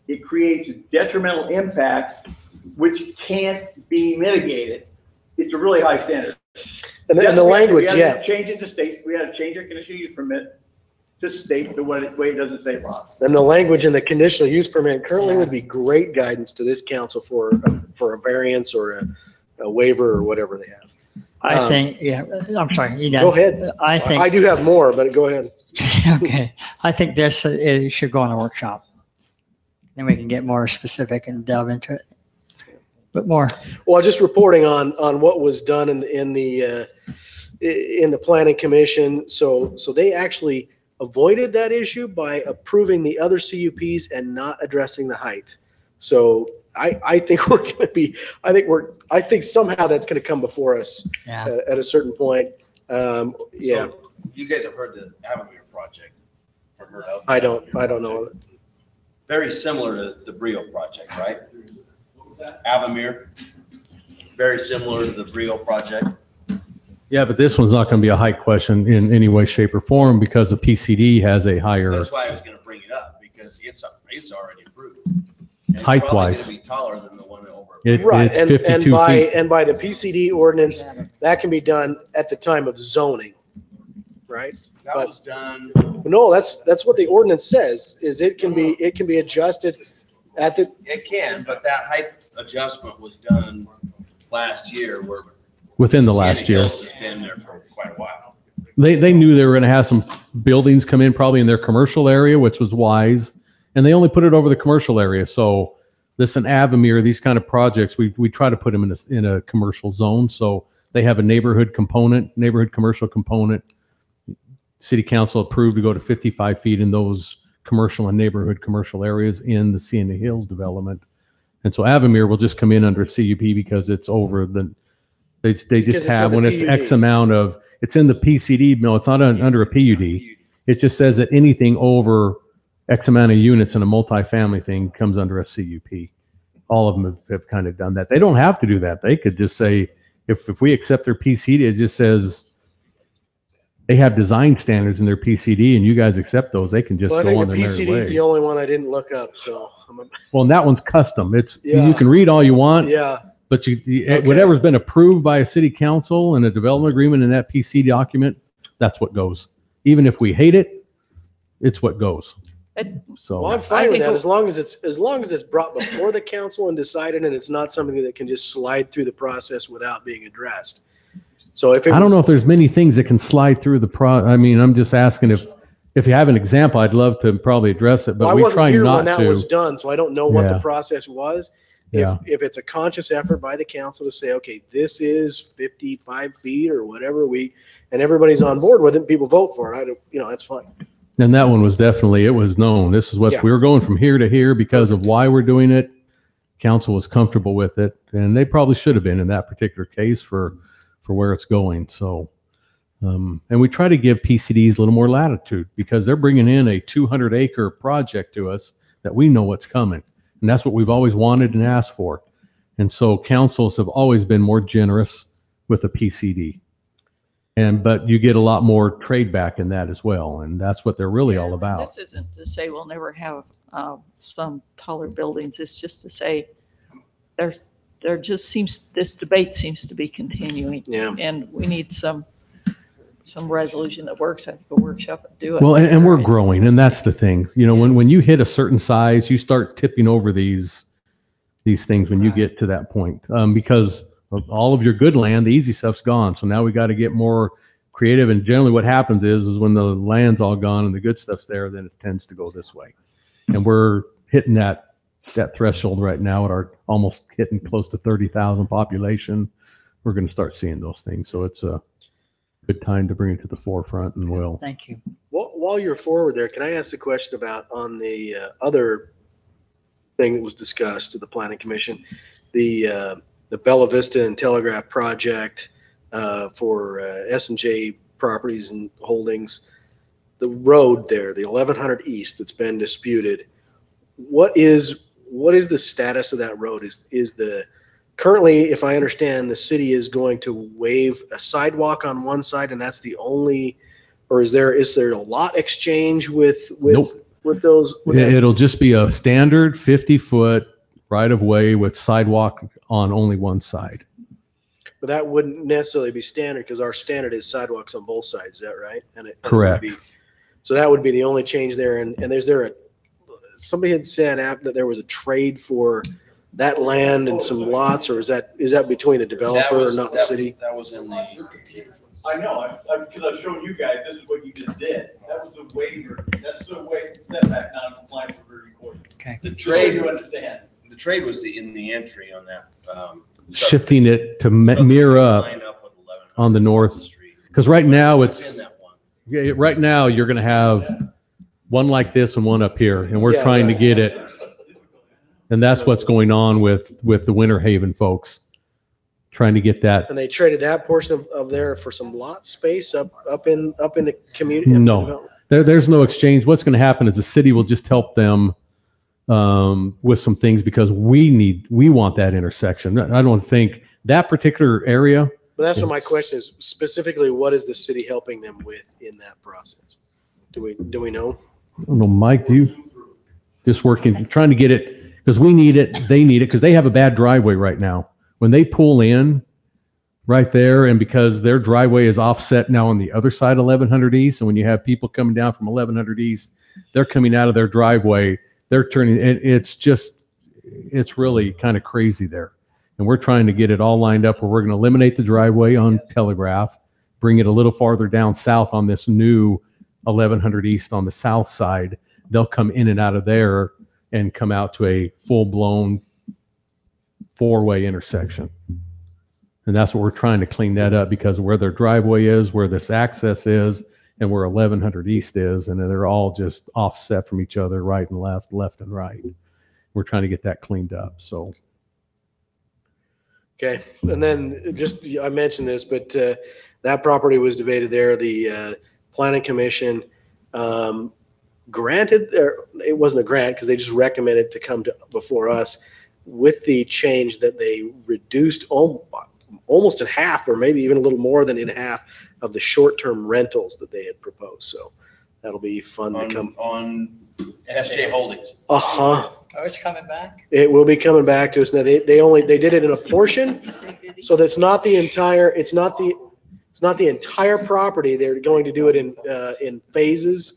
it creates a detrimental impact which can't be mitigated. It's a really high standard. And the language, we had yeah. to change it to state. We had to change our conditional use permit to state the way it does in state law. And the language in the conditional use permit currently would be great guidance to this council for a variance or a waiver or whatever they have. I think, yeah, I'm sorry. You Go ahead. I think. I do have more, but go ahead. Okay. I think this it should go on a workshop. Then we can get more specific and delve into it. But more. Well, just reporting on what was done in the planning commission. So they actually avoided that issue by approving the other CUPs and not addressing the height. So I think we're going to be. I think somehow that's going to come before us at a certain point. Yeah. So you guys have heard the Avamere project. Or heard of it? I don't know. Very similar to the Brio project, right? What was that? Avamere. Very similar to the Brio project. Yeah, but this one's not going to be a height question in any way, shape, or form because the PCD has a higher That's why I was gonna bring it up, because it's already approved. And it's probably height-wise. gonna be taller than the one over. Right, It's and 52 feet. and by the PCD ordinance, that can be done at the time of zoning, right? That But- was done, No, that's what the ordinance says, is it can be adjusted at the, it can, but that height adjustment was done last year where. Within the Sandy last year. Hills has been there for quite a while. They knew they were going to have some buildings come in probably in their commercial area, which was wise. And they only put it over the commercial area. So this and Avamere, these kind of projects, we try to put them in a commercial zone. So they have a neighborhood commercial component. City council approved to go to 55 feet in those commercial and neighborhood commercial areas in the Sienna Hills development. And so Avamere will just come in under a CUP because it's over they Because just it's have, in when the it's PUD. X amount of, it's in the PCD, no, it's not under a PUD. It just says that anything over X amount of units in a multifamily thing comes under a CUP. All of them have kind of done that. They don't have to do that. They could just say, if we accept their PCD, it just says they have design standards in their PCD and you guys accept those, they can just well, I go think on the their merry PCD is the way. only one I didn't look up, so. Well, and that one's custom. It's, Yeah. you can read all you want. Yeah, But Okay. whatever's been approved by a city council and a development agreement in that PC document, that's what goes. Even if we hate it, it's what goes. So well, I'm fine with that, as long as it's brought before the council and decided, and it's not something that can just slide through the process without being addressed. So if it I don't was- know if there's many things that can slide through the I mean, I'm just asking if you have an example, I'd love to probably address it, but Well, I we wasn't try here not when that to. was done, so I don't know what the Yeah. process was. Yeah. If it's a conscious effort by the council to say, okay, this is 55 feet or whatever and everybody's on board with it, people vote for it. I don't, that's fine. And that one was definitely, it was known. This is what Yeah. we were going from here to here because of why we're doing it. Council was comfortable with it, and they probably should have been in that particular case for where it's going. So, and we try to give PCDs a little more latitude because they're bringing in a 200-acre project to us that we know what's coming, and that's what we've always wanted and asked for. And so councils have always been more generous with a PCD. But you get a lot more trade back in that as well, and that's what they're really all about. This isn't to say we'll never have some taller buildings. It's just to say this debate seems to be continuing. Yeah. And we need some resolution that works. I think a workshop would do it. Well, and we're growing, and that's the thing. When you hit a certain size, you start tipping over these things when you get to that point, because of all of your good land, the easy stuff's gone. So now we got to get more creative. And generally, what happens is when the land's all gone and the good stuff's there, then it tends to go this way. And we're hitting that threshold right now at our almost hitting close to 30,000 population. We're going to start seeing those things. So it's a good time to bring it to the forefront, and will. Thank you. While you're forward there, can I ask a question about on the other thing that was discussed at the planning commission, the Bella Vista and Telegraph project for S&J Properties and Holdings, the road there, the 1100 East that's been disputed. What is the status of that road? Is the currently, if I understand, the city is going to waive a sidewalk on one side, and that's the only, or is there a lot exchange with Nope. with those? With that? It'll just be a standard 50-foot right of way with sidewalk on only one side. But that wouldn't necessarily be standard because our standard is sidewalks on both sides. Is that right? And it would Correct. be- so that would be the only change there. And somebody had said that there was a trade for that land and some lots, or is that between the developer or not the city? That was in the. I know, because I've shown you guys, this is what you just did. That was the waiver, that's the setback non-compliant for recording. Okay. The Just so trade, you understand. the trade was in the entry on that. Shifting it to mirror up Line up with 1100 on the north. Street. Because right now Within it's, that one. yeah, right now you're going to have one like this and one up here, and we're Yeah, trying to right. get it. And that's what's going on with the Winter Haven folks, trying to get that. And they traded that portion of there for some lot space up in the community. No, there's no exchange. What's going to happen is the city will just help them with some things because we want that intersection. I don't think that particular area But that's what my It's- question is, specifically, what is the city helping them with in that process? Do we know? I don't know, Mike, do you just working, trying to get it, because we need it, they need it, because they have a bad driveway right now. When they pull in right there, and because their driveway is offset now on the other side of 1100 East, and when you have people coming down from 1100 East, they're coming out of their driveway, they're turning, it's really kind of crazy there. And we're trying to get it all lined up where we're going to eliminate the driveway on Telegraph, bring it a little farther down south on this new 1100 East on the south side. They'll come in and out of there and come out to a full-blown four-way intersection. And that's what we're trying to clean that up, because of where their driveway is, where this access is, and where 1100 East is, and they're all just offset from each other, right and left, left and right. We're trying to get that cleaned up, so. Okay, and then just, I mentioned this, but that property was debated there. The planning commission granted, it wasn't a grant because they just recommended to come to before us with the change that they reduced almost in half, or maybe even a little more than in half, of the short-term rentals that they had proposed. So that'll be fun to come. On SJ Holdings. Uh-huh. Oh, it's coming back? It will be coming back to us. Now, they did it in a portion, so that's not the entire, it's not the entire property. They're going to do it in phases.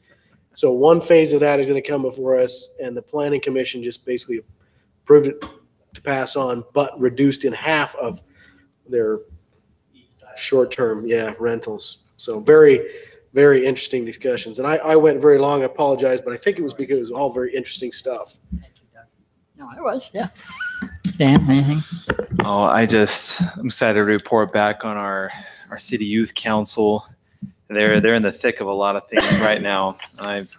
So one phase of that is going to come before us, and the planning commission just basically approved it to pass on, but reduced in half of their short-term, rentals. So very, very interesting discussions. And I went very long, I apologize, but I think it was because it was all very interesting stuff. No, it was, yeah. Dan, anything? Oh, I'm excited to report back on our city youth council. They're in the thick of a lot of things right now. I've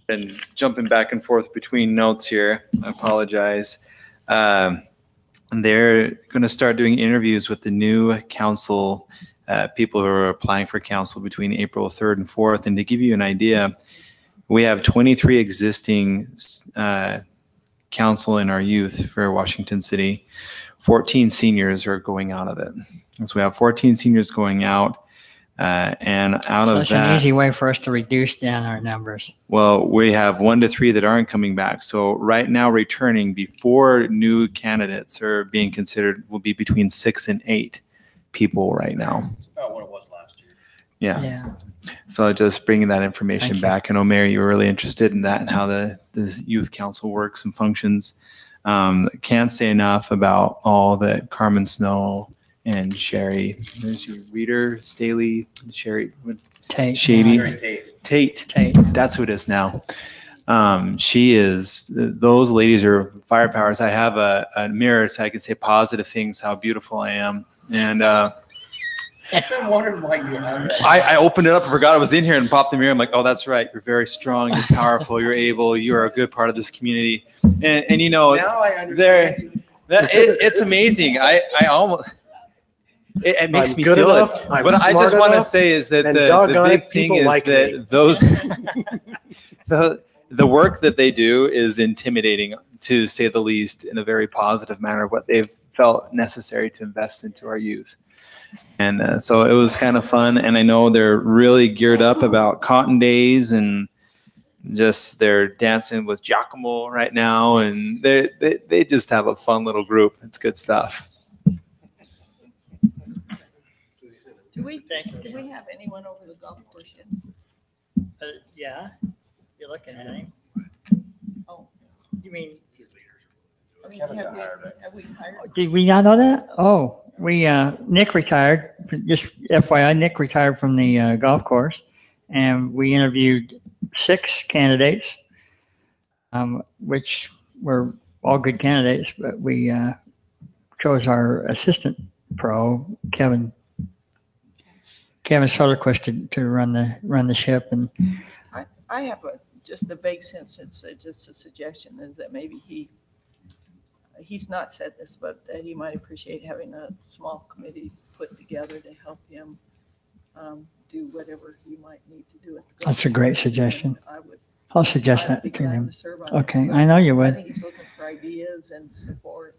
been jumping back and forth between notes here. I apologize. They're going to start doing interviews with the new council, people who are applying for council between April 3rd and 4th. And to give you an idea, we have 23 existing council in our youth for Washington City. 14 seniors are going out of it. So we have 14 seniors going out. And out So of it's that, an easy way for us to reduce down our numbers. well, we have 1 to 3 that aren't coming back. So right now, returning before new candidates are being considered will be between 6 and 8 people right now. About what it was last year. Yeah. So just bringing that information Thank you. back. I know, Mary, you were really interested in that and how the youth council works and functions. Can't say enough about all that Carmen Snow and Sherry, there's your reader, Staley, Sherry, Tate. Shady, Yeah. Tate. That's who it is now. She is, those ladies are firepowers. I have a mirror so I can say positive things, how beautiful I am. And I've been wondering why you have that. I opened it up and forgot I was in here and popped the mirror. I'm like, oh, that's right. You're very strong. You're powerful. You're able. You are a good part of this community. And you know, Now I understand. it's amazing. I almost, it makes I'm me good feel enough, it. I'm What I just smart want to enough, say is that and the doggone big it, thing people is like that me. those, the work that they do is intimidating, to say the least, in a very positive manner, what they've felt necessary to invest into our youth. And so it was kind of fun. And I know they're really geared up about Cotton Days, and just they're dancing with Giacomo right now. And they just have a fun little group. It's good stuff. Do we have anyone over the golf course yet? Yeah, you're looking at him. Oh, You mean, I mean, have we hired? did we not know that? Oh, Nick retired, just FYI, Nick retired from the golf course, and we interviewed 6 candidates, which were all good candidates, but we chose our assistant pro, Kevin Soderquist to run the ship. And I have just a vague sense, it's just a suggestion, is that maybe he's not said this, but that he might appreciate having a small committee put together to help him do whatever he might need to do at the golf that's a great course. suggestion. And I'll suggest I'd be that to glad him. to serve on Okay, that. I know you I would. think he's looking for ideas and support.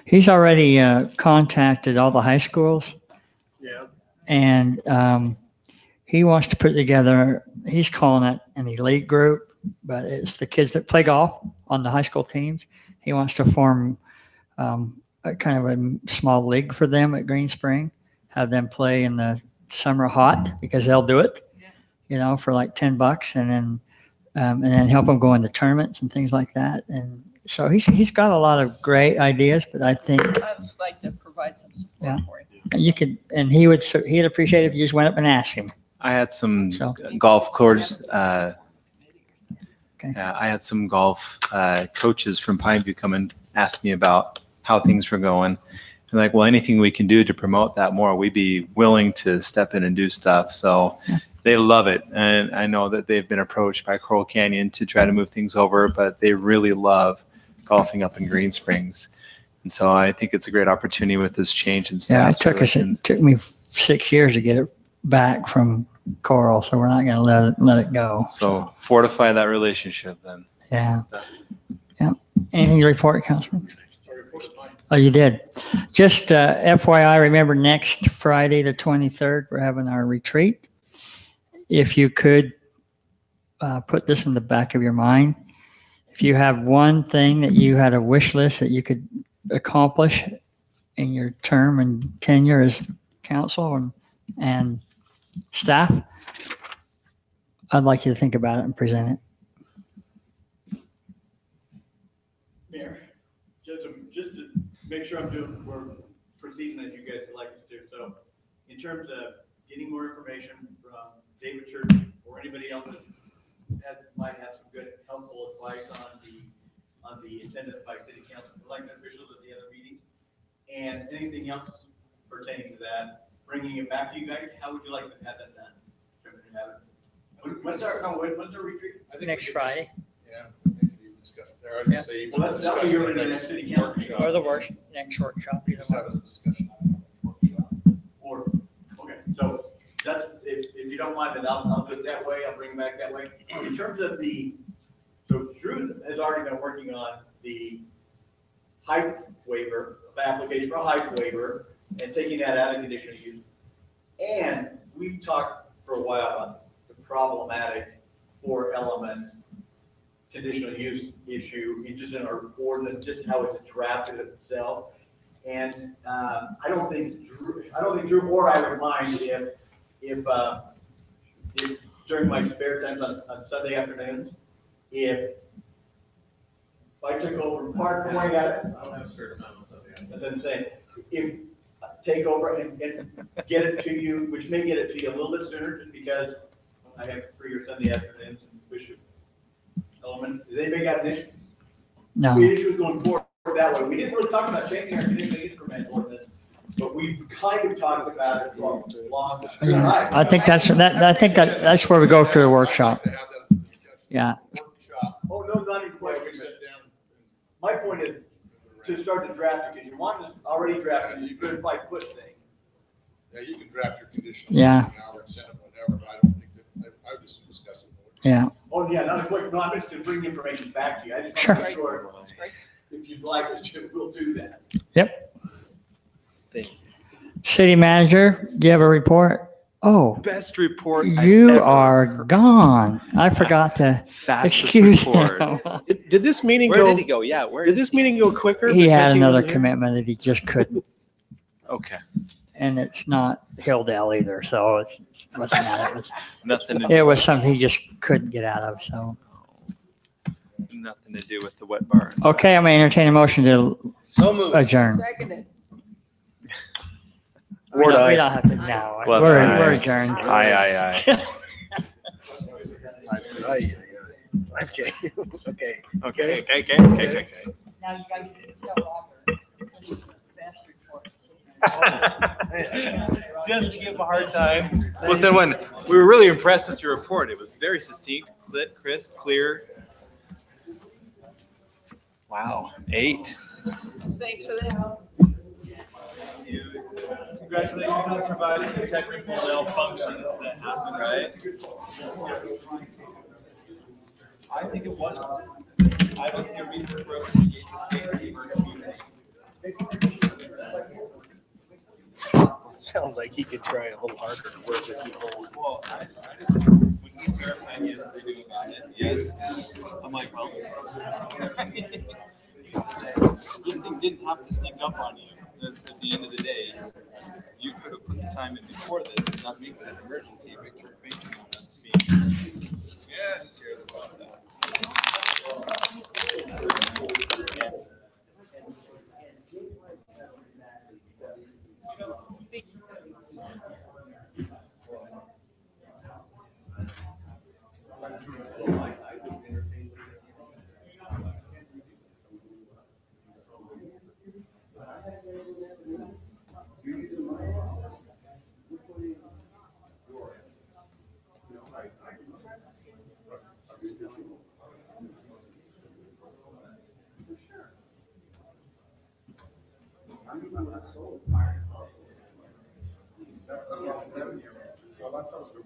He's already contacted all the high schools Yeah. And he wants to put together, he's calling it an elite group, but it's the kids that play golf on the high school teams. He wants to form a kind of a small league for them at Green Spring, have them play in the summer hot because they'll do it, for like $10, and then help them go into tournaments and things like that. And so he's got a lot of great ideas, but I think I would like to provide some support Yeah. for him. you could, and he'd appreciate it if you just went up and asked him. I had some So- golf course. Okay. Yeah, I had some golf coaches from Pineview come and ask me about how things were going. And like, well, anything we can do to promote that more, we'd be willing to step in and do stuff. So they love it. And I know that they've been approached by Coral Canyon to try to move things over, but they really love golfing up in Green Springs. And so I think it's a great opportunity with this change in Yeah, staff. it took me 6 years to get it back from Coral, so we're not going to let it go. So fortify that relationship then. Yeah. Yeah. Anything to report, Councilman? Oh, you did. Just FYI, remember next Friday, the 23rd, we're having our retreat. If you could put this in the back of your mind, if you have one thing that you had a wish list that you could accomplish in your term and tenure as council and staff, I'd like you to think about it and present it. Mayor, just to make sure we're proceeding as you guys would like us to. So in terms of getting more information from David Church or anybody else that might have some good, helpful advice on the attendance by city council, elected officials at the other meeting, and anything else pertaining to that, bringing it back to you guys, how would you like to have that done? When's our retreat? Next Friday. Yeah, we can even discuss it there. I was gonna say, Well, we'll that'll discuss be it early in the in next that city council. workshop. Or the next workshop. either Just one. have a discussion. Or, okay, so that's, if you don't mind, then I'll do it that way, I'll bring it back that way. In terms of so Drew has already been working on the height waiver, the application for a height waiver, and taking that out of conditional use. And we've talked for a while about the problematic 4 elements conditional use issue, just in our ordinance, just how it's drafted itself. And I don't think Drew or I would mind if during my spare times on Sunday afternoons, if I took over part, point at it. I don't have a certain amount on Sunday. That's what I'm saying. If take over and get it to you, which may get it to you a little bit sooner, just because I have freer Sunday afternoons and Bishop Element. Does anybody got an issue? No. The issue is going forward that way. We didn't really talk about changing our conditional use permit ordinance, but we kind of talked about it for a long time. Yeah, I think that's where we go through the workshop. Yeah. Oh, no, not in question. My point is to start to draft it, because you want it already drafted, you could probably put things. Yeah, you can draft your conditional. Yeah. use now or send it, whatever, but I don't think that, I would just discuss it more. Yeah. Oh, yeah, not a quick, no, I'm just to bring information back to you. I just Sure. want to make sure, if you'd like us to, we'll do that. Yep. City manager, do you have a report? Oh, Best report. you are gone. I forgot to Fastest excuse report. him. Did this meeting Where go? did he go? Yeah, where Did is this meeting go quicker? He had because another wasn't here? commitment that he just couldn't, Okay. and it's not Hilldale either, so it wasn't that. Nothing It was something he just couldn't get out of, so. Nothing to do with the wet bar. Okay, I'm gonna entertain a motion to adjourn. Seconded. We don't have to now. Well, We're adjourned. Aye. Okay, okay. Okay. Now you guys can tell Robert, this is the best report. Just to give him a hard time. Listen, when we were really impressed with your report, it was very succinct, crisp, clear. Wow, 8. Thanks for the help. Congratulations on surviving the technical malfunctions that happened, right? I think it was. I don't see a reason for us to engage the state of the emergency. sounds like he could try a little harder to work with you both. Well, I just, when we verified, yes, they knew about it, yes. I'm like, well, this thing didn't have to sneak up on you. Because at the end of the day, you could have put the time in before this, and not make it an emergency, but you're banking on us being, yeah, who cares about that? Well, that sounds